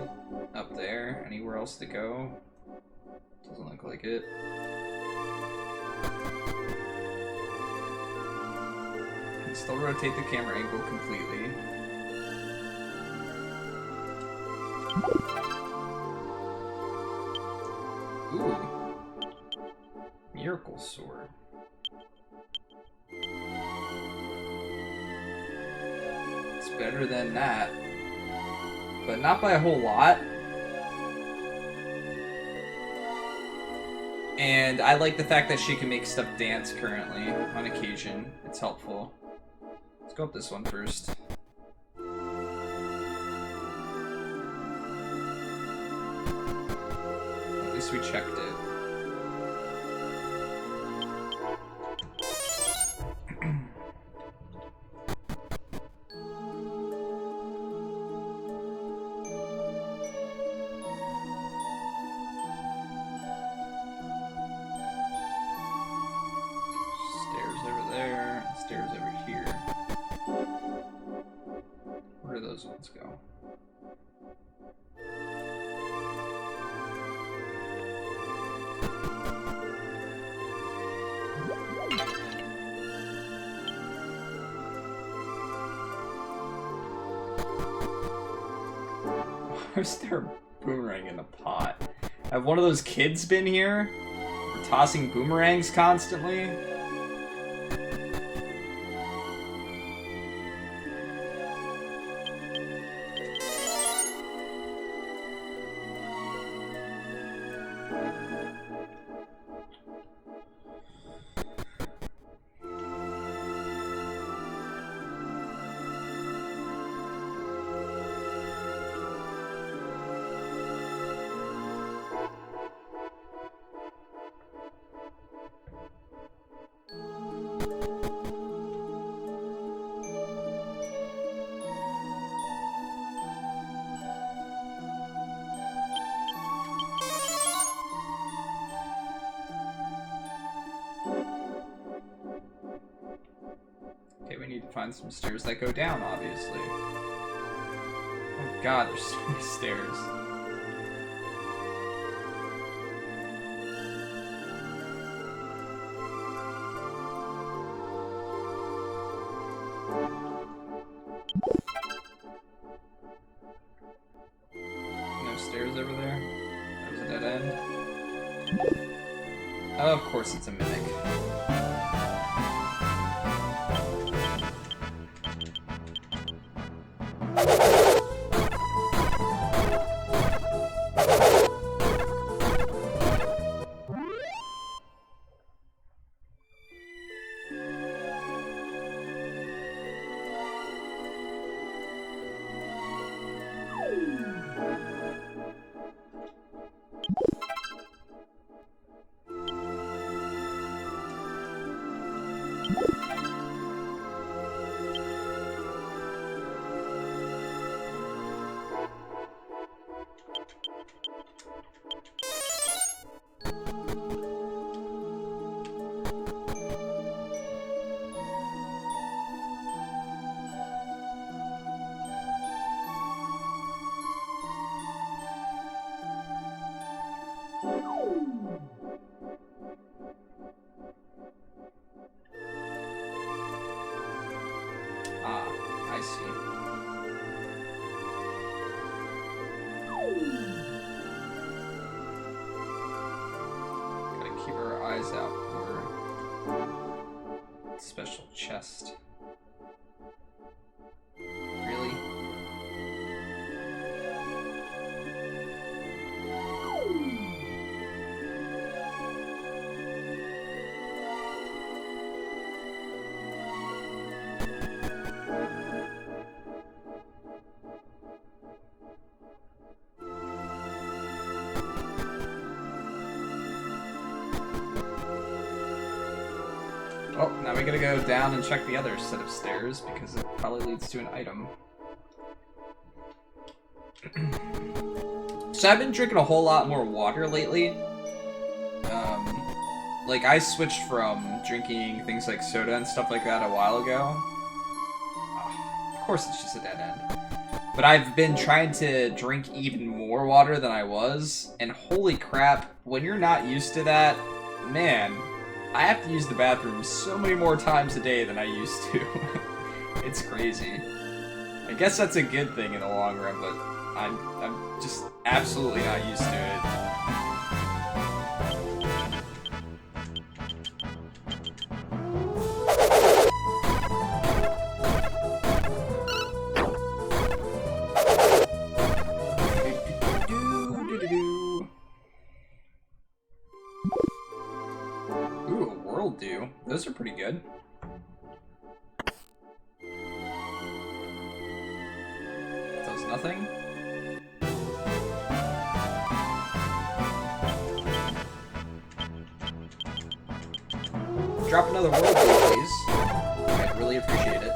up there. Anywhere else to go? Doesn't look like it. Can still rotate the camera angle completely. Ooh. Miracle Sword. It's better than that. But not by a whole lot. And I like the fact that she can make stuff dance currently, on occasion. It's helpful. Let's go up this one first. At least we checked it. Stairs over there, stairs over here. Where do those ones go? Why is there a boomerang in the pot? Have one of those kids been here? We're tossing boomerangs constantly? Okay, we need to find some stairs that go down, obviously. Oh god, there's so many stairs. Of course it's a mimic. Ah, I see. Gotta keep our eyes out for special chest. Really? Oh, now we gotta go down and check the other set of stairs because it probably leads to an item. So I've been drinking a whole lot more water lately. Like I switched from drinking things like soda and stuff like that a while ago. Oh, of course it's just a dead end. But I've been trying to drink even more water than I was, and holy crap, when you're not used to that, man, I have to use the bathroom so many more times a day than I used to. It's crazy. I guess that's a good thing in the long run, but I'm just absolutely not used to it. Ooh, a world dew. Those are pretty good. Does nothing. Drop another world dew, please. I'd really appreciate it.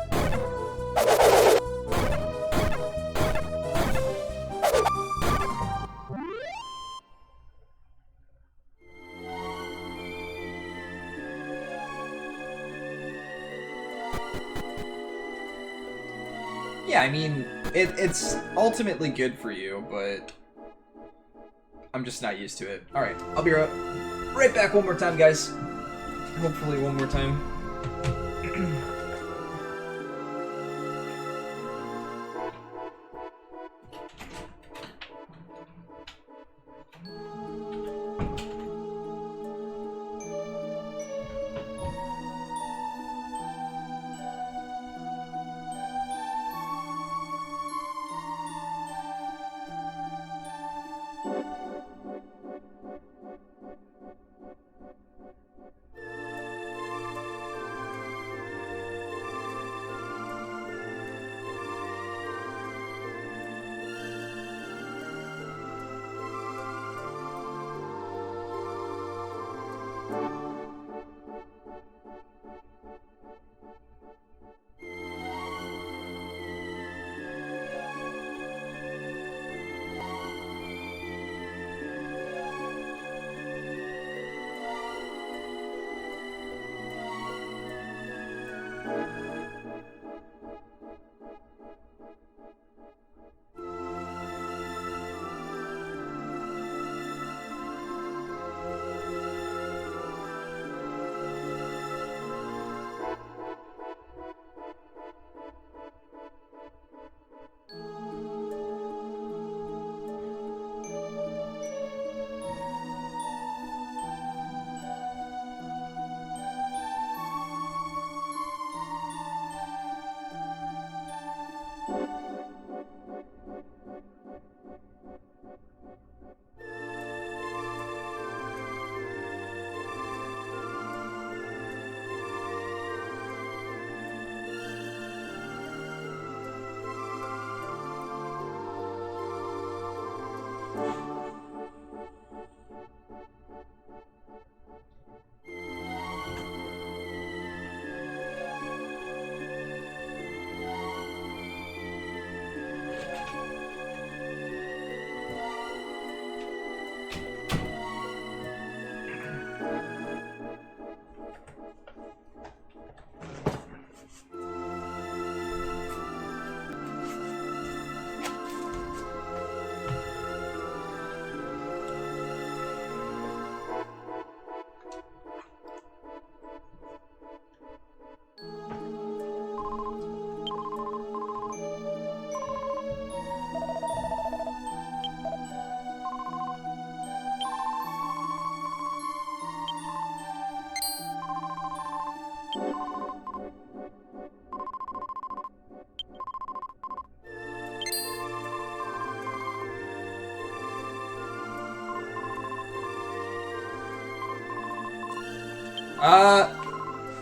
Yeah, I mean, it's ultimately good for you, but I'm just not used to it. Alright, I'll be right back one more time, guys. Hopefully one more time.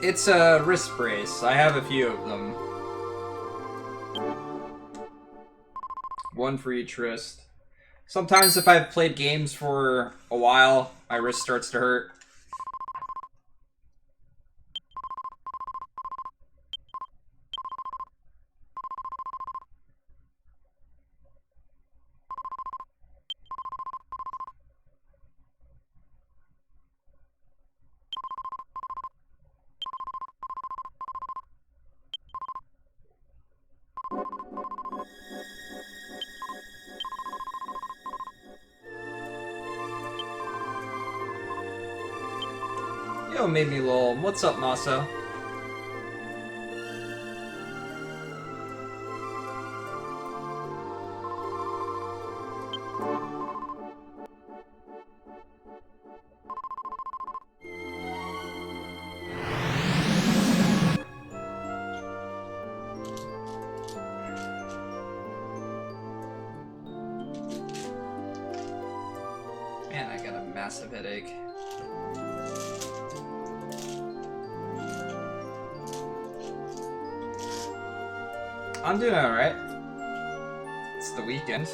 It's a wrist brace. I have a few of them. One for each wrist. Sometimes if I've played games for a while, my wrist starts to hurt. Yo, made me lol. What's up, Masa? Man, I got a massive headache. I'm doing alright. It's the weekend.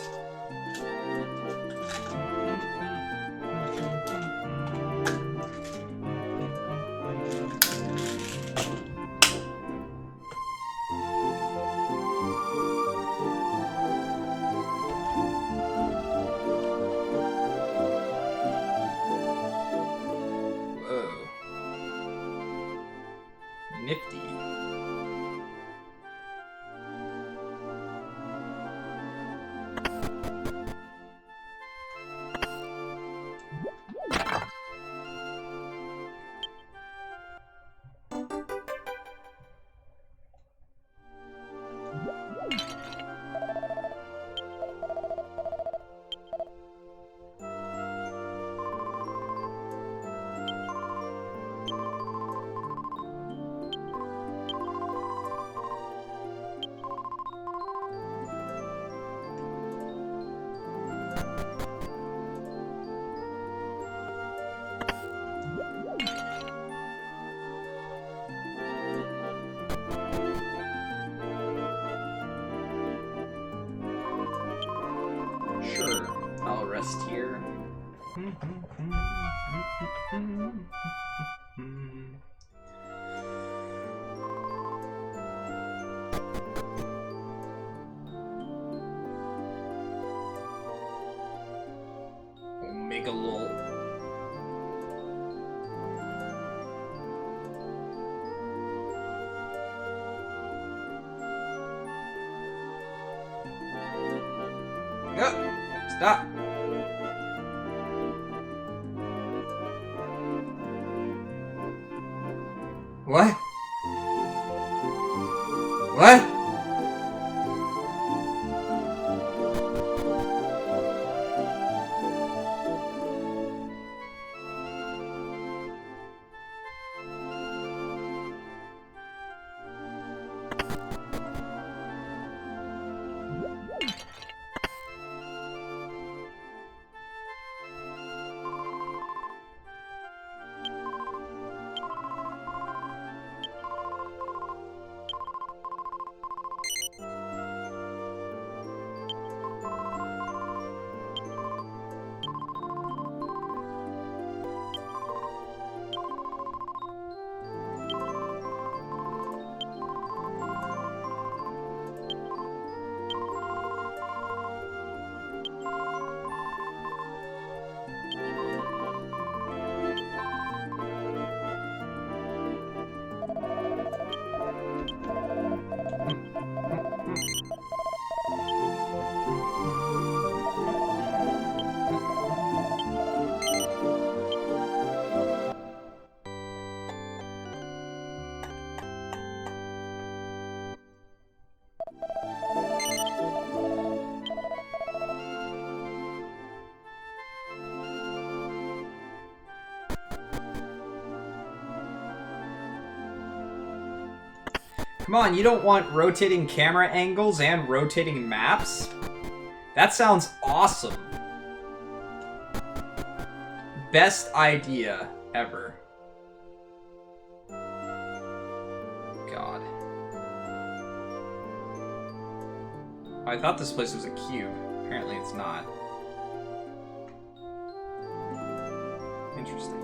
Whoa. Nifty. Sure, I'll rest here. Omega lol. Yep. Stop. What? What? Come on, you don't want rotating camera angles and rotating maps? That sounds awesome. Best idea ever. God. I thought this place was a cube. Apparently it's not. Interesting.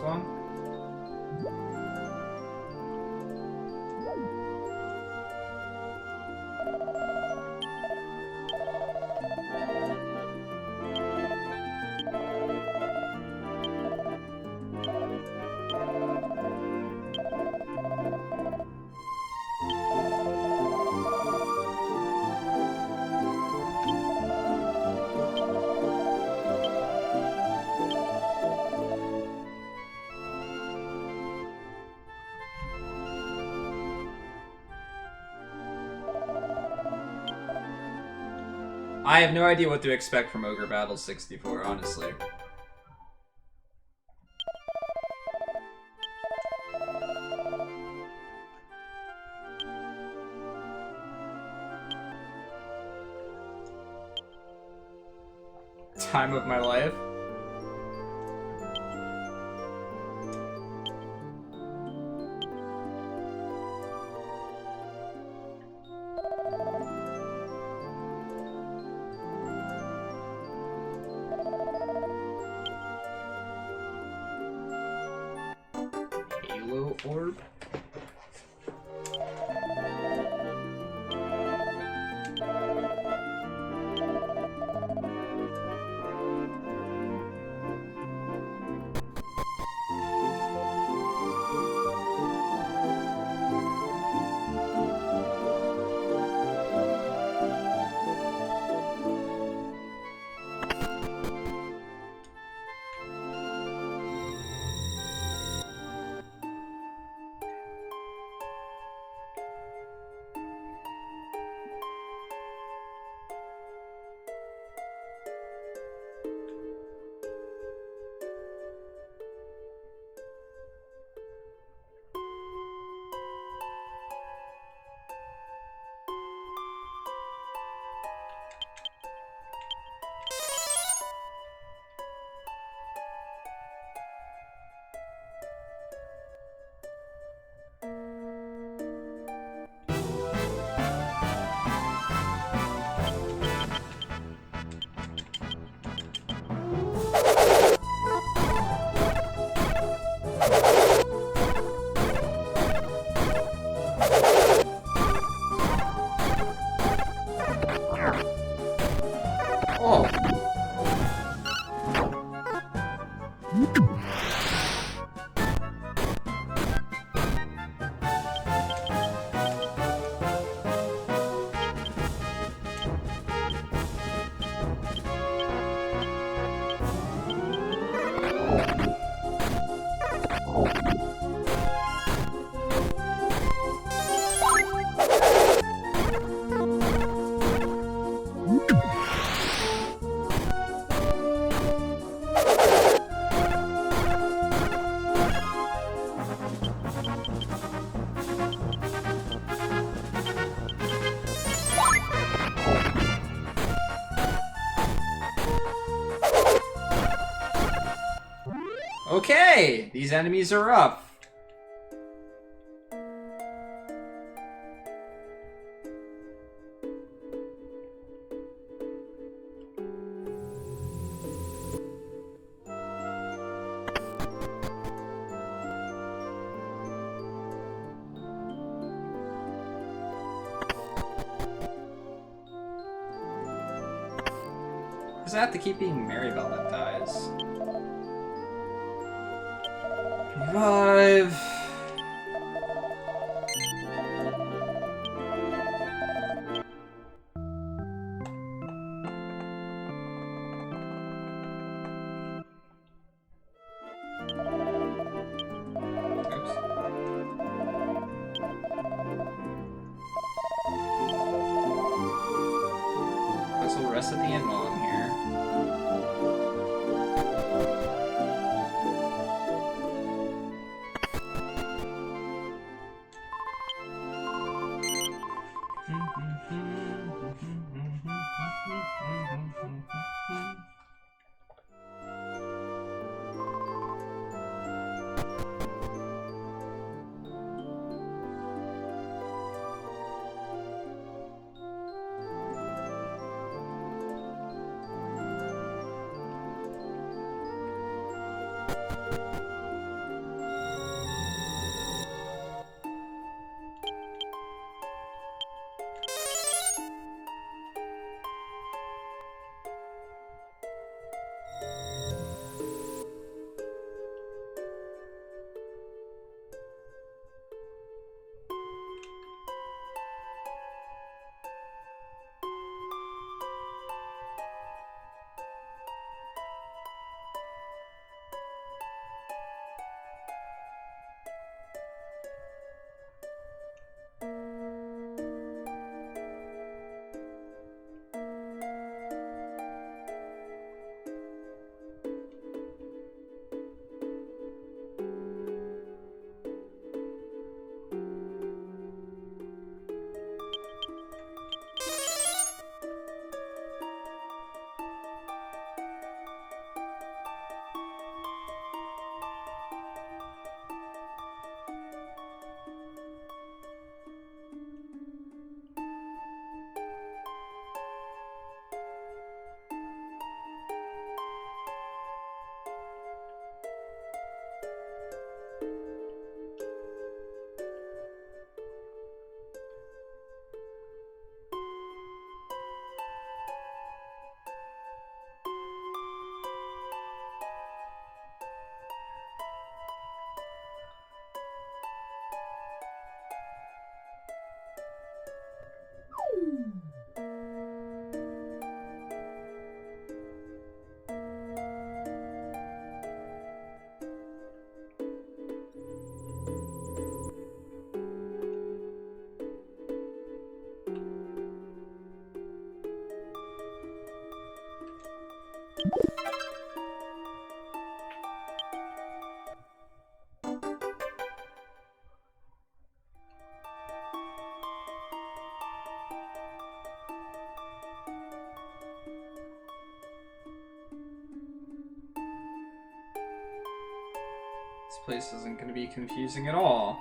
One. I have no idea what to expect from Ogre Battle 64, honestly. Time of my life. Halo orb. Okay, these enemies are rough. Because I have to keep being Maribel that dies. Revive. We'll rest at the end while I'm here. This place isn't going to be confusing at all.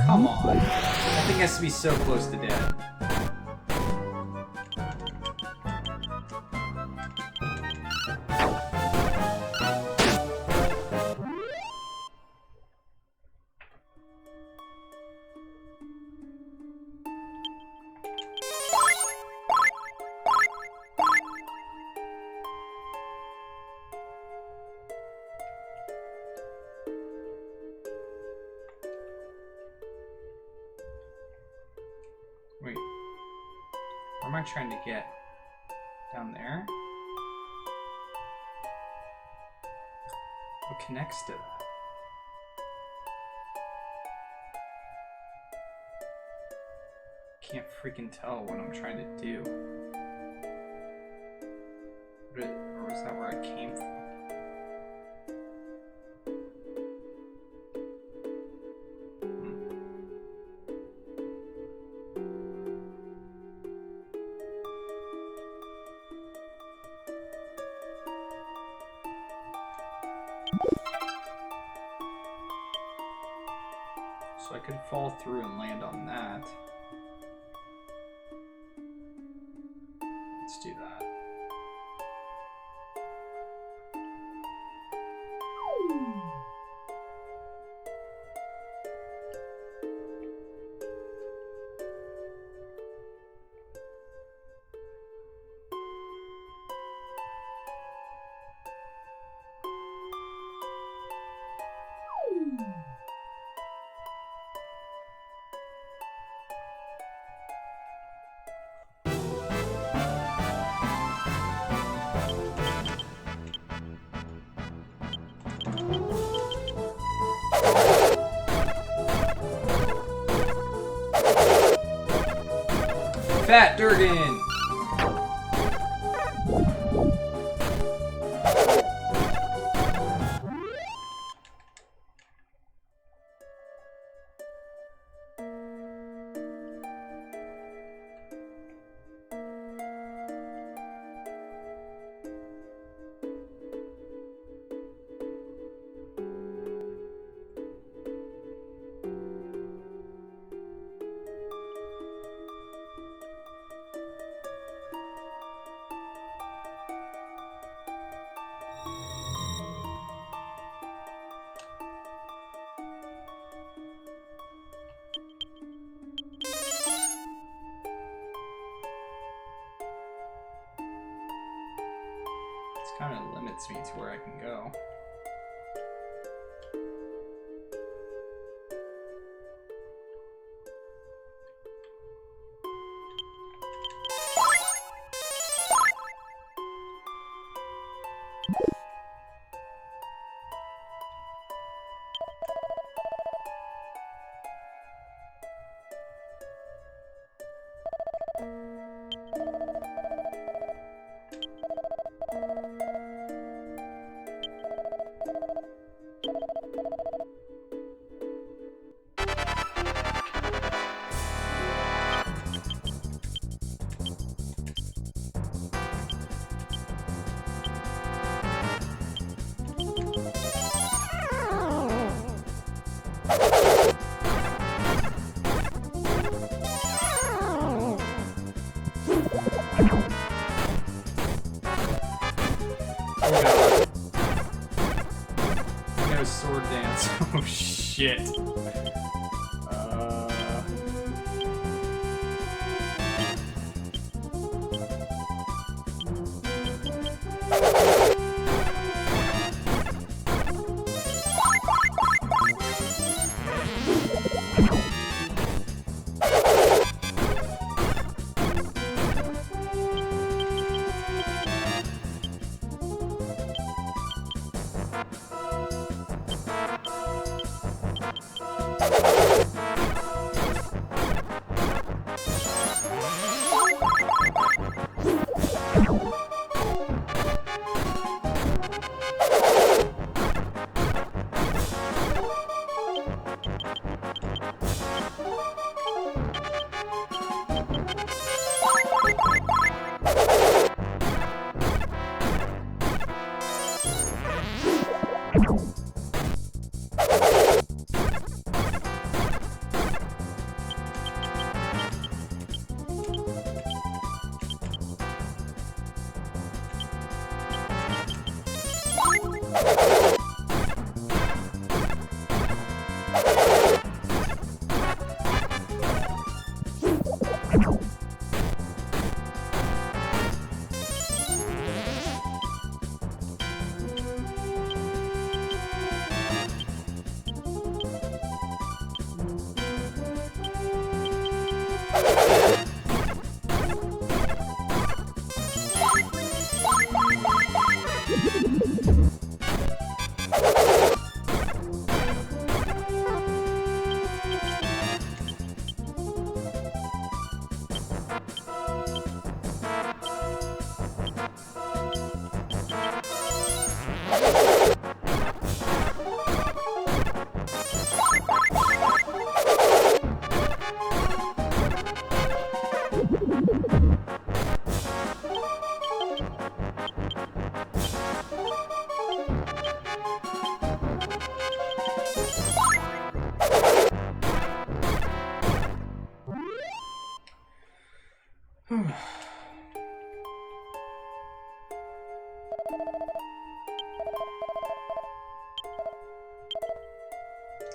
Come on. That thing has to be so close to dead. am I trying to get? Down there? What connects to that? Can't freaking tell what I'm trying to do. Or was that where I came from? So I could fall through and land on that. Let's do that. Fat Durgan! Kind of limits me to where I can go. No sword dance. Oh shit.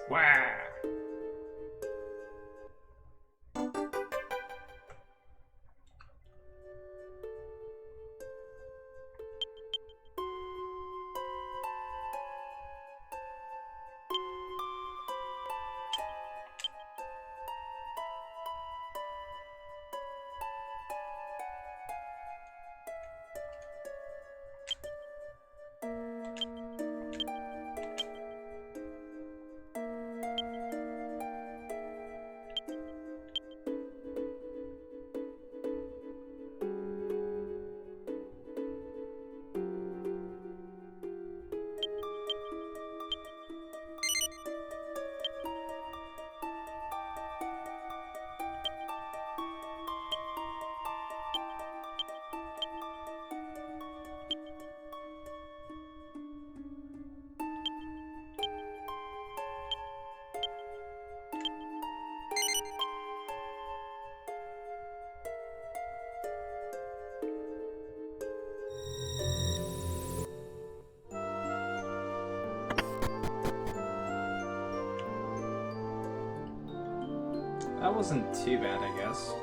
Wow. That wasn't too bad, I guess.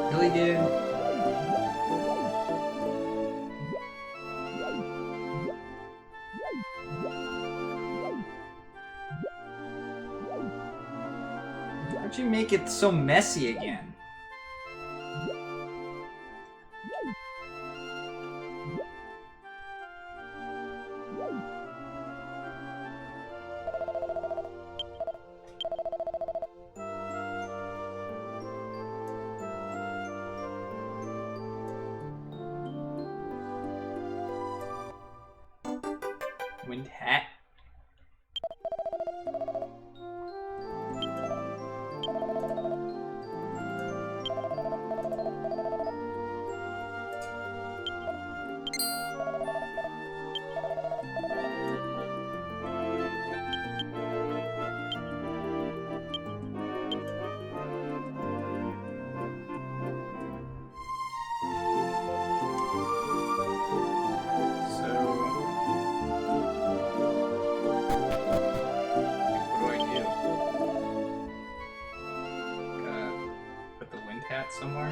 Really, dude? Why'd you make it so messy again? Wind hat. Somewhere.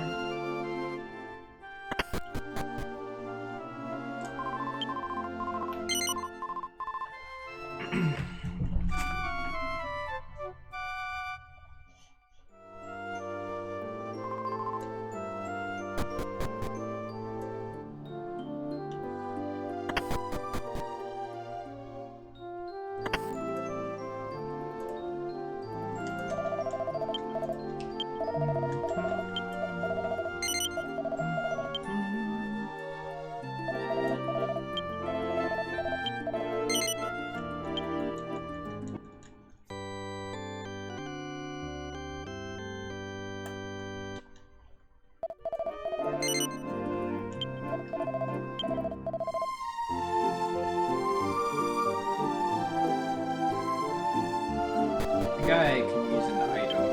Guy can use an item.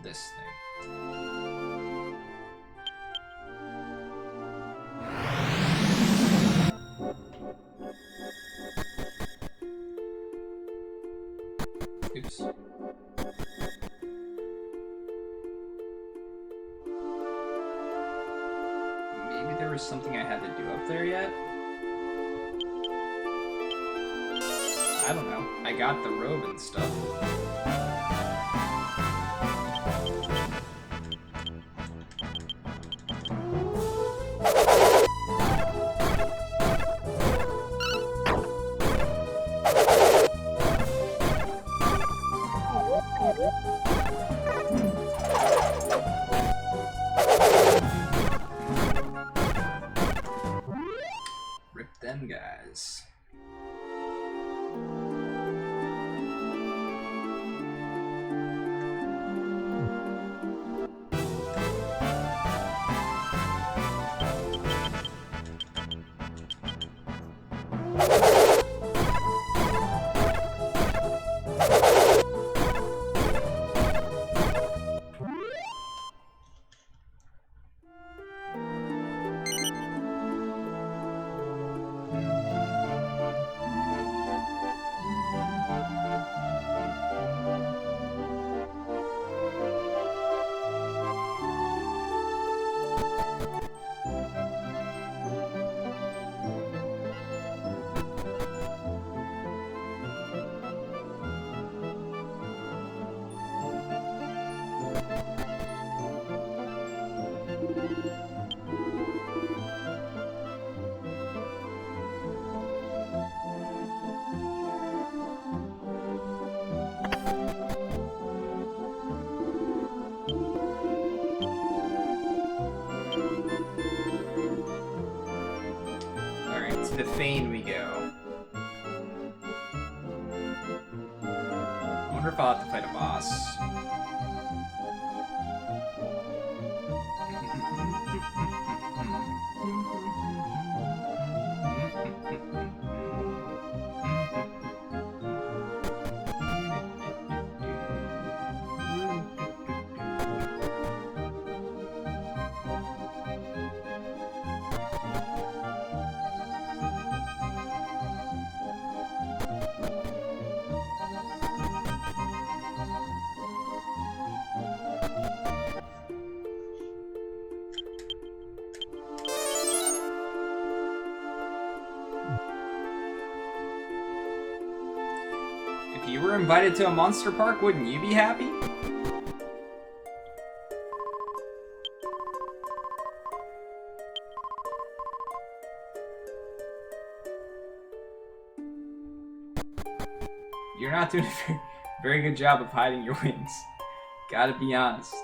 This thing. Oops. Maybe there was something I had to do up there yet? I don't know. I got the robe and stuff. Rip them guys. To Fane we go. I wonder if I'll have to fight a boss. If you were invited to a monster park, wouldn't you be happy? You're not doing a very good job of hiding your wins. Gotta be honest.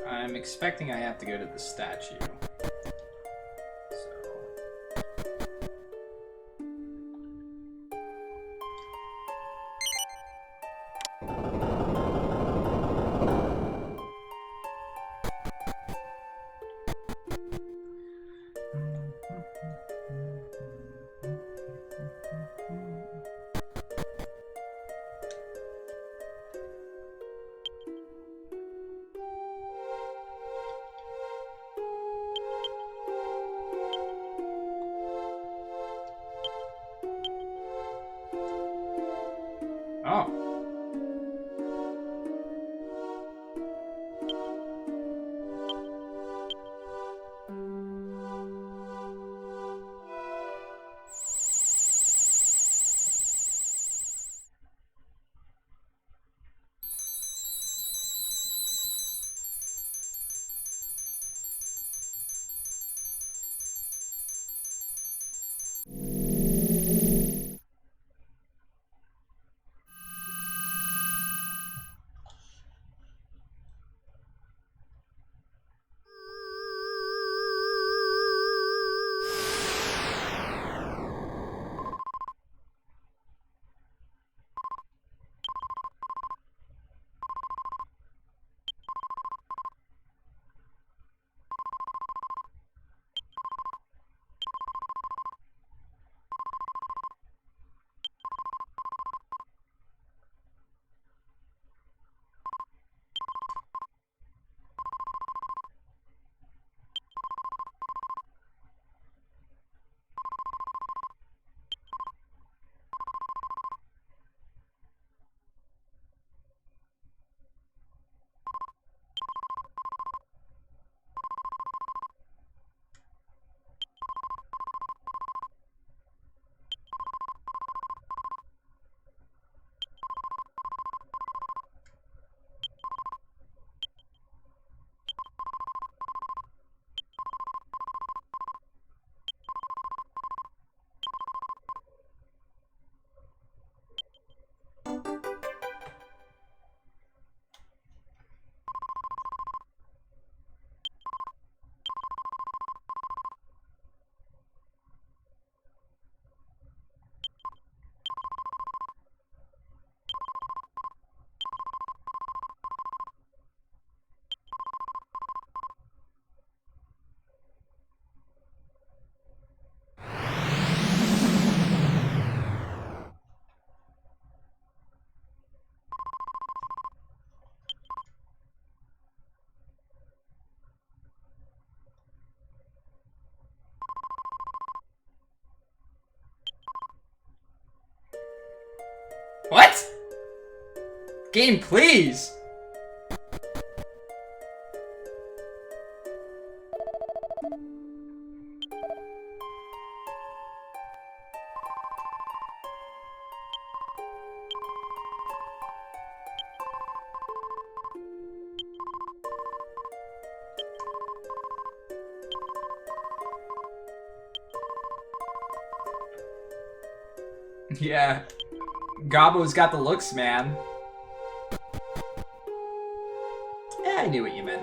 I'm expecting I have to go to the statue. Game, please! Yeah. Gobbo's got the looks, man. Yeah, I knew what you meant.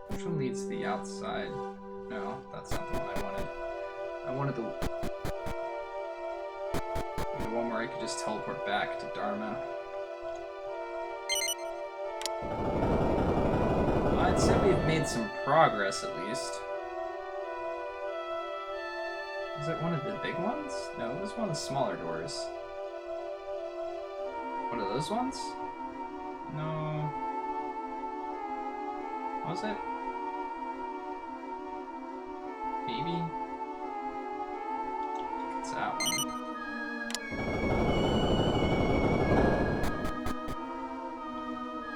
Which one leads to the outside? No, that's not the one I wanted. I wanted the one where I could just teleport back to Dharma. I'd say we've made some progress, at least. Was it one of the big ones? No, it was one of the smaller doors. One of those ones? No. Was it? Maybe? It's that one.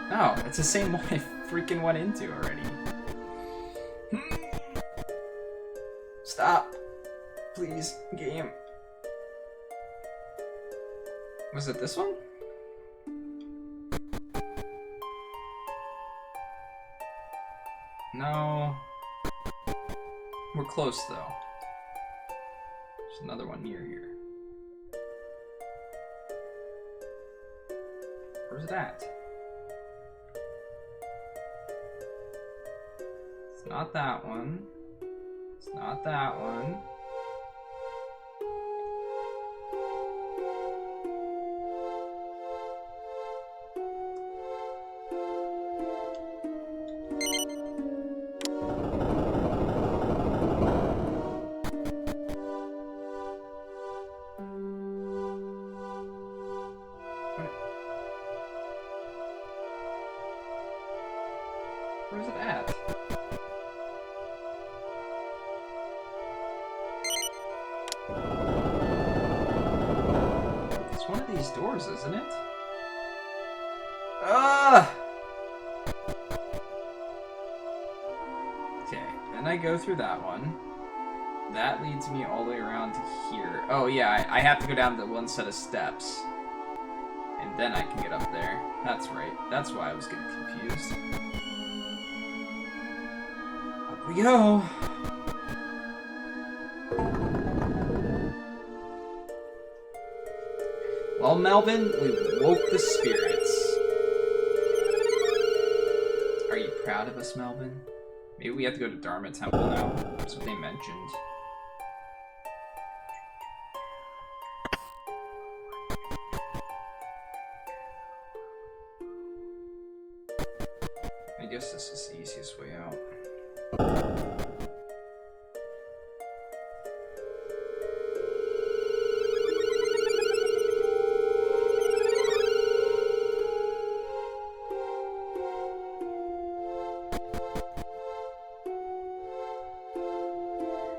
No, it's the same one I freaking went into already. Stop. Please, game. Was it this one? No. We're close, though. There's another one near here. Where's that? It's not that one. It's not that one. Where's it at? It's one of these doors, isn't it? Okay, then I go through that one. That leads me all the way around to here. Oh yeah, I have to go down the one set of steps. And then I can get up there. That's right. That's why I was getting confused. Up we go. Well, Melvin, we woke the spirits. Are you proud of us, Melvin? Maybe we have to go to Dharma Temple now. That's what they mentioned. I guess this is the easiest way out.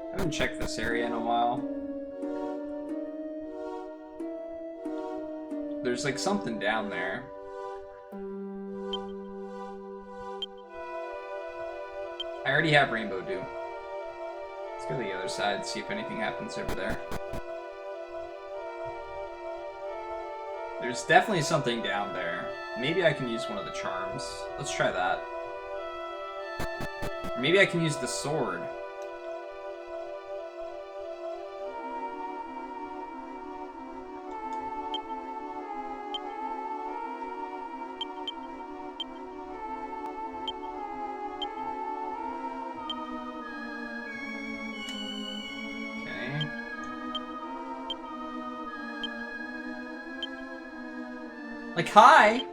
I haven't checked this area in a while. There's like something down there. I already have Rainbow Dew. Let's go to the other side, see if anything happens over there. There's definitely something down there. Maybe I can use one of the charms. Let's try that. Or maybe I can use the sword. Like, hi!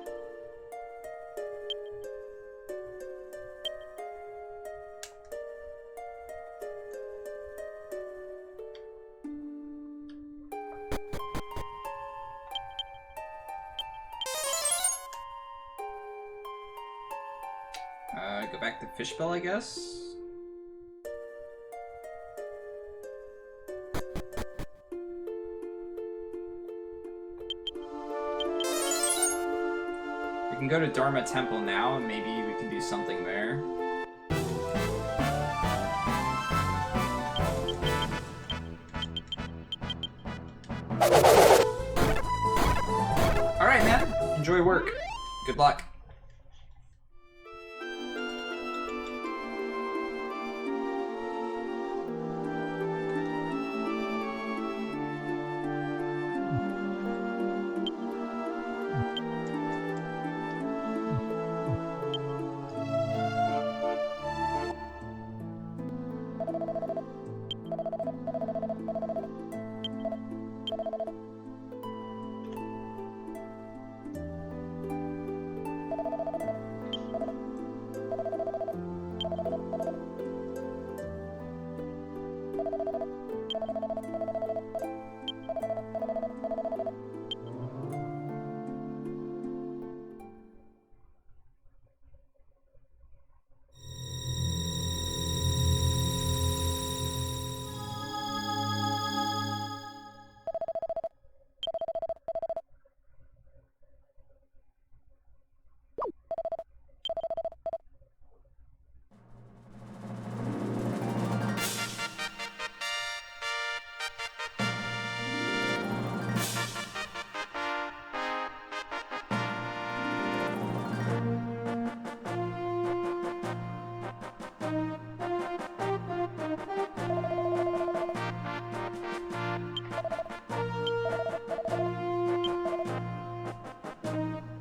back to Fishbill, I guess. We can go to Dharma Temple now, and maybe we can do something there. Alright, man. Enjoy work. Good luck.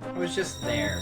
It was just there.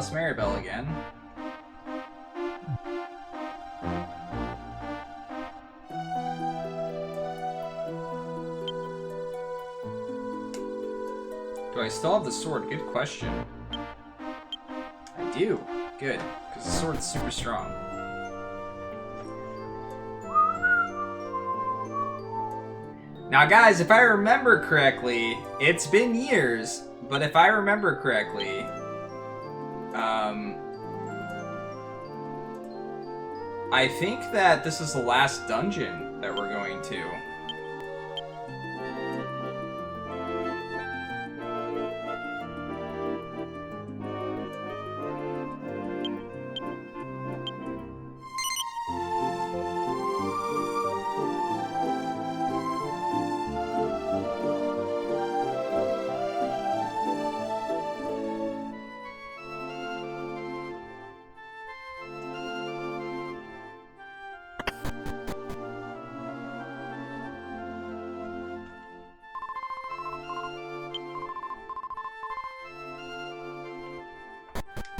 lost Maribel again. Do I still have the sword? Good question. I do. Good. Because the sword's super strong. Now guys, if I remember correctly, it's been years, but if I remember correctly, I think that this is the last dungeon that we're going to.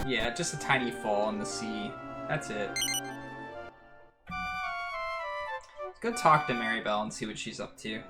Yeah, just a tiny fall in the sea. That's it. Let's go talk to Maribel and see what she's up to.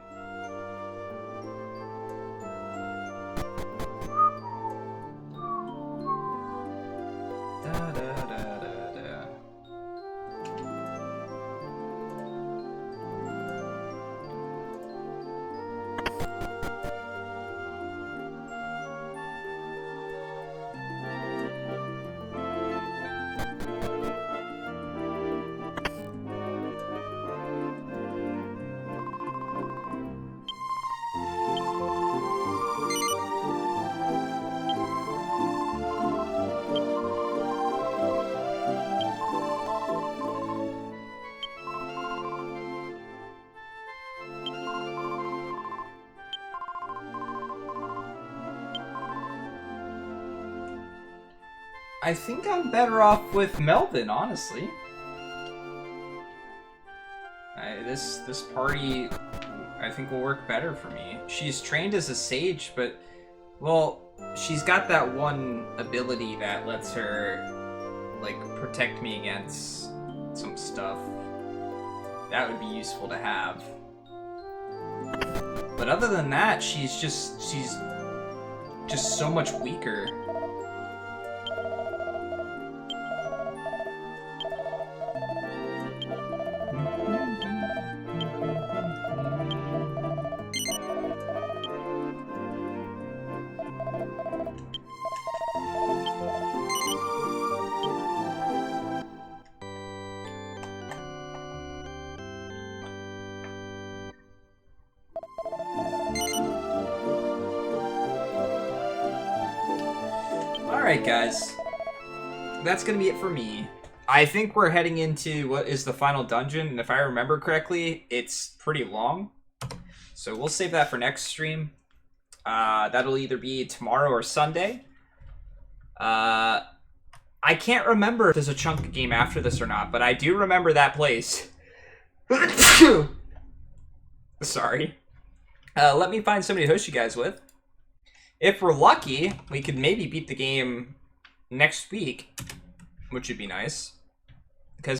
I think I'm better off with Melvin, honestly. This party, I think, will work better for me. She's trained as a sage, but, well, she's got that one ability that lets her, like, protect me against some stuff. That would be useful to have. But other than that, she's just so much weaker. Alright guys, that's gonna be it for me. I think we're heading into what is the final dungeon, and if I remember correctly, it's pretty long. So we'll save that for next stream. That'll either be tomorrow or Sunday. I can't remember if there's a chunk game after this or not, but I do remember that place. Sorry. Let me find somebody to host you guys with. If we're lucky, we could maybe beat the game next week, which would be nice.